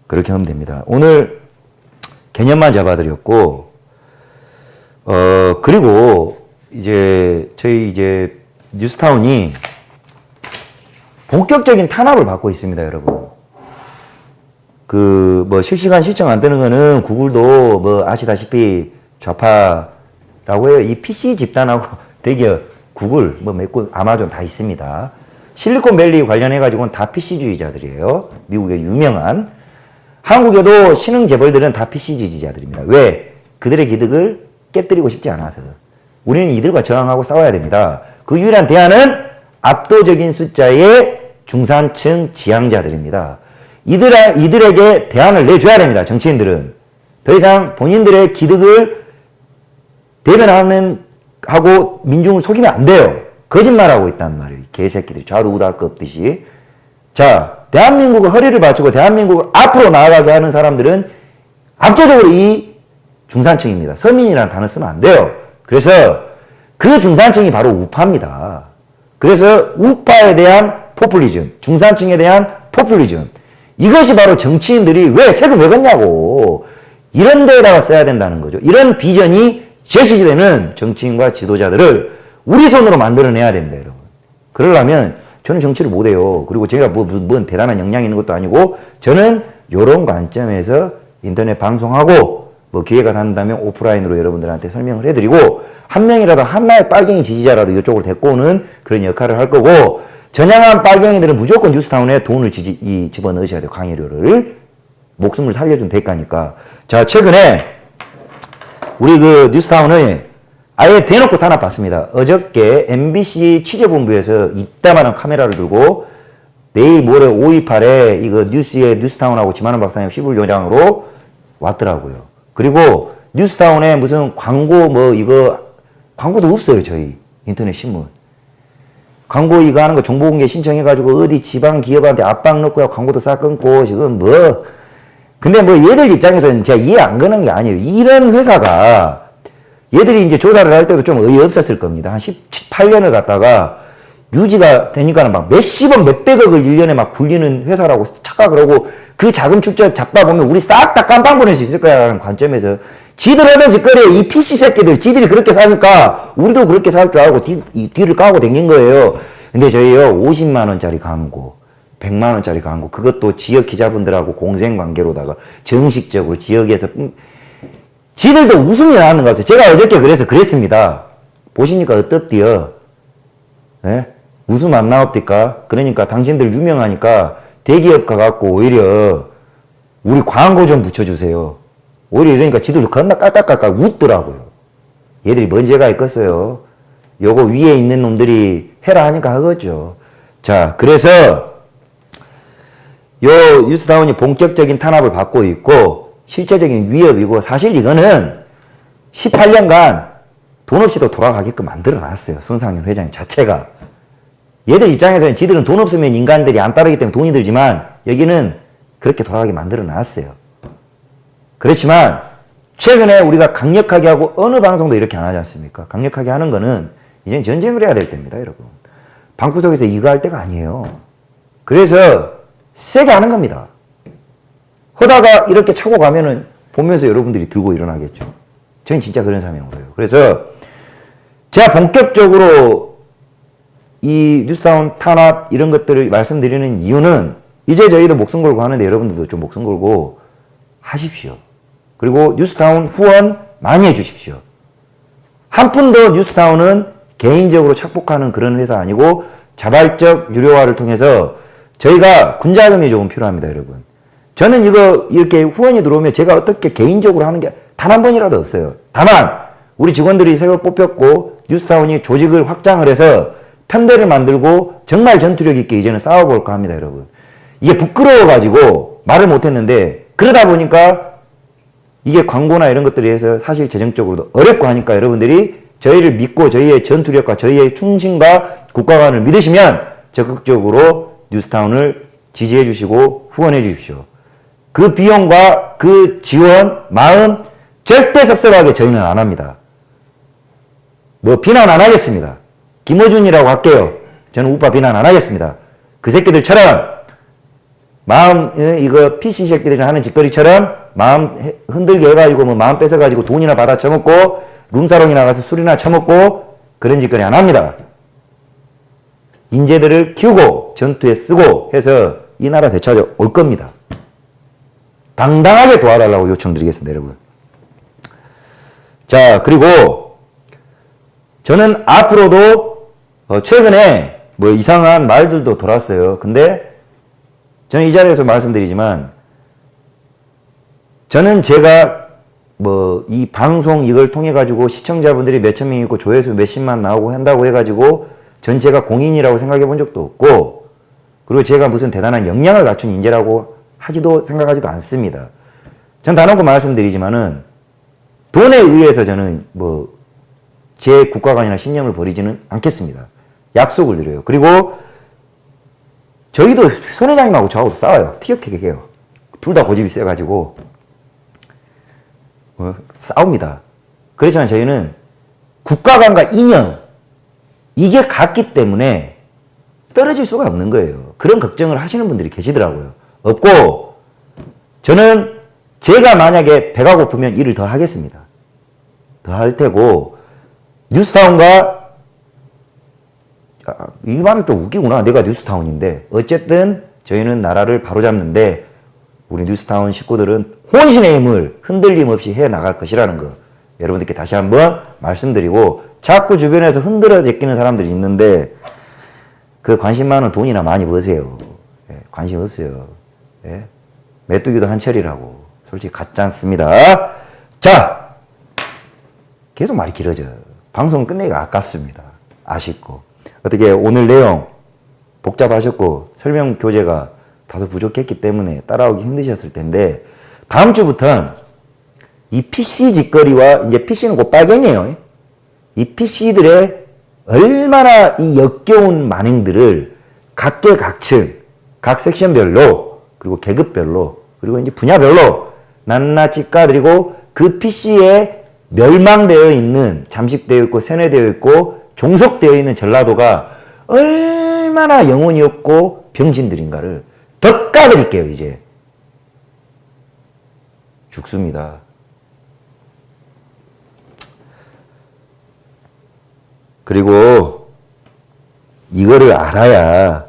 그렇게 하면 됩니다. 오늘 개념만 잡아드렸고, 그리고 저희 뉴스타운이 본격적인 탄압을 받고 있습니다, 여러분. 실시간 시청 안 되는 거는 구글도 아시다시피 좌파라고 해요. 이 PC 집단하고 대기업, 구글, 맥고 아마존 다 있습니다. 실리콘밸리 관련해가지고는 다 PC주의자들이에요. 미국의 유명한. 한국에도 신흥 재벌들은 다 PC 지지자들입니다. 왜? 그들의 기득을 깨뜨리고 싶지 않아서. 우리는 이들과 저항하고 싸워야 됩니다. 그 유일한 대안은 압도적인 숫자의 중산층 지향자들입니다. 이들에게 대안을 내줘야 됩니다. 정치인들은. 더 이상 본인들의 기득을 하고 민중을 속이면 안 돼요. 거짓말하고 있단 말이에요. 개새끼들이 좌우도 할 거 없듯이. 자, 대한민국의 허리를 받치고 대한민국을 앞으로 나아가게 하는 사람들은 압도적으로 이 중산층입니다. 서민이라는 단어 쓰면 안 돼요. 그래서 그 중산층이 바로 우파입니다. 그래서 우파에 대한 포퓰리즘, 중산층에 대한 포퓰리즘. 이것이 바로 정치인들이 왜 세금 왜 걷냐고. 이런 데에다가 써야 된다는 거죠. 이런 비전이 제시되는 정치인과 지도자들을 우리 손으로 만들어내야 됩니다, 여러분. 그러려면 저는 정치를 못해요. 그리고 제가 뭔 대단한 역량이 있는 것도 아니고 저는 이런 관점에서 인터넷 방송하고 기회가 닿는다면 오프라인으로 여러분들한테 설명을 해드리고 한 명이라도 하나의 빨갱이 지지자라도 이쪽으로 데리고 오는 그런 역할을 할 거고 전향한 빨갱이들은 무조건 뉴스타운에 돈을 집어넣으셔야 돼요. 강의료를. 목숨을 살려준 대가니까. 자, 최근에 우리 뉴스타운을 아예 대놓고 탄압받습니다. 어저께 MBC 취재본부에서 이따만한 카메라를 들고 내일 모레 5.18에 이거 뉴스타운하고 지만원 박사님 시불 요량으로 왔더라고요. 그리고 뉴스타운에 무슨 광고도 없어요, 저희. 인터넷 신문. 광고 이거 하는 거 정보공개 신청해가지고 어디 지방 기업한테 압박 넣고 광고도 싹 끊고 지금 근데 얘들 입장에서는 제가 이해 안 가는 게 아니에요. 이런 회사가 얘들이 이제 조사를 할 때도 좀 어이없었을 겁니다. 한 18년을 갖다가 유지가 되니까는 막 몇십억, 몇백억을 1년에 막 굴리는 회사라고 착각을 하고 그 자금 축적 잡다 보면 우리 싹 다 깜빵 보낼 수 있을 거야라는 관점에서 지들 하던 짓거리에 이 PC 새끼들 지들이 그렇게 사니까 우리도 그렇게 살 줄 알고 뒤를 까고 댕긴 거예요. 근데 저희요 50만원짜리 광고 100만원짜리 광고 그것도 지역 기자분들하고 공생관계로다가 정식적으로 지역에서 지들도 웃음이 나는 것 같아요. 제가 어저께 그래서 그랬습니다. 보시니까 어떻디요? 예? 웃음 안 나옵니까? 그러니까 당신들 유명하니까 대기업 가갖고 오히려 우리 광고 좀 붙여주세요. 오히려 이러니까 지들도 겁나 깔깔깔깔 웃더라고요. 얘들이 뭔 죄가 있겠어요. 요거 위에 있는 놈들이 해라 하니까 하겠죠. 자, 그래서 요 뉴스타운이 본격적인 탄압을 받고 있고 실제적인 위협이고 사실 이거는 18년간 돈 없이도 돌아가게끔 만들어놨어요. 손상윤 회장님 자체가. 얘들 입장에서는 지들은 돈 없으면 인간들이 안 따르기 때문에 돈이 들지만 여기는 그렇게 돌아가게 만들어놨어요. 그렇지만 최근에 우리가 강력하게 하고 어느 방송도 이렇게 안 하지 않습니까? 강력하게 하는 거는 이제는 전쟁을 해야 될 때입니다, 여러분. 방구석에서 이거 할 때가 아니에요. 그래서 세게 하는 겁니다. 하다가 이렇게 차고 가면은 보면서 여러분들이 들고 일어나겠죠. 저는 진짜 그런 사명으로 해요. 그래서 제가 본격적으로 이 뉴스타운 탄압 이런 것들을 말씀드리는 이유는 이제 저희도 목숨 걸고 하는데 여러분들도 좀 목숨 걸고 하십시오. 그리고 뉴스타운 후원 많이 해주십시오. 한 푼도 뉴스타운은 개인적으로 착복하는 그런 회사 아니고 자발적 유료화를 통해서 저희가 군자금이 조금 필요합니다, 여러분. 저는 이거 이렇게 후원이 들어오면 제가 어떻게 개인적으로 하는 게 단 한 번이라도 없어요. 다만 우리 직원들이 새로 뽑혔고 뉴스타운이 조직을 확장을 해서 편대를 만들고 정말 전투력 있게 이제는 싸워볼까 합니다, 여러분. 이게 부끄러워가지고 말을 못했는데 그러다 보니까 이게 광고나 이런 것들에 해서 사실 재정적으로도 어렵고 하니까 여러분들이 저희를 믿고 저희의 전투력과 저희의 충신과 국가관을 믿으시면 적극적으로 뉴스타운을 지지해 주시고 후원해 주십시오. 그 비용과 그 지원, 마음 절대 섭섭하게 저희는 안 합니다. 뭐 비난 안 하겠습니다. 김어준이라고 할게요. 저는 우파 비난 안 하겠습니다. 그 새끼들처럼 마음 이거 PC 새끼들이 하는 짓거리처럼 마음 흔들게 해가지고 뭐 마음 뺏어가지고 돈이나 받아 처먹고 룸사롱이나 가서 술이나 처먹고 그런 짓거리 안 합니다. 인재들을 키우고 전투에 쓰고 해서 이 나라 되찾아 올 겁니다. 당당하게 도와달라고 요청드리겠습니다, 여러분. 자, 그리고 저는 앞으로도 최근에 뭐 이상한 말들도 돌았어요. 근데 저는 이 자리에서 말씀드리지만 저는 제가 뭐 이 방송 이걸 통해 가지고 시청자분들이 몇천 명 있고 조회수 몇십만 나오고 한다고 해가지고 전체가 공인이라고 생각해 본 적도 없고 그리고 제가 무슨 대단한 역량을 갖춘 인재라고 생각하지도 않습니다. 전 단언코 말씀드리지만은 돈에 의해서 저는 뭐 제 국가관이나 신념을 버리지는 않겠습니다. 약속을 드려요. 그리고 저희도 손 회장님하고 저하고도 싸워요. 티격태격해요. 둘 다 고집이 세가지고 싸웁니다. 그렇지만 저희는 국가관과 이념 이게 같기 때문에 떨어질 수가 없는 거예요. 그런 걱정을 하시는 분들이 계시더라고요. 없고 저는 제가 만약에 배가 고프면 일을 더 하겠습니다. 더 할 테고 뉴스타운과 이 말은 좀 웃기구나. 내가 뉴스타운인데 어쨌든 저희는 나라를 바로잡는데 우리 뉴스타운 식구들은 혼신의 힘을 흔들림 없이 해나갈 것이라는 거 여러분들께 다시 한번 말씀드리고 자꾸 주변에서 흔들어 제끼는 사람들이 있는데 그 관심 많은 돈이나 많이 버세요. 예, 관심 없어요. 예? 메뚜기도 한철이라고 솔직히 같지 않습니다. 자, 계속 말이 길어져. 방송 끝내기가 아깝습니다. 아쉽고 어떻게 오늘 내용 복잡하셨고 설명 교재가 다소 부족했기 때문에 따라오기 힘드셨을 텐데 다음 주부터는 이 PC 짓거리와 이제 PC는 곧 빨갱이에요. 이 PC들의 얼마나 이 역겨운 만행들을 각계각층, 각 섹션별로 그리고 계급별로 그리고 이제 분야별로 낱낱이 까드리고 그 PC에 멸망되어 있는 잠식되어 있고 세뇌되어 있고 종속되어 있는 전라도가 얼마나 영혼이 없고 병신들인가를 더 까드릴게요. 이제 죽습니다. 그리고 이거를 알아야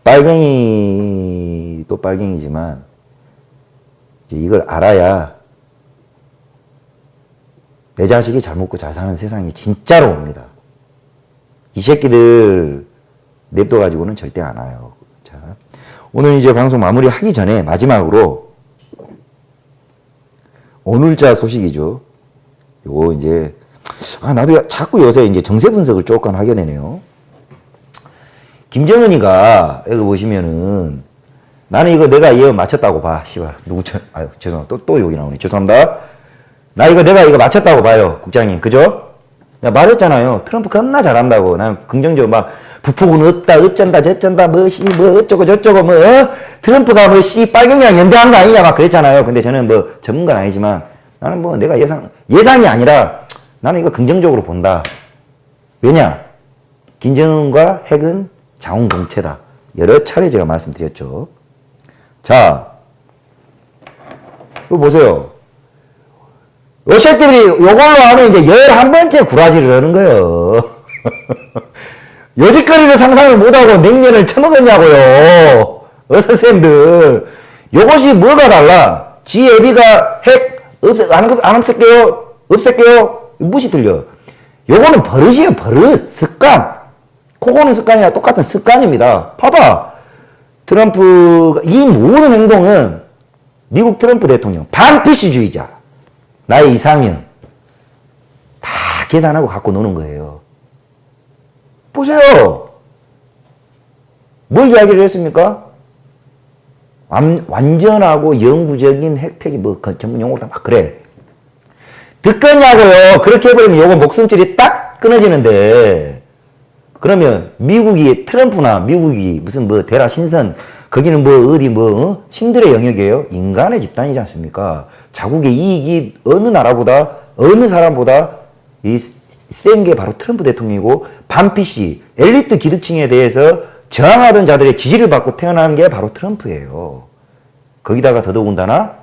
빨갱이도 빨갱이지만 이제 이걸 알아야 내 자식이 잘 먹고 잘 사는 세상이 진짜로 옵니다. 이 새끼들 냅둬가지고는 절대 안 와요. 자, 오늘 이제 방송 마무리 하기 전에 마지막으로 오늘자 소식이죠. 요거 이제 나도 자꾸 요새 이제 정세 분석을 조금 하게 되네요. 김정은이가 여기 보시면은 나는 이거 내가 이거 맞췄다고 봐. 씨발 아유 죄송합니다. 또 욕이 나오네. 죄송합니다. 내가 이거 맞췄다고 봐요. 국장님. 그죠? 내가 말했잖아요. 트럼프 겁나 잘한다고. 난 긍정적으로 막 북폭은 없다. 어쩐다 저쩐다 뭐 어쩌고 저쩌고 트럼프가 빨갱이랑 연대한 거 아니냐 막 그랬잖아요. 근데 저는 뭐 전문가는 아니지만 나는 뭐 내가 예상이 아니라 나는 이거 긍정적으로 본다. 왜냐? 김정은과 핵은 자웅동체다. 여러 차례 제가 말씀드렸죠. 자, 이거 보세요. 요 새끼들이 요걸로 하면 이제 11번째 구라지를 하는 거예요. 여지거리를 상상을 못하고 냉면을 처먹었냐고요. 어서쌤들. 요것이 뭐가 달라? 지 애비가 핵 안 없앨게요. 없앨게요. 무시 들려. 요거는 버릇이에요. 버릇. 습관. 코 고는 습관이랑 똑같은 습관입니다. 봐봐. 트럼프가 이 모든 행동은 미국 트럼프 대통령 반피시주의자. 나의 이상형. 다 계산하고 갖고 노는 거예요. 보세요. 뭘 이야기를 했습니까? 완전하고 영구적인 핵폐기 그 전문 용어로 막 그래. 듣겠냐고요. 그렇게 해버리면 요거 목숨줄이 딱 끊어지는데, 그러면 미국이 트럼프나 미국이 무슨 뭐 대라 신선 거기는 뭐 어디 뭐 신들의 영역이에요. 인간의 집단이지 않습니까? 자국의 이익이 어느 나라보다 어느 사람보다 이 센 게 바로 트럼프 대통령이고, 반피씨 엘리트 기득층에 대해서 저항하던 자들의 지지를 받고 태어난 게 바로 트럼프예요. 거기다가 더더군다나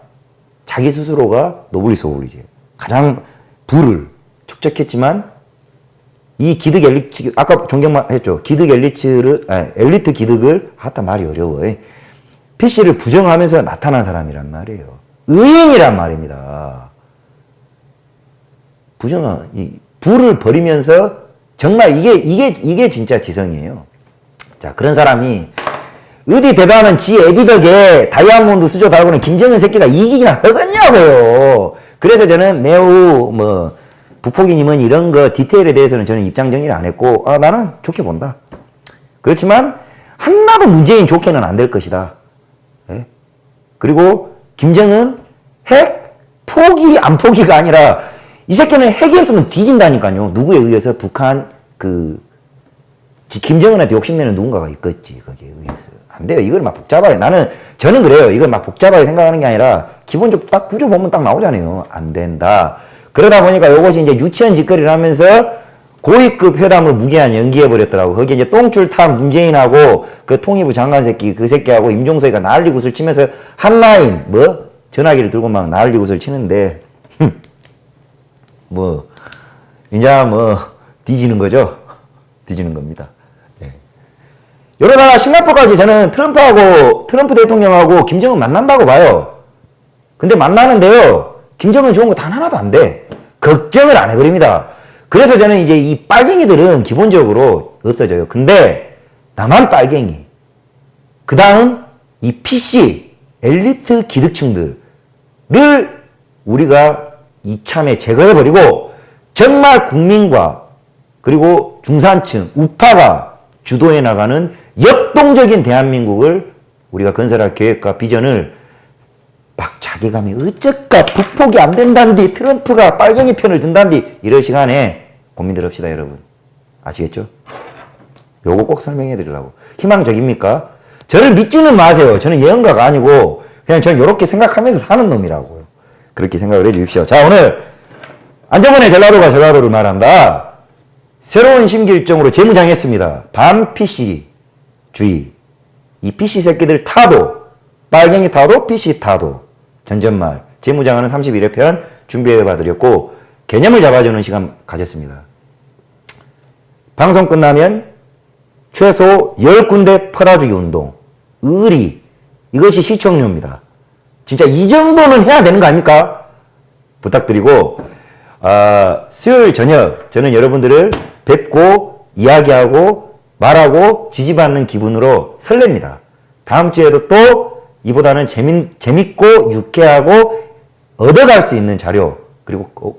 자기 스스로가 노블리 소울이지. 가장 부를 축적했지만 이 기득 엘리트, 아까 존경만 했죠. 기득 엘리트 기득을 하다 말이 어려워. PC를 부정하면서 나타난 사람이란 말이에요. 의인이란 말입니다. 이 부를 버리면서 정말 이게 진짜 지성이에요. 자, 그런 사람이 어디 대단한 지 애비덕에 다이아몬드 수저 달고는 김정은 새끼가 이기기나 하겠냐고요. 그래서 저는 매우 북포기님은 이런 거 디테일에 대해서는 저는 입장 정리를 안 했고, 나는 좋게 본다. 그렇지만 하나도 문재인 좋게는 안 될 것이다. 예? 그리고 김정은 핵 포기 안 포기가 아니라 이 새끼는 핵이 없으면 뒤진다니까요. 누구에 의해서 북한 김정은한테 욕심내는 누군가가 있겠지. 거기에 의해서. 안 돼요. 이걸 막 복잡하게. 저는 그래요. 이걸 막 복잡하게 생각하는 게 아니라 기본적으로 딱 구조 보면 딱 나오잖아요. 안 된다. 그러다 보니까 이것이 이제 유치한 짓거리를 하면서 고위급 회담을 무기한 연기해버렸더라고. 거기에 이제 똥줄 탄 문재인하고 그 통일부 장관 새끼, 그 새끼하고 임종석이가 난리굿을 치면서 한라인, 전화기를 들고 막 난리굿을 치는데, 이제 뒤지는 거죠. 뒤지는 겁니다. 네. 이러다가 싱가포르까지 저는 트럼프 대통령하고 김정은 만난다고 봐요. 근데 만나는데요. 김정은 좋은 거 단 하나도 안 돼. 걱정을 안 해버립니다. 그래서 저는 이제 이 빨갱이들은 기본적으로 없어져요. 근데 나만 빨갱이. 그 다음 이 PC, 엘리트 기득층들을 우리가 이참에 제거해버리고 정말 국민과 그리고 중산층, 우파가 주도해 나가는 역동적인 대한민국을 우리가 건설할 계획과 비전을 막 자기감이 어쩌까 북폭이 안 된다는데 트럼프가 빨갱이 편을 든다는데 이럴 시간에 고민들 합시다 여러분. 아시겠죠? 요거 꼭 설명해 드리려고. 희망적입니까? 저를 믿지는 마세요. 저는 예언가가 아니고 그냥 저는 이렇게 생각하면서 사는 놈이라고요. 그렇게 생각을 해 주십시오. 자, 오늘 안정권의 전라도가 전라도를 말한다. 새로운 심기일정으로 재무장했습니다. 반PC주의. 이 PC 새끼들 타도, 빨갱이 타도, PC 타도. 전전말. 재무장하는 31회 편 준비해 봐드렸고, 개념을 잡아주는 시간 가졌습니다. 방송 끝나면 최소 10군데 퍼다주기 운동. 의리. 이것이 시청료입니다. 진짜 이 정도는 해야 되는 거 아닙니까? 부탁드리고, 수요일 저녁 저는 여러분들을 뵙고 이야기하고 말하고 지지받는 기분으로 설렙니다. 다음 주에도 또 이보다는 재밌고 유쾌하고 얻어갈 수 있는 자료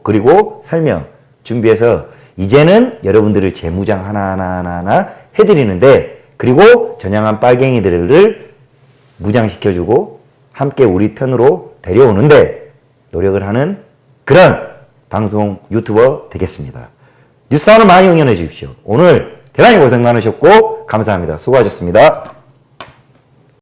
그리고 설명 준비해서 이제는 여러분들을 재무장 하나하나 해드리는데, 그리고 전향한 빨갱이들을 무장시켜주고 함께 우리 편으로 데려오는데 노력을 하는 그런 방송 유튜버 되겠습니다. 뉴스타운을 많이 응원해 주십시오. 오늘 대단히 고생 많으셨고 감사합니다. 수고하셨습니다.